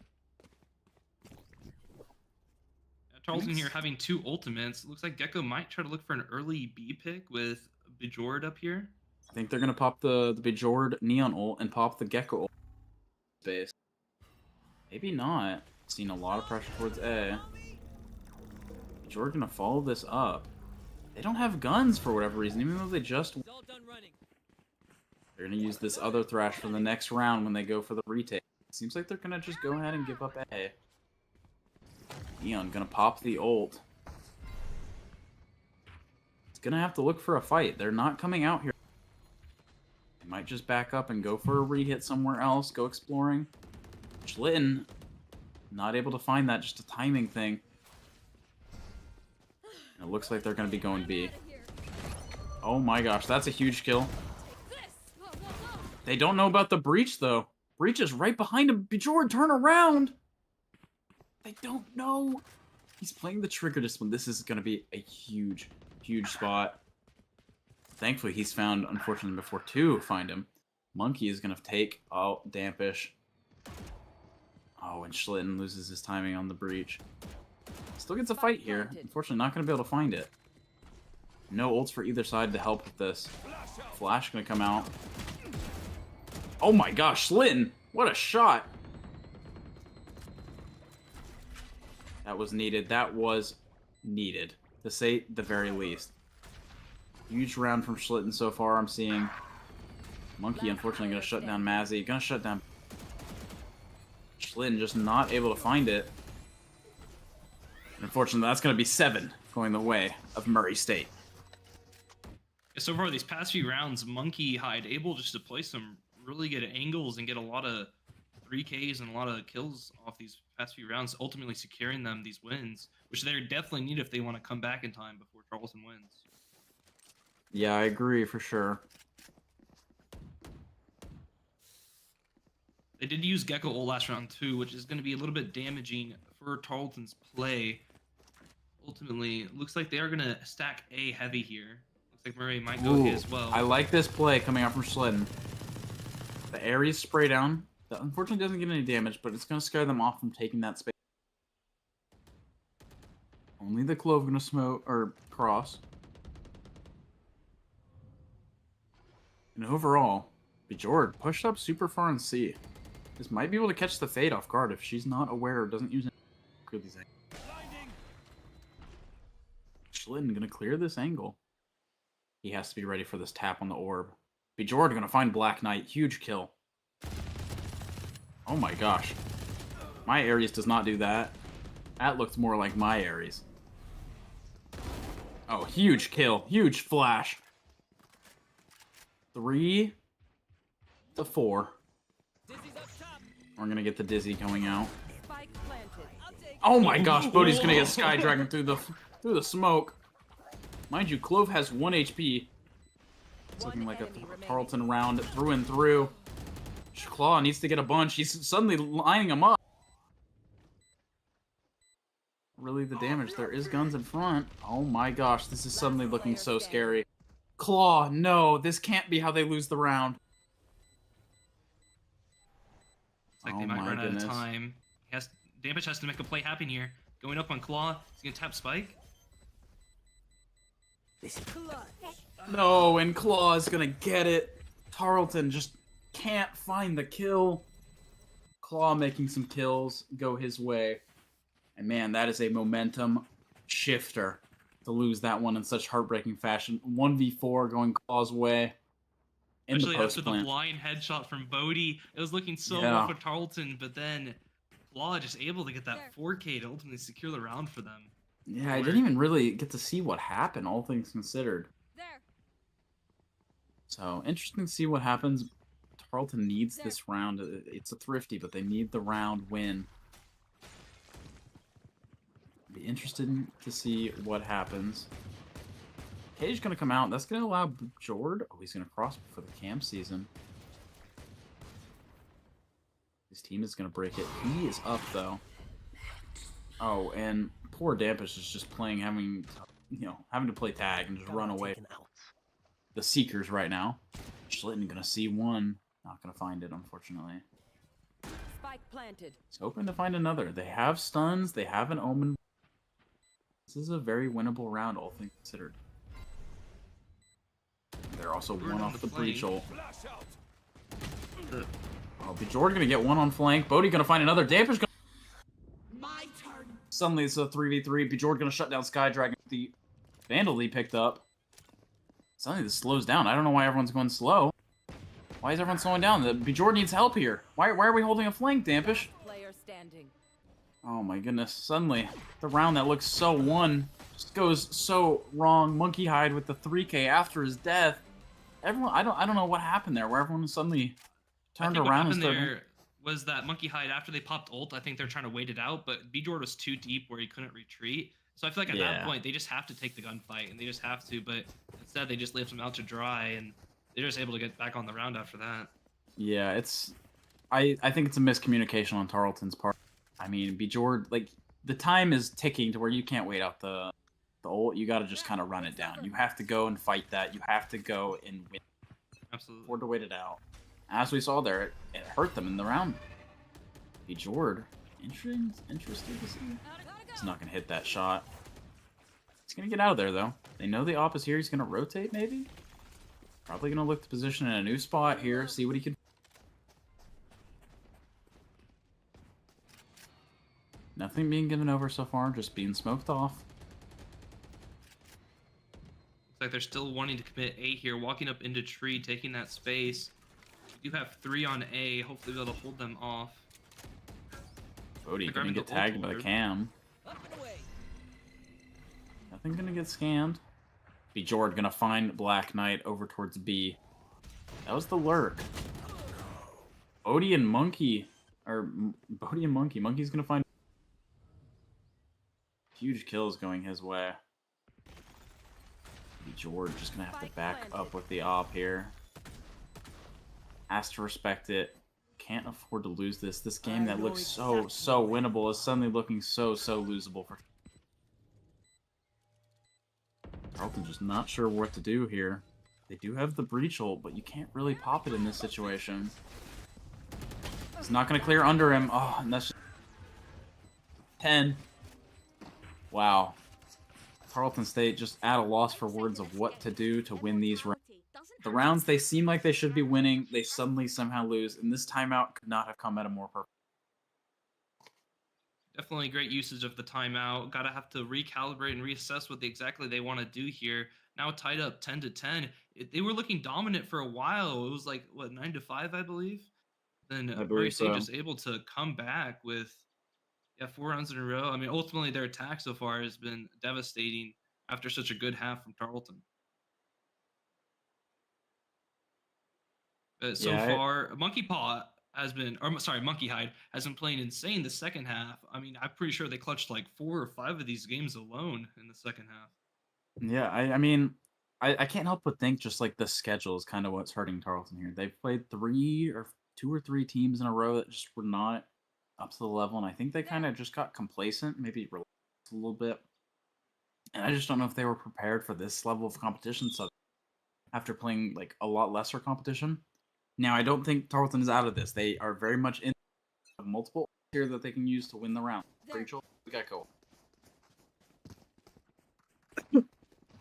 S2: Tarleton here having 2 ultimates. Looks like Gecko might try to look for an early B pick with Bejord up here.
S1: I think they're going to pop the Bejord Neon ult and pop the Gecko ult. Space. Maybe not. Seen a lot of pressure towards A. Bejord going to follow this up. They don't have guns for whatever reason, even though they just... They're going to use this other Thrash for the next round when they go for the retake. Seems like they're going to just go ahead and give up A. Neon going to pop the ult. It's going to have to look for a fight. They're not coming out here. They might just back up and go for a re-hit somewhere else, go exploring. Schlitten, not able to find that, just a timing thing. And it looks like they're going to be going B. Oh my gosh, that's a huge kill. They don't know about the breach, though. Breach is right behind him. Bejord, turn around! They don't know. He's playing the trigger discipline. This is going to be a huge, huge spot. Thankfully, he's found, unfortunately, before 2 find him. Monkey is going to take... Oh, Dampish. Oh, and Schlitten loses his timing on the breach. Still gets a fight here. Unfortunately, not going to be able to find it. No ults for either side to help with this. Flash going to come out. Oh my gosh, Schlitten! What a shot! That was needed. That was needed, to say the very least. Huge round from Schlitten so far, I'm seeing. Monkey, unfortunately, going to shut down Mazzy. Going to shut down... Schlitten just not able to find it. Unfortunately, that's going to be 7 going the way of Murray State.
S2: So far, these past few rounds, Monkey Hide able just to play some really good angles and get a lot of 3Ks and a lot of kills off these past few rounds, ultimately securing them these wins, which they definitely need if they want to come back in time before Tarleton wins.
S1: Yeah, I agree for sure.
S2: They did use Gecko ult last round too, which is going to be a little bit damaging for Tarleton's play. Ultimately, looks like they are going to stack A heavy here. Looks like Murray might go A as well.
S1: I like this play coming out from Schlitten. The Ares spray down. That unfortunately doesn't get any damage, but it's going to scare them off from taking that space. Only the Clove going to smoke or cross. And overall, Bejord pushed up super far in C. This might be able to catch the Fade off guard if she's not aware or doesn't use it. Schlitten going to clear this angle. He has to be ready for this tap on the orb. Bejord going to find Black Knight. Huge kill. Oh my gosh. My Ares does not do that. That looks more like my Ares. Oh, huge kill. Huge flash. 3 to 4. We're going to get the Dizzy going out. Oh my gosh, Bodhi's going to get Sky Dragon through the smoke. Mind you, Clove has 1 HP. It's looking like a Tarleton round through and through. Claw needs to get a bunch. He's suddenly lining them up. Really the damage. There is guns in front. Oh my gosh, this is suddenly looking so scary. Claw, no, this can't be how they lose the round.
S2: It's like they might run out of time. Dampish has to make a play happen here. Going up on Claw. He's going to tap Spike.
S1: No, and Claw is going to get it. Tarleton just can't find the kill. Claw making some kills go his way. And man, that is a momentum shifter to lose that one in such heartbreaking fashion. 1v4 going Claw's way.
S2: Especially after the blind headshot from Bodhi. It was looking so well for Tarleton, but then Claw just able to get that 4K to ultimately secure the round for them.
S1: Yeah, I didn't even really get to see what happened, all things considered. So, interesting to see what happens. Tarleton needs this round. It's a thrifty, but they need the round win. Be interested to see what happens. Cage going to come out. That's going to allow Jord. Oh, he's going to cross for the camp season. His team is gonna break it. He is up though. Oh, and poor Dampish is just playing, having to play tag and just run away.
S4: Taken out.
S1: The Seekers right now. Schlitten gonna see one. Not gonna find it, unfortunately.
S3: Spike planted.
S1: He's hoping to find another. They have stuns. They have an Omen. This is a very winnable round, all things considered. They're also
S2: We're
S1: one
S2: on
S1: off
S2: the
S1: the
S2: flank.
S1: Breachel. Oh, Bjord gonna get one on flank. Bodhi gonna find another. Dampish gonna...
S5: My turn.
S1: Suddenly it's a 3v3. Bjord gonna shut down Sky Dragon with the Vandal he picked up. Suddenly this slows down. I don't know why everyone's going slow. Why is everyone slowing down? The Bjord needs help here. Why are we holding a flank, Dampish?
S3: Player standing.
S1: Oh my goodness. Suddenly, the round that looks so won just goes so wrong. Monkey Hide with the 3K after his death. Everyone, I don't know what happened there, where everyone suddenly turned
S2: I think
S1: around
S2: what
S1: and
S2: happened
S1: started...
S2: there was that Monkey Hide, after they popped ult, I think they're trying to wait it out, but Bjord was too deep where he couldn't retreat. So I feel like at that
S1: Yeah.
S2: point, they just have to take the gunfight, and they just have to, but instead they just left him out to dry, and they're just able to get back on the round after that.
S1: Yeah, it's... I think it's a miscommunication on Tarleton's part. I mean, Bjord, like, the time is ticking to where you can't wait out the ult. You gotta just kind of run it down. You have to go and fight that. You have to go and win.
S2: Absolutely.
S1: Afford to wait it out. As we saw there, it hurt them in the round. Bjord, interested to see. He's not gonna hit that shot. He's gonna get out of there though. They know the op is here. He's gonna rotate maybe. Probably gonna look to position in a new spot here. See what he can. Nothing being given over so far. Just being smoked off.
S2: Looks like they're still wanting to commit A here, walking up into tree, taking that space. We do have 3 on A. Hopefully we'll be able to hold them off.
S1: Bodhi
S2: They're
S1: gonna
S2: grabbing
S1: get
S2: the
S1: tagged
S2: ult
S1: by the
S2: orb.
S1: cam.
S5: Up and away.
S1: Nothing gonna get scammed. Bjord gonna find Black Knight over towards B. That was the lurk. Bodhi and Monkey, or Bodhi and Monkey. Monkey's gonna find huge kills going his way. Bjord just gonna have to back up with the op here. Has to respect it. Can't afford to lose this. This game that looks so winnable is suddenly looking so losable for Tarleton. Just not sure what to do here. They do have the breach ult, but you can't really pop it in this situation. He's not going to clear under him. Oh, and that's just 10. Wow. Tarleton State just at a loss for words of what to do to win these rounds. The rounds they seem like they should be winning, they suddenly somehow lose, and this timeout could not have come at a more perfect.
S2: Definitely great usage of the timeout. Gotta have to recalibrate and reassess what exactly they want to do here. Now tied up 10-10. They were looking dominant for a while. It was like, what, 9-5, I believe? Then
S1: I believe
S2: Murray State
S1: so.
S2: just able to come back with 4 rounds in a row. I mean, ultimately their attack so far has been devastating after such a good half from Tarleton. So
S1: Yeah,
S2: far, Monkey Hide has been playing insane the second half. I mean, I'm pretty sure they clutched like 4 or 5 of these games alone in the second half.
S1: Yeah, I mean, I can't help but think just like the schedule is kind of what's hurting Tarleton here. They've played 2 or 3 teams in a row that just were not up to the level, and I think they kind of just got complacent, maybe relaxed a little bit. And I just don't know if they were prepared for this level of competition. So after playing like a lot lesser competition, now I don't think Tarleton is out of this. They are very much in multiple here that they can use to win the round. Rachel, we got go.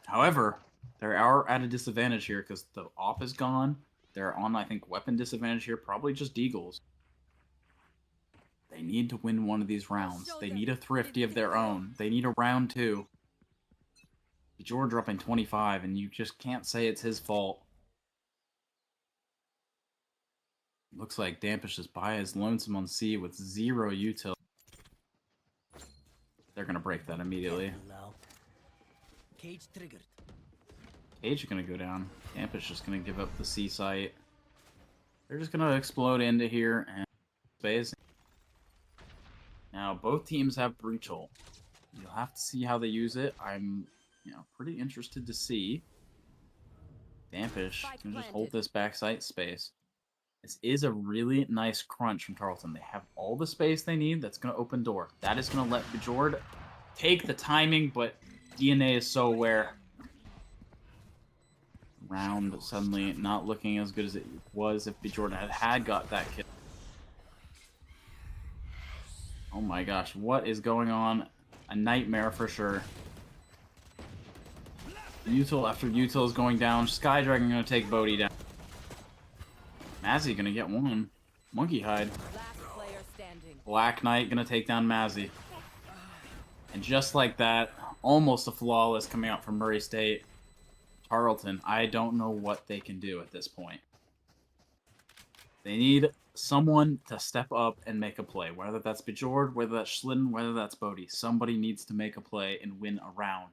S1: However, they are at a disadvantage here because the op is gone. They're on, I think, weapon disadvantage here. Probably just deagles. They need to win one of these rounds. They need a thrifty of their own. They need a round 2. Bjord dropping 25, and you just can't say it's his fault. Looks like Dampish is by his lonesome on C with 0 util. They're going to break that immediately.
S4: Now. Cage triggered.
S1: Cage is going to go down. Dampish is going to give up the C site. They're just going to explode into here and space. Now, both teams have breach ult. You'll have to see how they use it. I'm, pretty interested to see. Dampish can just hold this backside space. This is a really nice crunch from Tarleton. They have all the space they need. That's going to open door. That is going to let Bjord take the timing, but DNA is so aware. Round suddenly not looking as good as it was if Bjord had got that kill. Oh my gosh, what is going on? A nightmare for sure. Util after Util is going down. Sky Dragon going to take Bodhi down. Mazzy going to get one. Monkey Hide.
S3: Last player standing.
S1: Black Knight going to take down Mazzy. And just like that, almost a flawless coming out from Murray State. Tarleton, I don't know what they can do at this point. They need someone to step up and make a play. Whether that's Bjord, whether that's Schlitten, whether that's Bodhi. Somebody needs to make a play and win a round.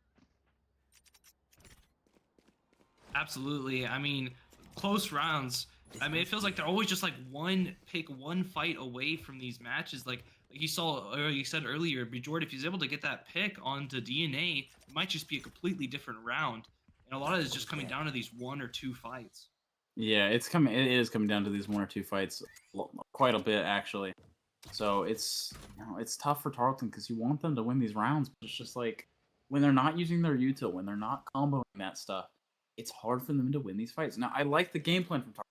S2: Absolutely. I mean, close rounds. I mean, it feels like they're always just like one pick, one fight away from these matches. Like you saw, or you said earlier, Bjord, if he's able to get that pick onto DNA, it might just be a completely different round. And a lot of it is just coming down to these 1 or 2 fights.
S1: Yeah, it is coming down to these 1 or 2 fights, quite a bit actually. So it's tough for Tarleton because you want them to win these rounds, but it's just like when they're not using their util, when they're not comboing that stuff, it's hard for them to win these fights. Now I like the game plan from Tarleton.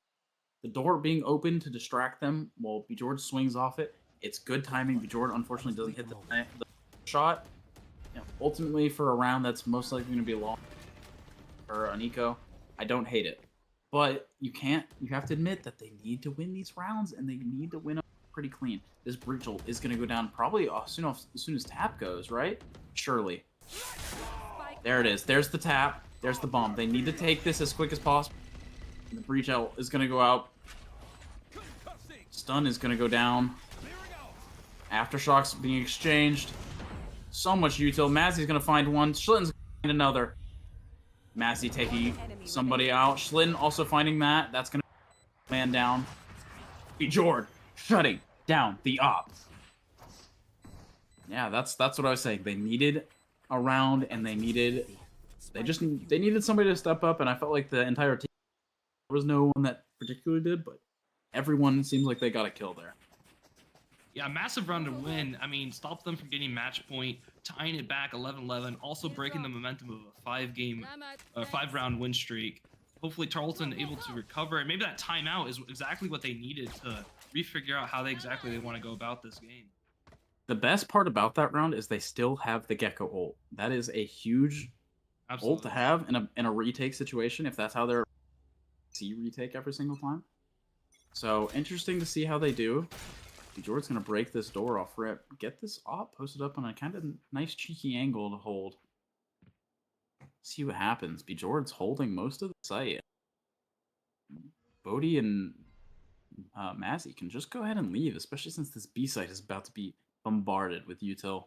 S1: The door being open to distract them while Bjord swings off it. It's good timing. Bjord unfortunately doesn't hit the shot. You know, ultimately, for a round that's most likely going to be long for an eco, I don't hate it. But you have to admit that they need to win these rounds, and they need to win them pretty clean. This Breachel is going to go down probably as soon as tap goes, right? Surely. There it is. There's the tap. There's the bomb. They need to take this as quick as possible. The Breachel is going to go out. Stun is going to go down. Aftershocks being exchanged. So much util. Mazzy's going to find one. Schlitten's going to find another. Mazzy taking somebody out. Schlitten also finding that. That's going to man down. Bjord shutting down the op. Yeah, that's what I was saying. They needed a round, and they needed somebody to step up, and I felt like the entire team, there was no one that particularly did, but everyone seems like they got a kill there.
S2: Yeah, massive round to win. I mean, stop them from getting match point, tying it back 11-11, also breaking the momentum of a 5-round win streak. Hopefully Tarleton able to recover, and maybe that timeout is exactly what they needed to refigure out how they want to go about this game.
S1: The best part about that round is they still have the Gecko ult. That is a huge ult to have in a retake situation, if that's how they're retake every single time. So interesting to see how they do. Bjord's gonna break this door off rip. Get this op posted up on a kind of nice cheeky angle to hold. See what happens. Bjord's holding most of the site. Bodhi and Mazzy can just go ahead and leave, especially since this B site is about to be bombarded with util.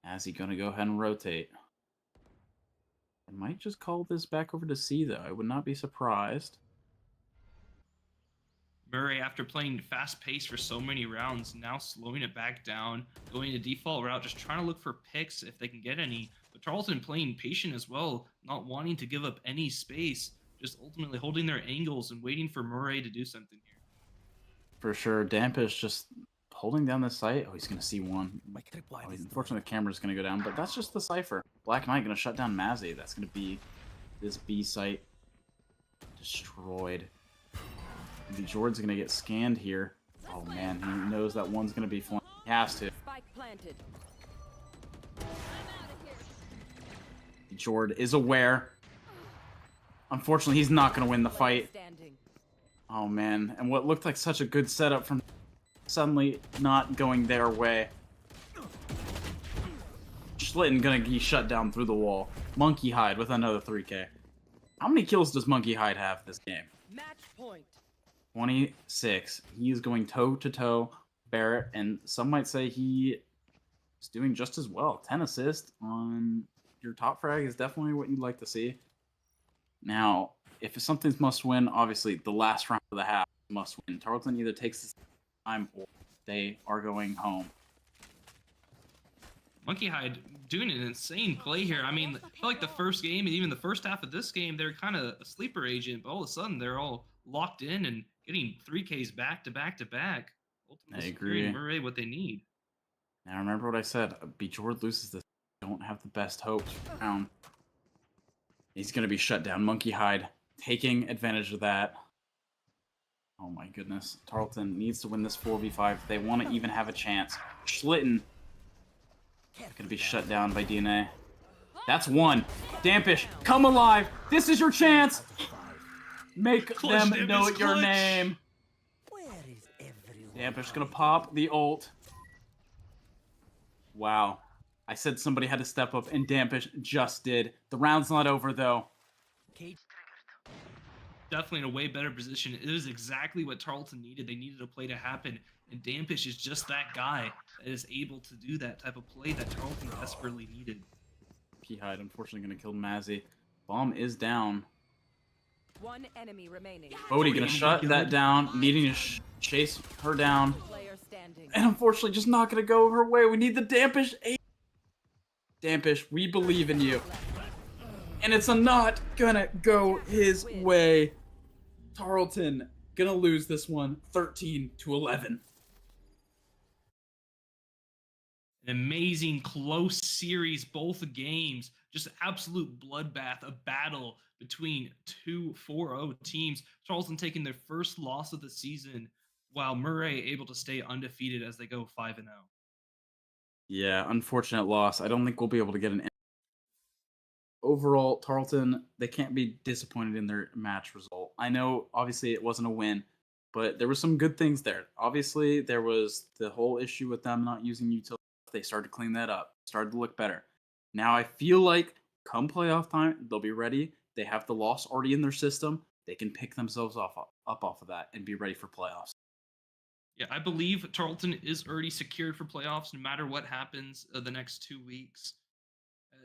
S1: Mazzy gonna go ahead and rotate. I might just call this back over to C though. I would not be surprised.
S2: Murray, after playing fast pace for so many rounds, now slowing it back down, going to default route, just trying to look for picks if they can get any. But Tarleton playing patient as well, not wanting to give up any space, just ultimately holding their angles and waiting for Murray to do something here.
S1: For sure, Dampish just holding down the site. Oh, he's going to see one. Oh, unfortunately, the camera's going to go down, but that's just the Cypher. Black Knight going to shut down Mazzy. That's going to be this B site destroyed. Bjord's going to get scanned here. Oh, man, he knows that one's going to be flanked. He has to.
S3: Spike planted.
S1: Bjord is aware. Unfortunately, he's not going to win the fight.
S3: Standing.
S1: Oh, man. And what looked like such a good setup from suddenly not going their way. Schlitten going to be shut down through the wall. Monkey Hide with another 3K. How many kills does Monkey Hide have this game?
S3: Match point.
S1: 26. He is going toe-to-toe Barrett, and some might say he is doing just as well. 10 assists on your top frag is definitely what you'd like to see. Now, if something's must win, obviously the last round of the half must win. Tarleton either takes this time or they are going home.
S2: Monkey Hide doing an insane play here. I mean, I feel like the first game and even the first half of this game, they're kind of a sleeper agent, but all of a sudden they're all locked in and getting 3Ks back to back to back. Ultimately
S1: I
S2: securing
S1: agree.
S2: Murray what they need.
S1: Now remember what I said. Bjord loses this. Don't have the best hopes round. He's gonna be shut down. Monkey Hide taking advantage of that. Oh my goodness. Tarleton needs to win this 4v5 if they want to even have a chance. Schlitten gonna be shut down by DNA. That's one. Dampish, come alive. This is your chance. Make
S2: Clutch,
S1: them know
S2: Dampish,
S1: your
S2: clutch.
S1: name.
S4: Where is everyone?
S1: Dampish gonna pop the ult. Wow. I said somebody had to step up, and Dampish just did. The round's not over, though.
S4: Cage
S2: Definitely in a way better position. It was exactly what Tarleton needed. They needed a play to happen, and Dampish is just that guy that is able to do that type of play that Tarleton desperately needed.
S1: P-Hide, unfortunately, going to kill Mazzy. Bomb is down.
S3: One enemy remaining.
S1: Bodie going to shut that down, needing to chase her down.
S3: Player standing.
S1: And unfortunately, just not going to go her way. We need the Dampish 8. Dampish, we believe in you. And it's not going to go his way. Tarleton going to lose this one 13-11.
S2: An amazing close series, both games, just absolute bloodbath, a battle between two 4-0 teams. Tarleton taking their first loss of the season, while Murray able to stay undefeated as they go 5-0.
S1: Yeah, unfortunate loss. I don't think we'll be able to get an. Overall, Tarleton, they can't be disappointed in their match result. I know, obviously, it wasn't a win, but there were some good things there. Obviously, there was the whole issue with them not using utility. They started to clean that up, started to look better. Now I feel like come playoff time, they'll be ready. They have the loss already in their system. They can pick themselves up off of that and be ready for playoffs.
S2: Yeah, I believe Tarleton is already secured for playoffs no matter what happens the next 2 weeks.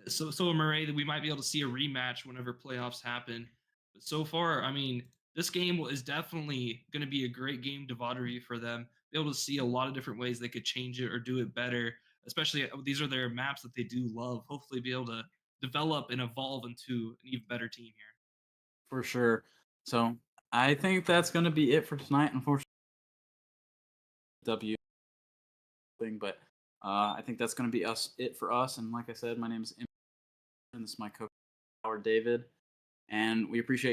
S2: So Murray, that we might be able to see a rematch whenever playoffs happen. But so far, I mean, this game is definitely going to be a great game de Vaudrey for them. Be able to see a lot of different ways they could change it or do it better. Especially these are their maps that they do love. Hopefully, be able to develop and evolve into an even better team here.
S1: For sure. So I think that's going to be it for tonight. Unfortunately, W thing, but I think that's going to be it for us. And like I said, my name is and this is my co-host Howard David, and we appreciate